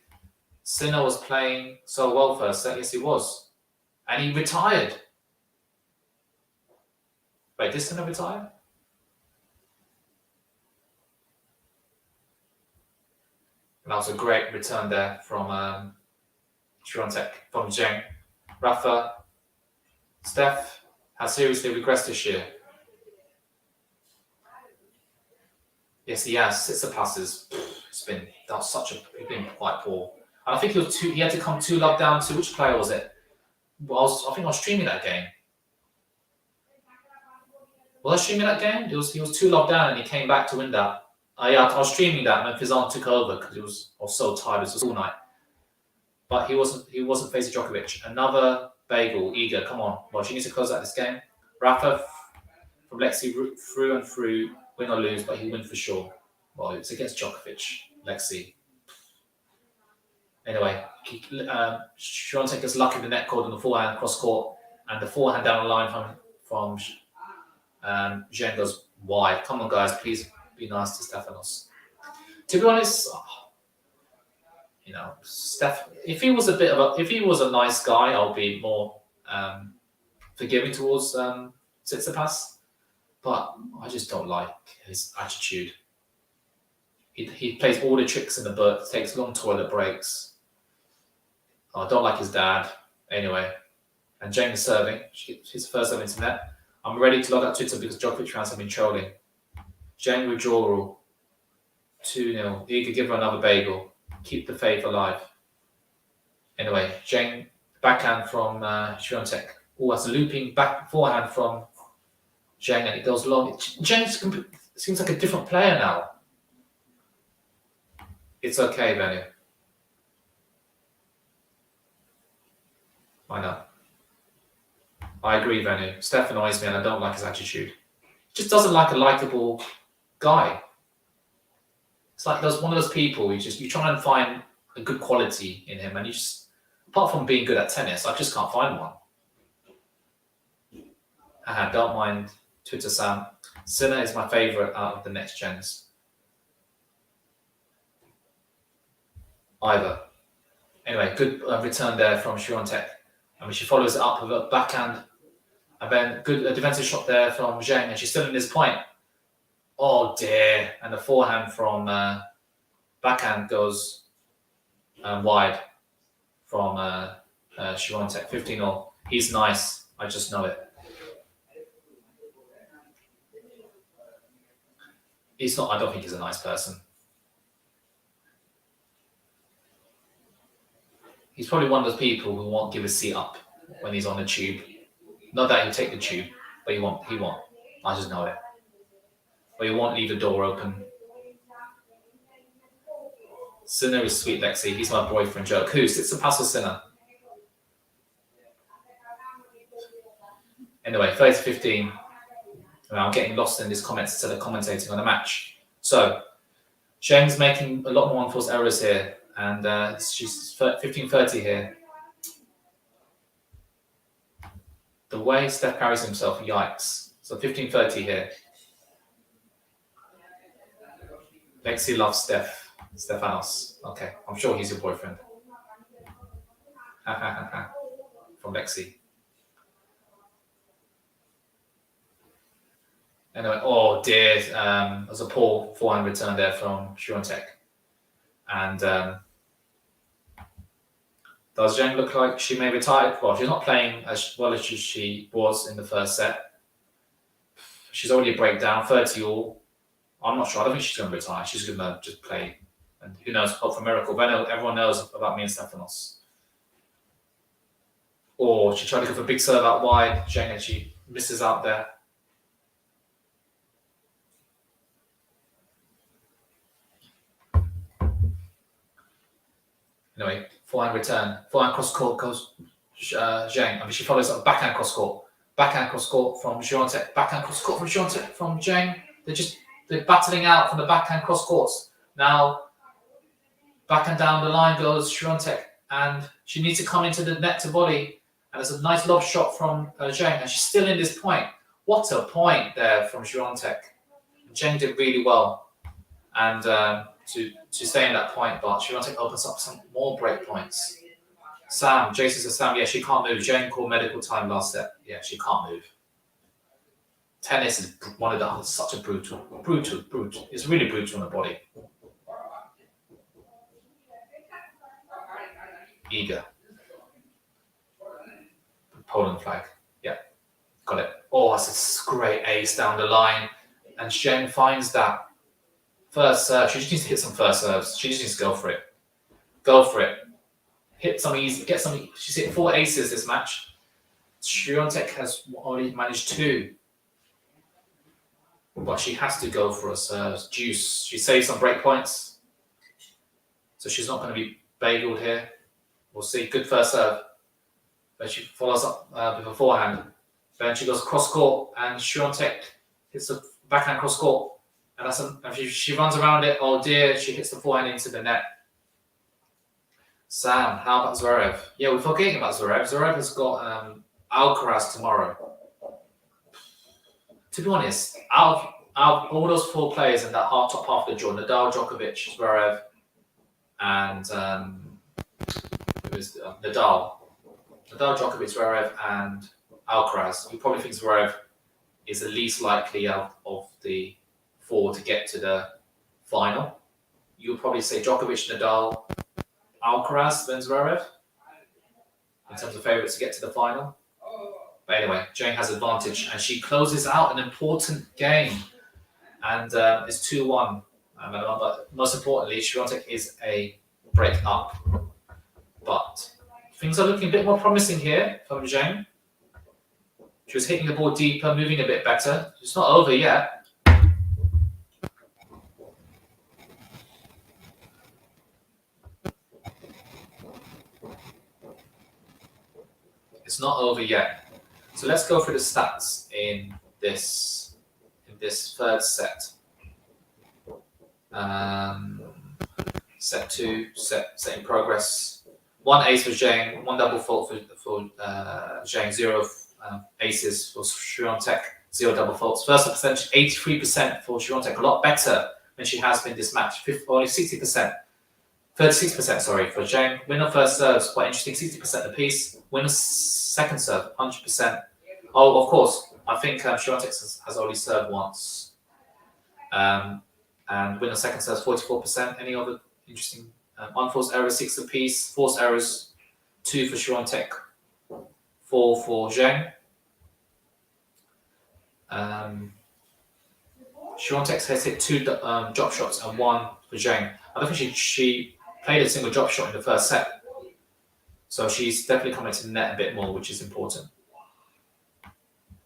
Sinner was playing so well first. Yes, he was. And he retired. Wait, did Sinner retire? And that was a great return there from ZHENG. Rafa, Steph has seriously regressed this year. Yes, he has. Tsitsipas he's been quite poor. And I think he had to come 2 love down to which player was it? I think I was streaming that game. Was I streaming that game? He was 2 love down and he came back to win that. Yeah, I was streaming that and then Fizan took over because I was so tired. It was all night. But he wasn't facing Djokovic. Another bagel, Iga, come on. Well, she needs to close out this game. Rafa from Lexi through and through, win or lose, but he'll win for sure. Well, it's against Djokovic, Lexi. Anyway, ZHENG gets lucky in the net cord on the forehand cross court, and the forehand down the line from ZHENG goes wide. Come on, guys, please be nice to Stefanos. To be honest, Steph. If he was a nice guy, I'll be more forgiving towards Tsitsipas. But I just don't like his attitude. He plays all the tricks in the book, takes long toilet breaks. I don't like his dad. Anyway, and ZHENG is serving. His first serve into net. I'm ready to log out Twitter because Djokovic fans have been trolling. ZHENG withdrawal. 2-0. You could give her another bagel. Keep the faith alive. Anyway, ZHENG backhand from ZHENG. Oh, that's a looping back forehand from ZHENG, and it goes long. ZHENG seems like a different player now. It's okay, Benny. I know. I agree, Venu. Steph annoys me and I don't like his attitude. He just doesn't like a likable guy. It's like there's one of those people you try and find a good quality in him, and you just, apart from being good at tennis, I just can't find one. Don't mind Twitter Sam. Sinner is my favourite out of the next gens. Either. Anyway, good return there from SWIATEK. I mean, she follows it up with a backhand, and then good defensive shot there from ZHENG, and she's still in this point. Oh dear! And the forehand from backhand goes wide from SWIATEK. 15-0. He's nice. I just know it. He's not. I don't think he's a nice person. He's probably one of those people who won't give a seat up when he's on the tube. Not that he'll take the tube, but he won't. I just know it. But he won't leave the door open. Sinner is sweet, Lexi. He's my boyfriend joke. Who sits and passes Sinner? Anyway, 30-15. I'm getting lost in these comments instead of commentating on the match. So, ZHENG's making a lot more unforced errors here, and she's 15-30 here. The way Steph carries himself, yikes. So 15-30 here. Lexi loves Stefanos. Okay, I'm sure he's your boyfriend. From Lexi. Anyway, oh dear, there's a poor forehand return there from SWIATEK. And does ZHENG look like she may retire? Well, she's not playing as well as she was in the first set. She's already a breakdown, 30-all. I'm not sure. I don't think she's going to retire. She's going to just play. And who knows, hope for a miracle. But everyone knows about me and Stefanos. Or she tried to go for a big serve out wide, ZHENG, and she misses out there. Anyway, forehand return. Forehand cross court goes ZHENG. I mean, she follows up backhand cross court. Backhand cross court from SWIATEK. Backhand cross court from SWIATEK from ZHENG. They're battling out from the backhand cross courts. Now, backhand down the line goes SWIATEK, and she needs to come into the net to volley. And there's a nice lob shot from ZHENG, and she's still in this point. What a point there from SWIATEK. ZHENG did really well, and to stay in that point, but SWIATEK opens up some more break points. Sam, Jason says, Sam, yeah, she can't move. ZHENG called medical time last set. Yeah, she can't move. Tennis is one of the such a brutal. It's really brutal on the body. Eager. Poland flag. Yeah, got it. Oh, that's a great ace down the line, and ZHENG finds that first serve. She just needs to hit some first serves. She just needs to go for it. Go for it. Hit some easy. Get some. She's hit 4 aces this match. SWIATEK has only managed 2. But she has to go for a serve. Juice. She saves some break points. So she's not going to be bageled here. We'll see. Good first serve. Then she follows up with a forehand. Then she goes cross court, and SWIATEK hits a backhand cross court. And she runs around it. Oh dear, she hits the forehand into the net. Sam, how about Zverev? Yeah, we're forgetting about Zverev. Zverev has got Alcaraz tomorrow. To be honest, out of all those 4 players in that top half of the draw, Nadal, Djokovic, Zverev, and Nadal, Djokovic, Zverev, and Alcaraz. You probably think Zverev is the least likely out of the 4 to get to the final. You'll probably say Djokovic, Nadal, Alcaraz, then Zverev in terms of favourites to get to the final. But anyway, ZHENG has advantage, and she closes out an important game, and it's 2-1. But most importantly, SWIATEK is a break up. But things are looking a bit more promising here from ZHENG. She was hitting the ball deeper, moving a bit better. It's not over yet. It's not over yet. So let's go through the stats in this third set. Set 2, set in progress. 1 ace for ZHENG, 1 double fault for ZHENG, 0 aces for SWIATEK, 0 double faults. First percentage 83% for SWIATEK, a lot better than she has been this match. Only 60%, 36%, sorry, for ZHENG. Winner first serves, quite interesting, 60% apiece. Winner second serve, 100%. Oh, of course, I think SWIATEK has only served once. And winner second serves 44%. Any other interesting unforced errors? 6 apiece. Forced errors 2 for SWIATEK, 4 for ZHENG. SWIATEK has hit 2 drop shots and 1 for ZHENG. I don't think she played a single drop shot in the first set, so she's definitely coming to the net a bit more, which is important.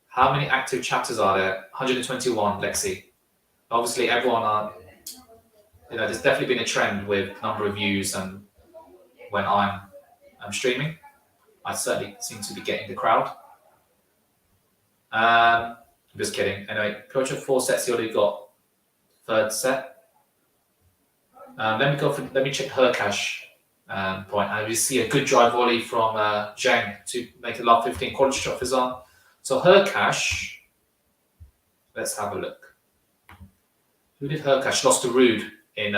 How many active chapters are there? 121, Lexi. Obviously, everyone are. There's definitely been a trend with number of views, and when I'm streaming, I certainly seem to be getting the crowd. I'm just kidding. Anyway, coach of 4 sets. He already got third set. Let me check her cash point. And we see a good drive volley from ZHENG to make it love 15. QualityShot Football. So her cash. Let's have a look. Who did her cash? Lost to Rude in.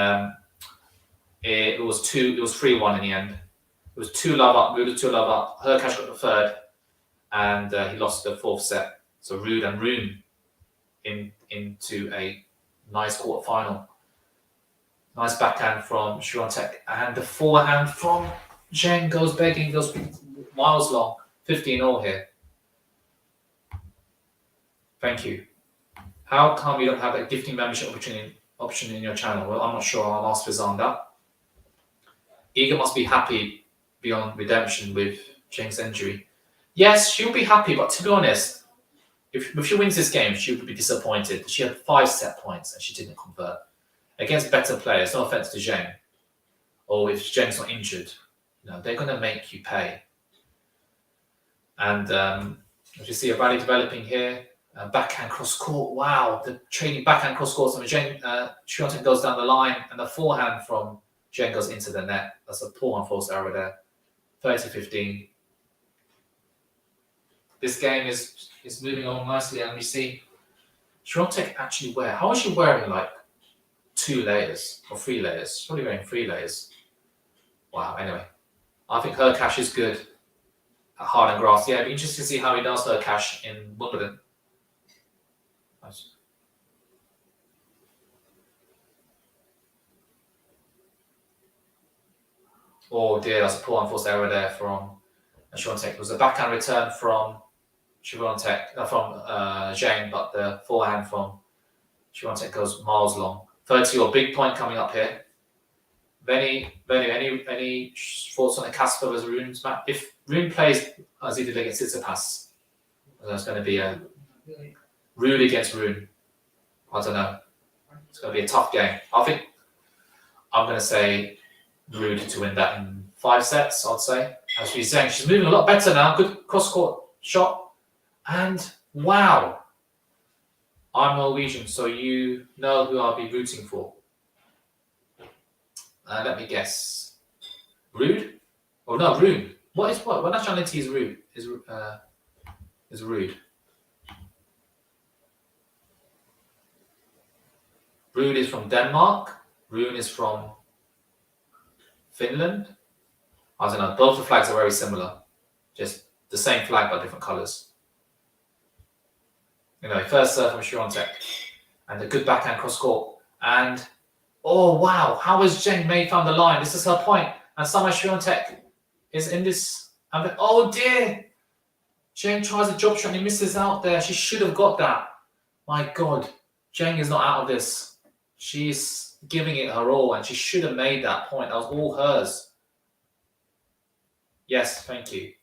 It was 3-1 in the end. It was 2 love up. Rude 2 love up. Her cash got the third, and he lost the 4th set. So Rude and Rune into a nice quarterfinal. Nice backhand from SWIATEK, and the forehand from ZHENG goes begging, goes miles long. 15-all here. Thank you. How come you don't have a gifting membership option in your channel? Well, I'm not sure. I'll ask Fizan that. Iga must be happy beyond redemption with ZHENG's injury. Yes, she'll be happy, but to be honest, if she wins this game, she would be disappointed. She had 5 set points and she didn't convert. Against better players, no offense to ZHENG, or if ZHENG's not injured, they're going to make you pay. And as you see a rally developing here, backhand cross court. Wow, the trading backhand cross court. So SWIATEK goes down the line, and the forehand from ZHENG goes into the net. That's a poor unforced error there. 30-15. This game is moving along nicely, and we see SWIATEK actually how is she wearing 2 layers or 3 layers? She's probably wearing 3 layers. Wow. Anyway, I think her cash is good at hard and grass. Yeah, it'd be interesting to see how he does her cash in Wimbledon. Nice. Oh dear, that's a poor unforced error there from SWIATEK. It was a backhand return from SWIATEK, from ZHENG, but the forehand from SWIATEK goes miles long. 30 or big point coming up here. Any thoughts on the Casper versus Rune's match? If Rune plays as he did against Tsitsipas, there's going to be a Rude against Rune. I don't know. It's going to be a tough game. I'm going to say Rude to win that in 5 sets, I'd say. As she's saying, she's moving a lot better now. Good cross-court shot. And wow. I'm Norwegian, so you know who I'll be rooting for. Let me guess. Rude? Oh no, Rune. What nationality is Rude? Is Rude? Rude is from Denmark. Rune is from Finland. I don't know. Both the flags are very similar. Just the same flag but different colours. First serve from SWIATEK, and a good backhand cross court. And oh wow, how has ZHENG found the line? This is her point, and somehow SWIATEK is in this. Oh dear, ZHENG tries a drop shot and he misses out there. She should have got that. My God, ZHENG is not out of this. She's giving it her all, and she should have made that point. That was all hers. Yes, thank you.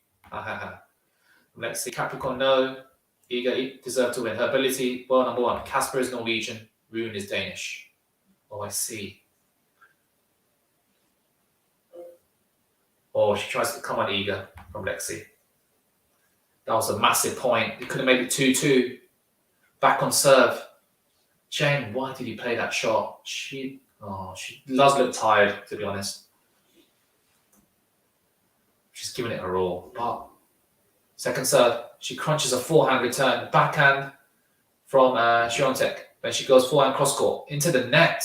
Let's see, Capricorn, no. Iga deserved to win. Her ability, well, number 1. Casper is Norwegian. Rune is Danish. Oh, I see. Oh, she tries to come on Iga from Lexi. That was a massive point. It could have made it 2-2. Back on serve. Zheng, why did he play that shot? She does look tired, to be honest. She's giving it her all. But second serve, she crunches a forehand return. Backhand from SWIATEK. Then she goes forehand cross court into the net.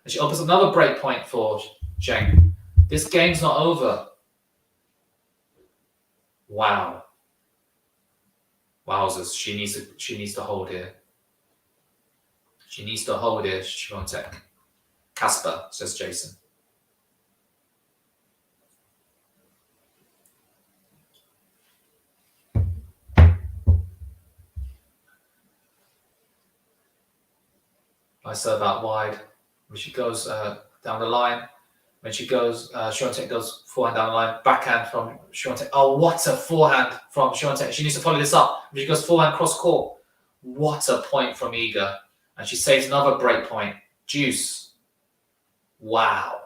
And she opens another break point for Zheng. This game's not over. Wow. Wowzers. She needs to hold here. She needs to hold here, SWIATEK. Casper, says Jason. I serve out wide. When she goes down the line, when she goes, SWIATEK goes forehand down the line, backhand from SWIATEK. Oh, what a forehand from SWIATEK. She needs to follow this up. When she goes forehand cross court, what a point from Iga. And she saves another break point. Deuce. Wow.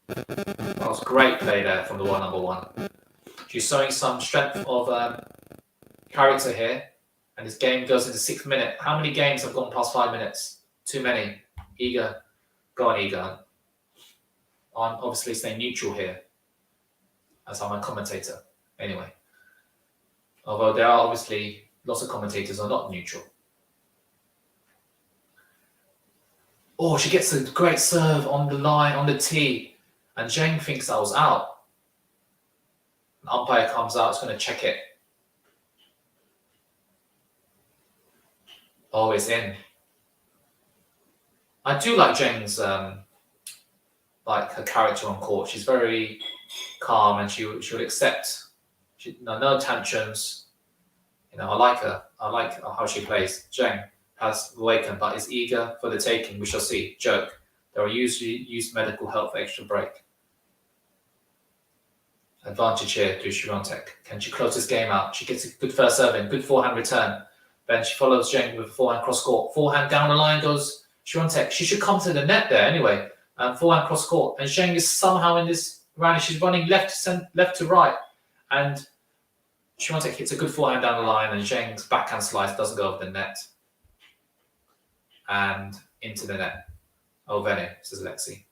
That was great play there from the number one. She's showing some strength of character here. And this game goes into 6th minute. How many games have gone past 5 minutes? Too many. Iga. Go on, Iga. I'm obviously staying neutral here, as I'm a commentator. Anyway. Although there are obviously lots of commentators who are not neutral. Oh, she gets a great serve on the line, on the tee. And Zheng thinks that was out. An umpire comes out, it's going to check it. Oh, it's in. I do like Zheng's, like her character on court. She's very calm and she would accept. No tantrums. I like her. I like how she plays. Zheng has awakened, but is eager for the taking. We shall see. Joke. There are used medical help for extra break. Advantage here to SWIATEK. Can she close this game out? She gets a good first serve in, good forehand return. Then she follows Zheng with a forehand cross court. Forehand down the line goes SWIATEK. She should come to the net there anyway. Forehand cross court. And Zheng is somehow in this round. She's running left to right. And SWIATEK hits a good forehand down the line. And Zheng's backhand slice doesn't go over the net. And into the net. Oh, Vene, says Lexi.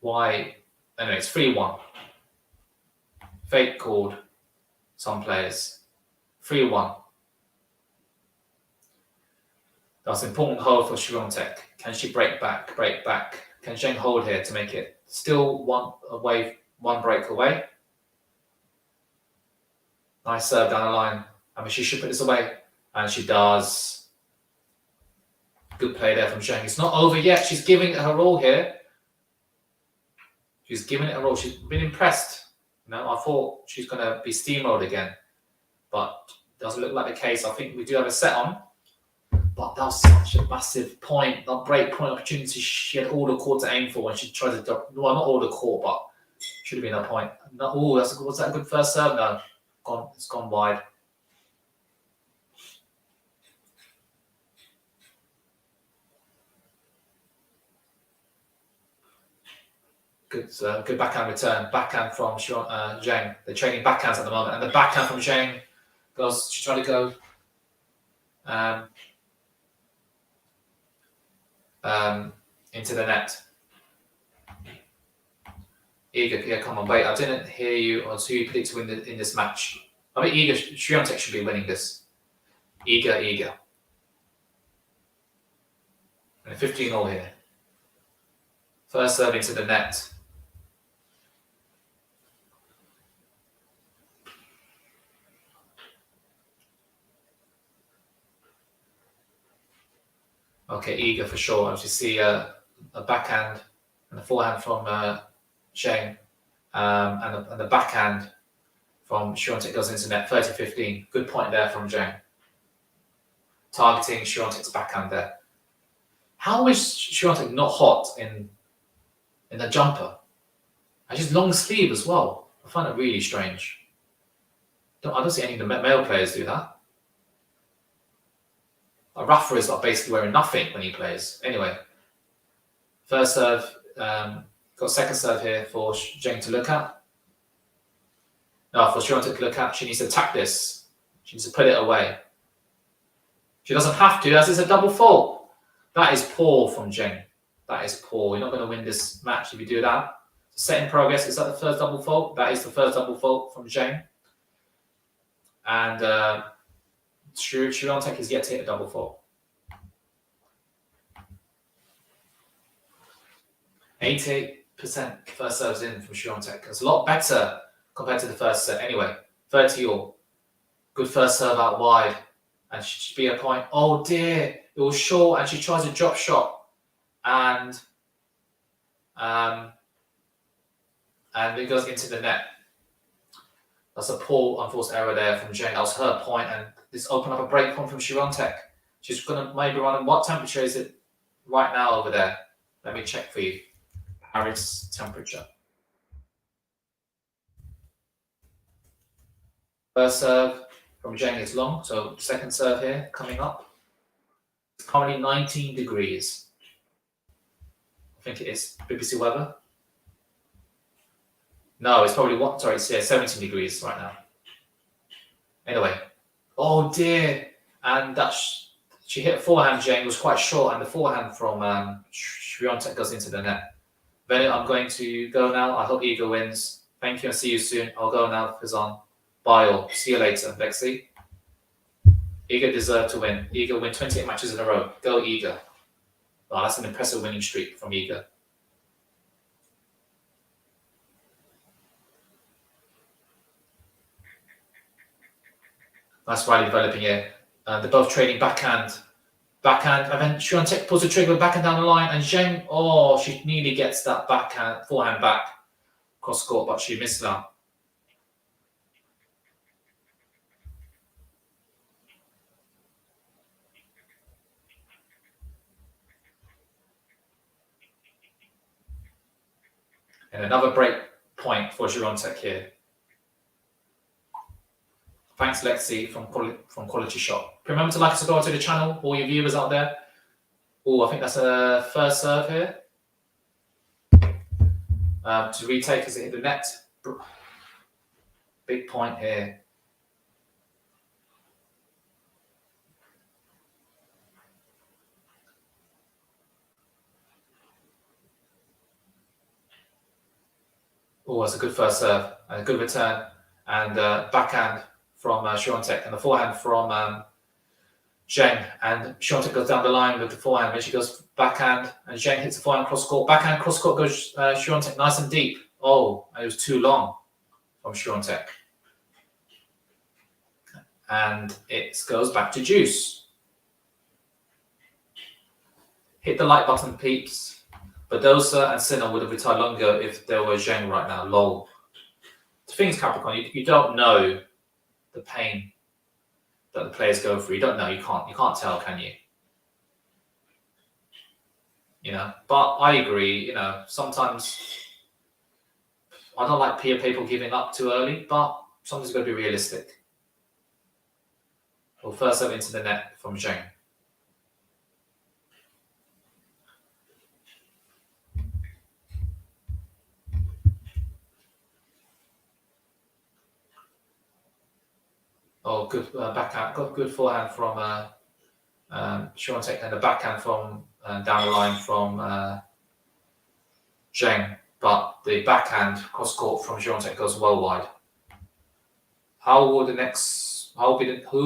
Why? Anyway, it's 3-1. Fate called some players. 3-1. That's an important hold for SWIATEK. Can she break back? Can Zheng hold here to make it still one break away? Nice serve down the line. I mean, she should put this away. And she does. Good play there from Zheng. It's not over yet. She's giving it her all here. She's giving it her all. She's been impressed. I thought she's going to be steamrolled again. But it doesn't look like the case. I think we do have a set on. But that was such a massive point. That break point opportunity. She had all the court to aim for when she tried to... Well, not all the court, but should have been a point. Was that a good first serve? No. It's gone wide. Good backhand return. Backhand from Zheng. They're trading backhands at the moment. And the backhand from Zheng goes, she's trying to go into the net. Iga, come on, wait. I didn't hear you on who you predict to win in this match. I mean, SWIATEK should be winning this. Iga. And 15-all here. First serve into the net. Okay, Iga for sure. As you see, a backhand and a forehand from Zheng, and the backhand from SWIATEK goes into net. 30-15. Good point there from Zheng. Targeting SWIATEK's backhand there. How is SWIATEK not hot in the jumper? And she's long sleeve as well. I find it really strange. I don't see any of the male players do that. Rafa is basically wearing nothing when he plays. Anyway, First serve, got second serve here for Zheng to look at. No, for Świątek to look at. She needs to attack this. She needs to put it away. She doesn't have to, as it's a double fault. That is poor from Zheng. That is poor. You're not going to win this match if you do that. Set in progress. Is that the first double fault? That is the first double fault from Zheng. And Świątek is yet to hit a double fault. 88% first serves in from Świątek. It's a lot better compared to the first set. Anyway, 30-all. Good first serve out wide. And she should be a point. Oh dear, it was short and she tries a drop shot. And it goes into the net. That's a poor unforced error there from Zheng. That was her point, and this opened up a break point from Świątek. She's going to maybe run. What temperature is it right now over there? Let me check for you. Paris temperature. First serve from Zheng is long, so second serve here coming up. It's currently 19 degrees. I think it is. BBC weather. No, it's probably what? Sorry, it's 17 degrees right now. Anyway, oh dear, and that she hit a forehand. Zheng was quite short, and the forehand from Świątek goes into the net. Then I'm going to go now. I hope Iga wins. Thank you and see you soon. I'll go now, Fizan. Bye all. See you later, Lexi. Iga deserved to win. Iga win 28 matches in a row. Go Iga. Oh, that's an impressive winning streak from Iga. Nice rally developing here. They're both trading backhand. Backhand, and then Świątek pulls the trigger backhand down the line, and Zheng, oh, she nearly gets that backhand, forehand back cross court, but she missed that. And another break point for Świątek here. Thanks, Lexi, from QualityShot. Remember to like and subscribe to the channel, all your viewers out there. Oh, I think that's a first serve here. To retake as it hit the net. Big point here. Oh, that's a good first serve and a good return. And backhand from Świątek and the forehand from Zheng, and Świątek goes down the line with the forehand, then she goes backhand and Zheng hits the forehand cross court. Backhand cross court goes Świątek nice and deep. Oh, and it was too long from Świątek. And it goes back to juice. Hit the like button, peeps. Badosa and Sinner would have retired longer if there were Zheng right now. Lol. The thing is, Capricorn, you don't know the pain that the players go through. You don't know. You can't tell, can you? You know. But I agree. You know, sometimes I don't like people giving up too early, but sometimes you've got to be realistic. Well, first serve into the net from Zheng. Oh, good backhand. Got good forehand from Świątek, and the backhand from down the line from Zheng. But the backhand cross court from Świątek goes well wide. Who will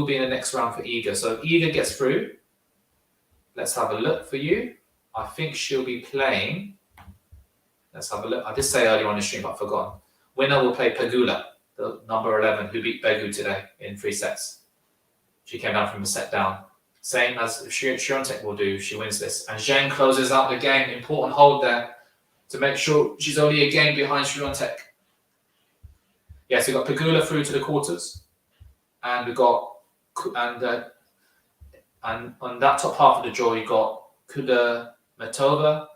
be in the next round for Iga? So if Iga gets through, let's have a look for you. I think she'll be playing. Let's have a look. I did say earlier on the stream, but I've forgotten. Winner will play Pegula, the number 11, who beat Begu today in 3 sets. She came down from a set down. Same as Świątek will do, she wins this. And Zheng closes out the game. Important hold there to make sure she's only a game behind Świątek. Yes, we've got Pegula through to the quarters. And we've got, and on that top half of the draw, you've got Kudermetova,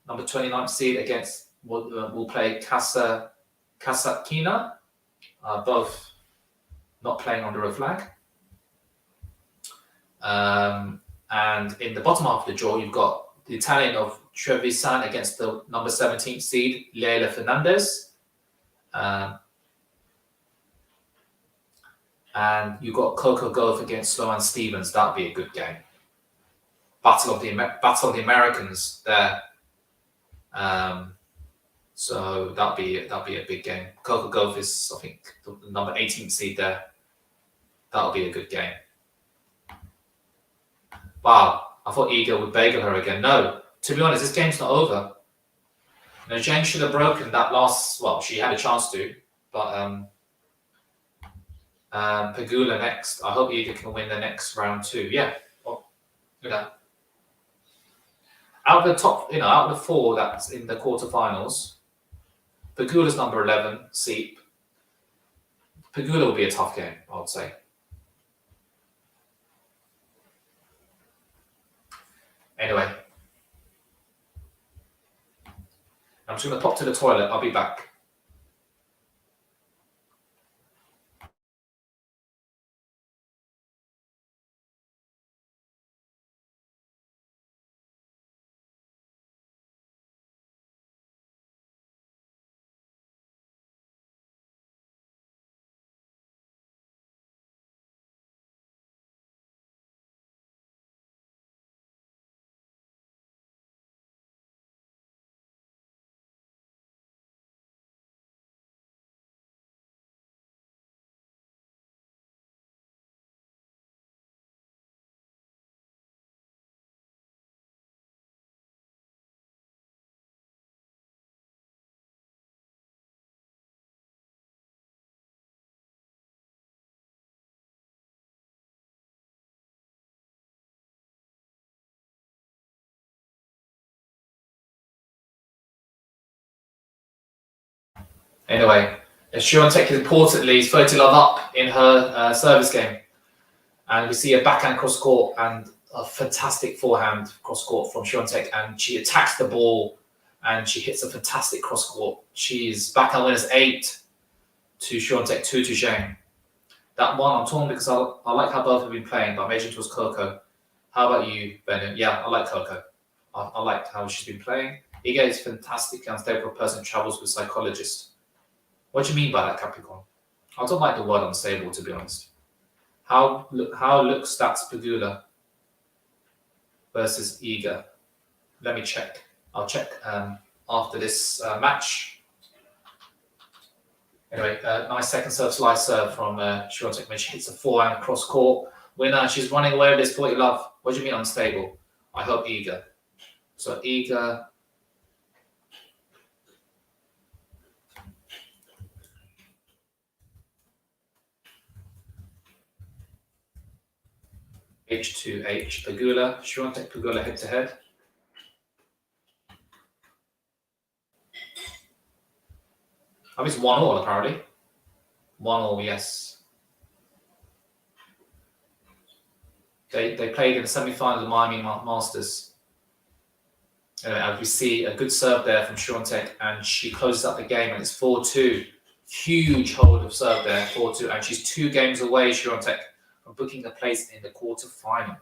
number 29 seed, against, will play Kasatkina. Both not playing under a flag. And in the bottom half of the draw, you've got the Italian of Trevisan against the number 17th seed, Leila Fernandez. And you got Coco Gauff against Sloane Stevens. That'll be a good game. Battle of the Americans there. So that'll be a big game. Coco Gauff is, I think, the number 18th seed there. That'll be a good game. Wow, I thought Iga would bagel her again. No, to be honest, this game's not over. You know, ZHENG should have broken that last. Well, she had a chance to, but Pegula next. I hope Iga can win the next round too. Yeah, well, look at that. Out of the top, out of the 4 that's in the quarterfinals, Pegula's number 11, Seep. Pegula will be a tough game, I would say. Anyway, I'm just going to pop to the toilet. I'll be back. Anyway, Świątek importantly is 30 love up in her service game. And we see a backhand cross court and a fantastic forehand cross court from Świątek. And she attacks the ball and she hits a fantastic cross court. She's backhand winners 8 to Świątek, 2 to ZHENG. That one I'm torn because I like how both have been playing, but I mentioned it was Coco. How about you, Bennett? Yeah, I like Coco. I liked how she's been playing. Iga is fantastic unstable person, travels with psychologist. What do you mean by that, Capricorn? I don't like the word unstable, to be honest. How looks stats Pegula versus Iga? Let me check. I'll check after this match. Anyway, nice second serve slice serve from Świątek when she hits a forehand cross court winner. She's running away with this 40 love. What do you mean unstable? I hope Iga. So Iga. H2H Pegula. Świątek Pegula head to head. I think it's 1-1 apparently. 1-1, yes. They played in the semi-final of the Miami Masters. As we see a good serve there from Świątek, and she closes up the game, and it's 4-2. Huge hold of serve there, 4-2, and she's 2 games away, Świątek, from booking a place in the quarter-final.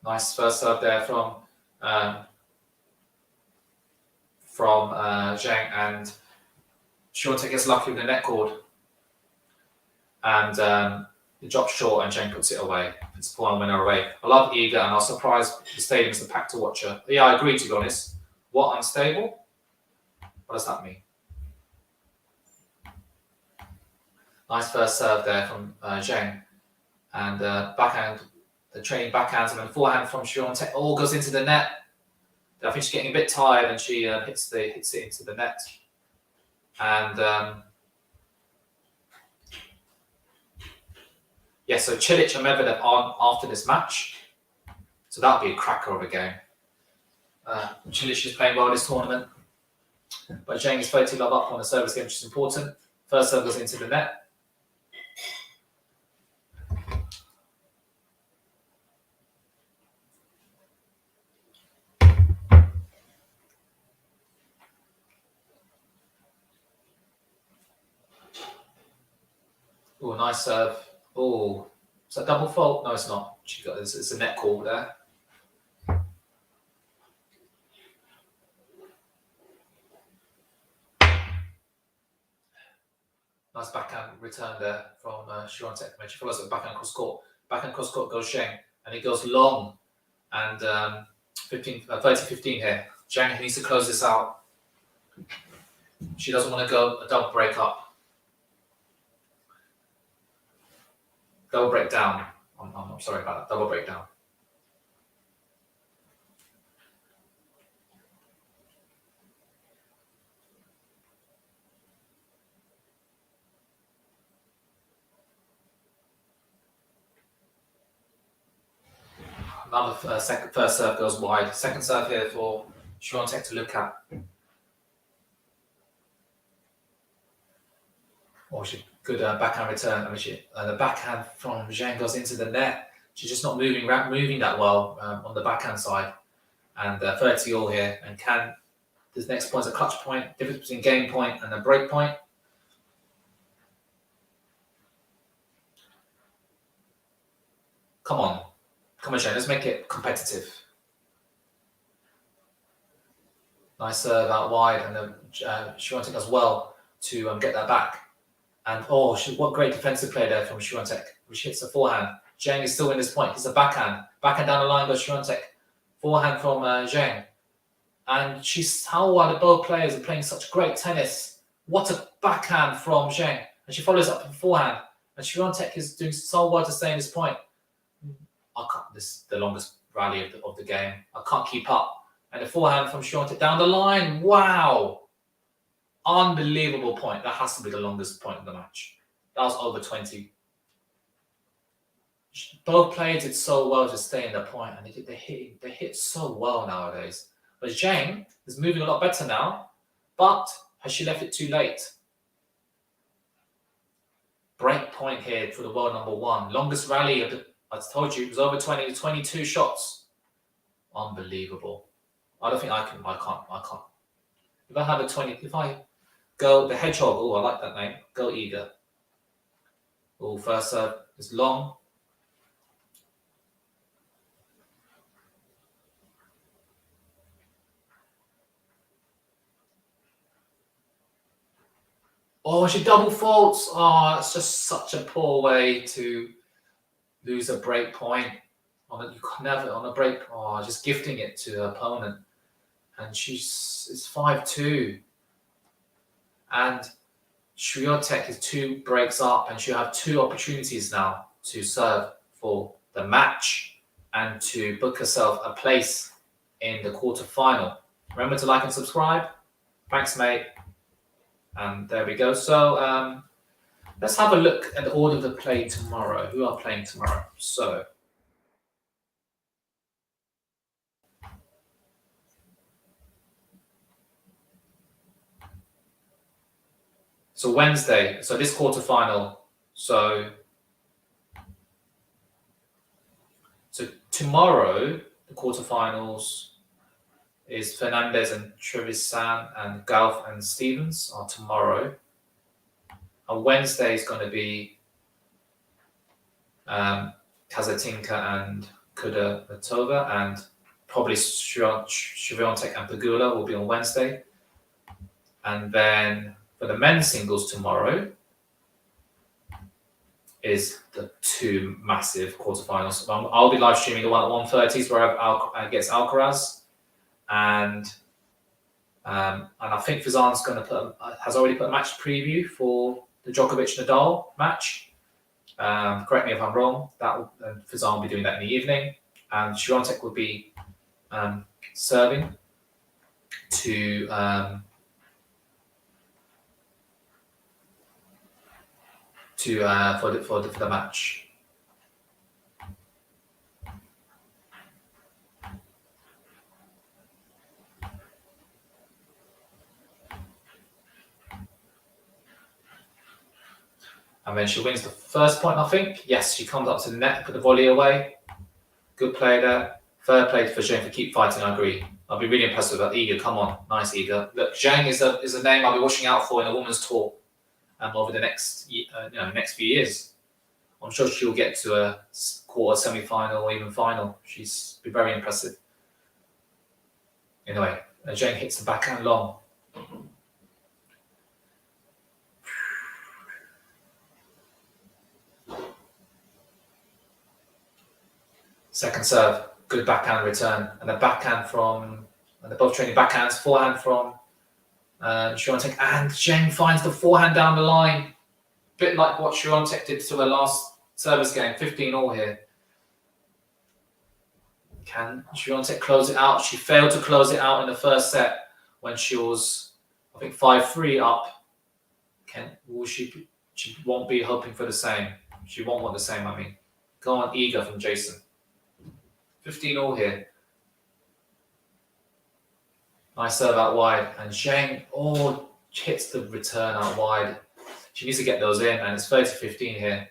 Nice first serve there from ZHENG, and Świątek gets lucky with the net cord, and it drops short, and ZHENG puts it away. It's a 4-1 winner away. I love Iga, and I was surprised the stadium's the packed to watch her. Yeah, I agree, to be honest. What, unstable? What does that mean? Nice first serve there from ZHENG, and backhand. The training backhands and then forehand from Świątek all goes into the net. I think she's getting a bit tired, and she hits it into the net. And so Cilic and Medvedev on after this match. So that'll be a cracker of a game. Chilich is playing well this tournament. But Zheng is 30 love up on the service game, which is important. First serve goes into the net. Oh, nice serve. Oh, is that double fault? No, it's not. It's a net call there. Nice backhand return there from SWIATEK. When she follows up backhand cross court. Backhand cross court goes Zheng, and it goes long. And 30-15 here. Zheng needs to close this out. She doesn't want to go a double break up. Double break down. I'm sorry about that. Double break down. Another first serve goes wide. Second serve here for SWIATEK to look at. Oh, good backhand return. The backhand from Zheng goes into the net. She's just not moving that well on the backhand side. And 30 all here. And this next point is a clutch point. Difference between game point and a break point. Come on, Zheng. Let's make it competitive. Nice serve out wide, and then SWIATEK does well to get that back. And what great defensive play there from SWIATEK, which hits the forehand. Zheng is still in this point. It's a backhand. Backhand down the line goes SWIATEK. Forehand from Zheng. And how are the both players are playing such great tennis. What a backhand from Zheng. And she follows up with forehand. And SWIATEK is doing so well to stay in this point. This is the longest rally of the game. I can't keep up. And the forehand from SWIATEK down the line. Wow. Unbelievable point. That has to be the longest point of the match. That was over 20. Both players did so well to stay in the point, and they hit so well nowadays. But Zheng is moving a lot better now. But has she left it too late? Break point here for the world number one. Longest rally I told you, it was over 22 shots. Unbelievable. I don't think I can't. If I have if I go the hedgehog, I like that name. Go eager. First serve is long. She double faults. It's just such a poor way to lose a break point. You can never on a break. Just gifting it to the opponent, and it's 5-2. And SWIATEK is 2 breaks up, and she'll have 2 opportunities now to serve for the match and to book herself a place in the quarterfinal. Remember to like and subscribe. Thanks, mate. And there we go. So let's have a look at the order of the play tomorrow. Who are playing tomorrow? So Wednesday, so this quarterfinal. So tomorrow, the quarterfinals is Fernandez and Trevisan, and Gauff and Stevens are tomorrow. On Wednesday is going to be Kazatinka and Kudermetova, and probably SWIATEK and Pegula will be on Wednesday. And then for the men's singles tomorrow is the 2 massive quarterfinals. I'll be live streaming the one at 1:30 where against Alcaraz, and I think Fizan's going to has already put a match preview for the Djokovic-Nadal match. Correct me if I'm wrong. Fizan will be doing that in the evening, and SWIATEK will be serving to for the match. And then she wins the first point, I think. Yes, she comes up to the net, put the volley away. Good play there. Fair play for Zheng for keep fighting, I agree. I'll be really impressed with that. Iga, come on. Nice, Iga. Look, Zheng is a name I'll be watching out for in the women's tour over the next few years. I'm sure she'll get to a quarter, semi-final, or even final. She's been very impressive. Anyway, Zheng hits the backhand long. Second serve, good backhand return, and the backhand from, and they're both training backhands, forehand from Świątek, and Zheng finds the forehand down the line. A bit like what Świątek did to her last service game, 15-all here. Can Świątek close it out? She failed to close it out in the first set when she was, I think, 5-3 up. She won't be hoping for the same. She won't want the same, I mean. Go on, Iga from Jason. 15-all here. Nice serve out wide. And Zheng hits the return out wide. She needs to get those in, and it's 30-15 here.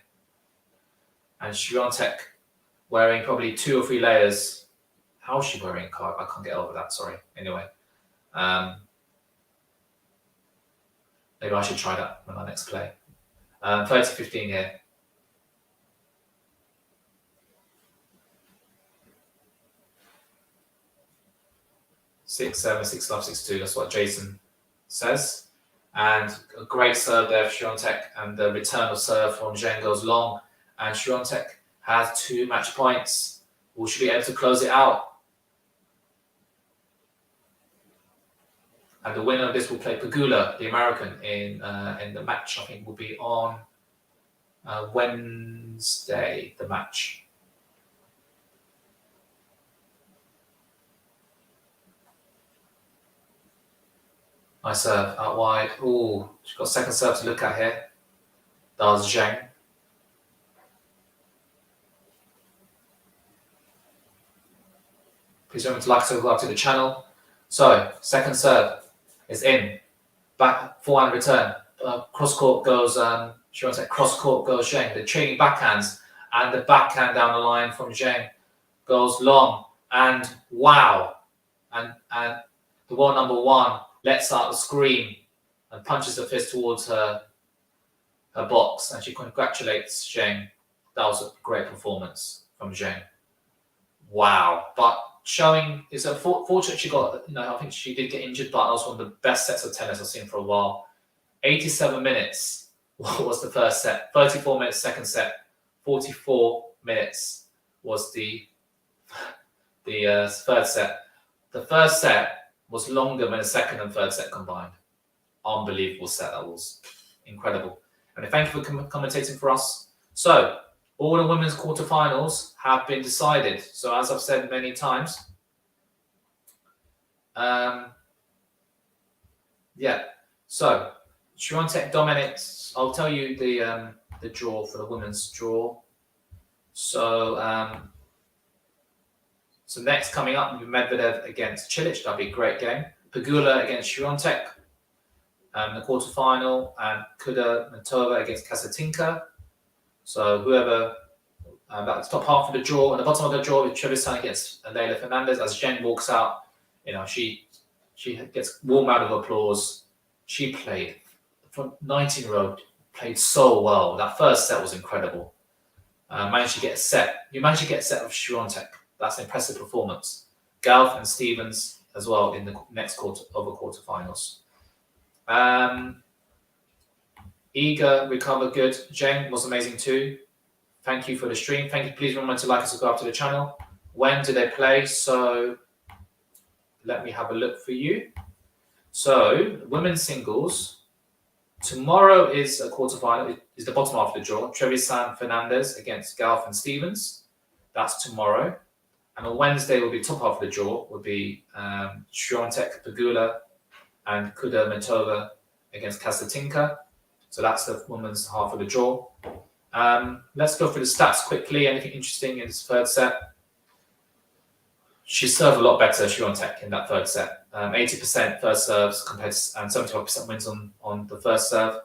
And Świątek wearing probably 2 or 3 layers. How is she wearing a card? I can't get over that, sorry. Anyway. Maybe I should try that when I next play. 30-15 here. Six, 7, 6-love, 6-2. That's what Jason says. And a great serve there for Świątek, and the return of serve from Zheng goes long. And Świątek has 2 match points. Will she be able to close it out? And the winner of this will play Pegula, the American, in the match. I think will be on Wednesday. The match. Nice serve out wide. Ooh, she's got second serve to look at here. That was Zheng. Please remember to like and subscribe to the channel. So, second serve is in. Back forehand return. Cross court goes, Świątek, cross court goes Zheng. They're trading backhands, and the backhand down the line from Zheng goes long. And wow. And the world number 1 lets out a scream and punches the fist towards her box, and she congratulates Zheng. That was a great performance from Zheng. Wow. But showing, it's unfortunate she got, I think she did get injured, but that was one of the best sets of tennis I've seen for a while. 87 minutes was the first set, 34 minutes second set, 44 minutes was the third set. The first set was longer than the second and third set combined. Unbelievable set, that was incredible. And thank you for commentating for us. So, all the women's quarterfinals have been decided. So, as I've said many times, so Świątek dominates. I'll tell you the draw for the women's draw. So, so next coming up will be Medvedev against Cilic. That'll be a great game. Pegula against Świątek, the quarterfinal, and Kudermetova against Kasatinka. So whoever that's top half of the draw, and the bottom of the draw is Trevisan against Leylah Fernandez. As Zheng walks out, she gets warm out of applause. She played from 19-year-old, played so well. That first set was incredible. Managed to get a set. You managed to get a set of Świątek. That's an impressive performance. Gauff and Stevens as well in the next quarterfinals. Iga recovered good. Zheng was amazing too. Thank you for the stream. Thank you. Please remember to like and subscribe to the channel. When do they play? So let me have a look for you. So women's singles. Tomorrow is a quarterfinal. It is the bottom half of the draw. Trevisan Fernandez against Gauff and Stevens. That's tomorrow. And on Wednesday will be top half of the draw. Will be Świątek, Pegula, and Kudermetova against Kasatinka. So that's the women's half of the draw. Let's go through the stats quickly. Anything interesting in this third set? She served a lot better, Świątek, in that third set. 80% first serves compared to, and 75% wins on the first serve.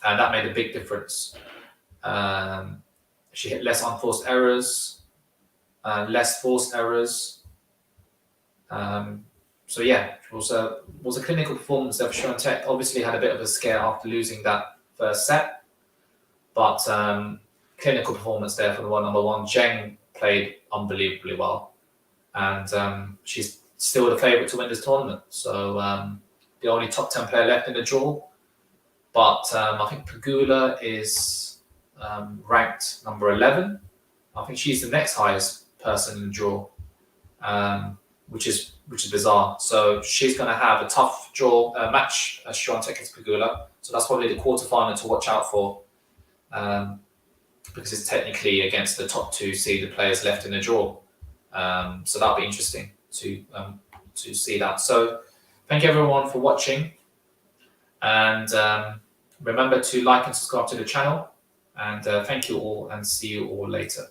and that made a big difference. She hit less unforced errors, less forced errors. So yeah, it was a clinical performance there for SWIATEK. Obviously had a bit of a scare after losing that first set, but clinical performance there for the number one. ZHENG played unbelievably well, and she's still the favourite to win this tournament. So the only top 10 player left in the draw, but I think Pegula is ranked number 11. I think she's the next highest person in the draw, which is bizarre. So she's going to have a tough draw match as SWIATEK against Pegula. So that's probably the quarterfinal to watch out for, because it's technically against the top two seeded players left in the draw. So that'll be interesting to see that. So thank you everyone for watching, and remember to like and subscribe to the channel. And thank you all, and see you all later.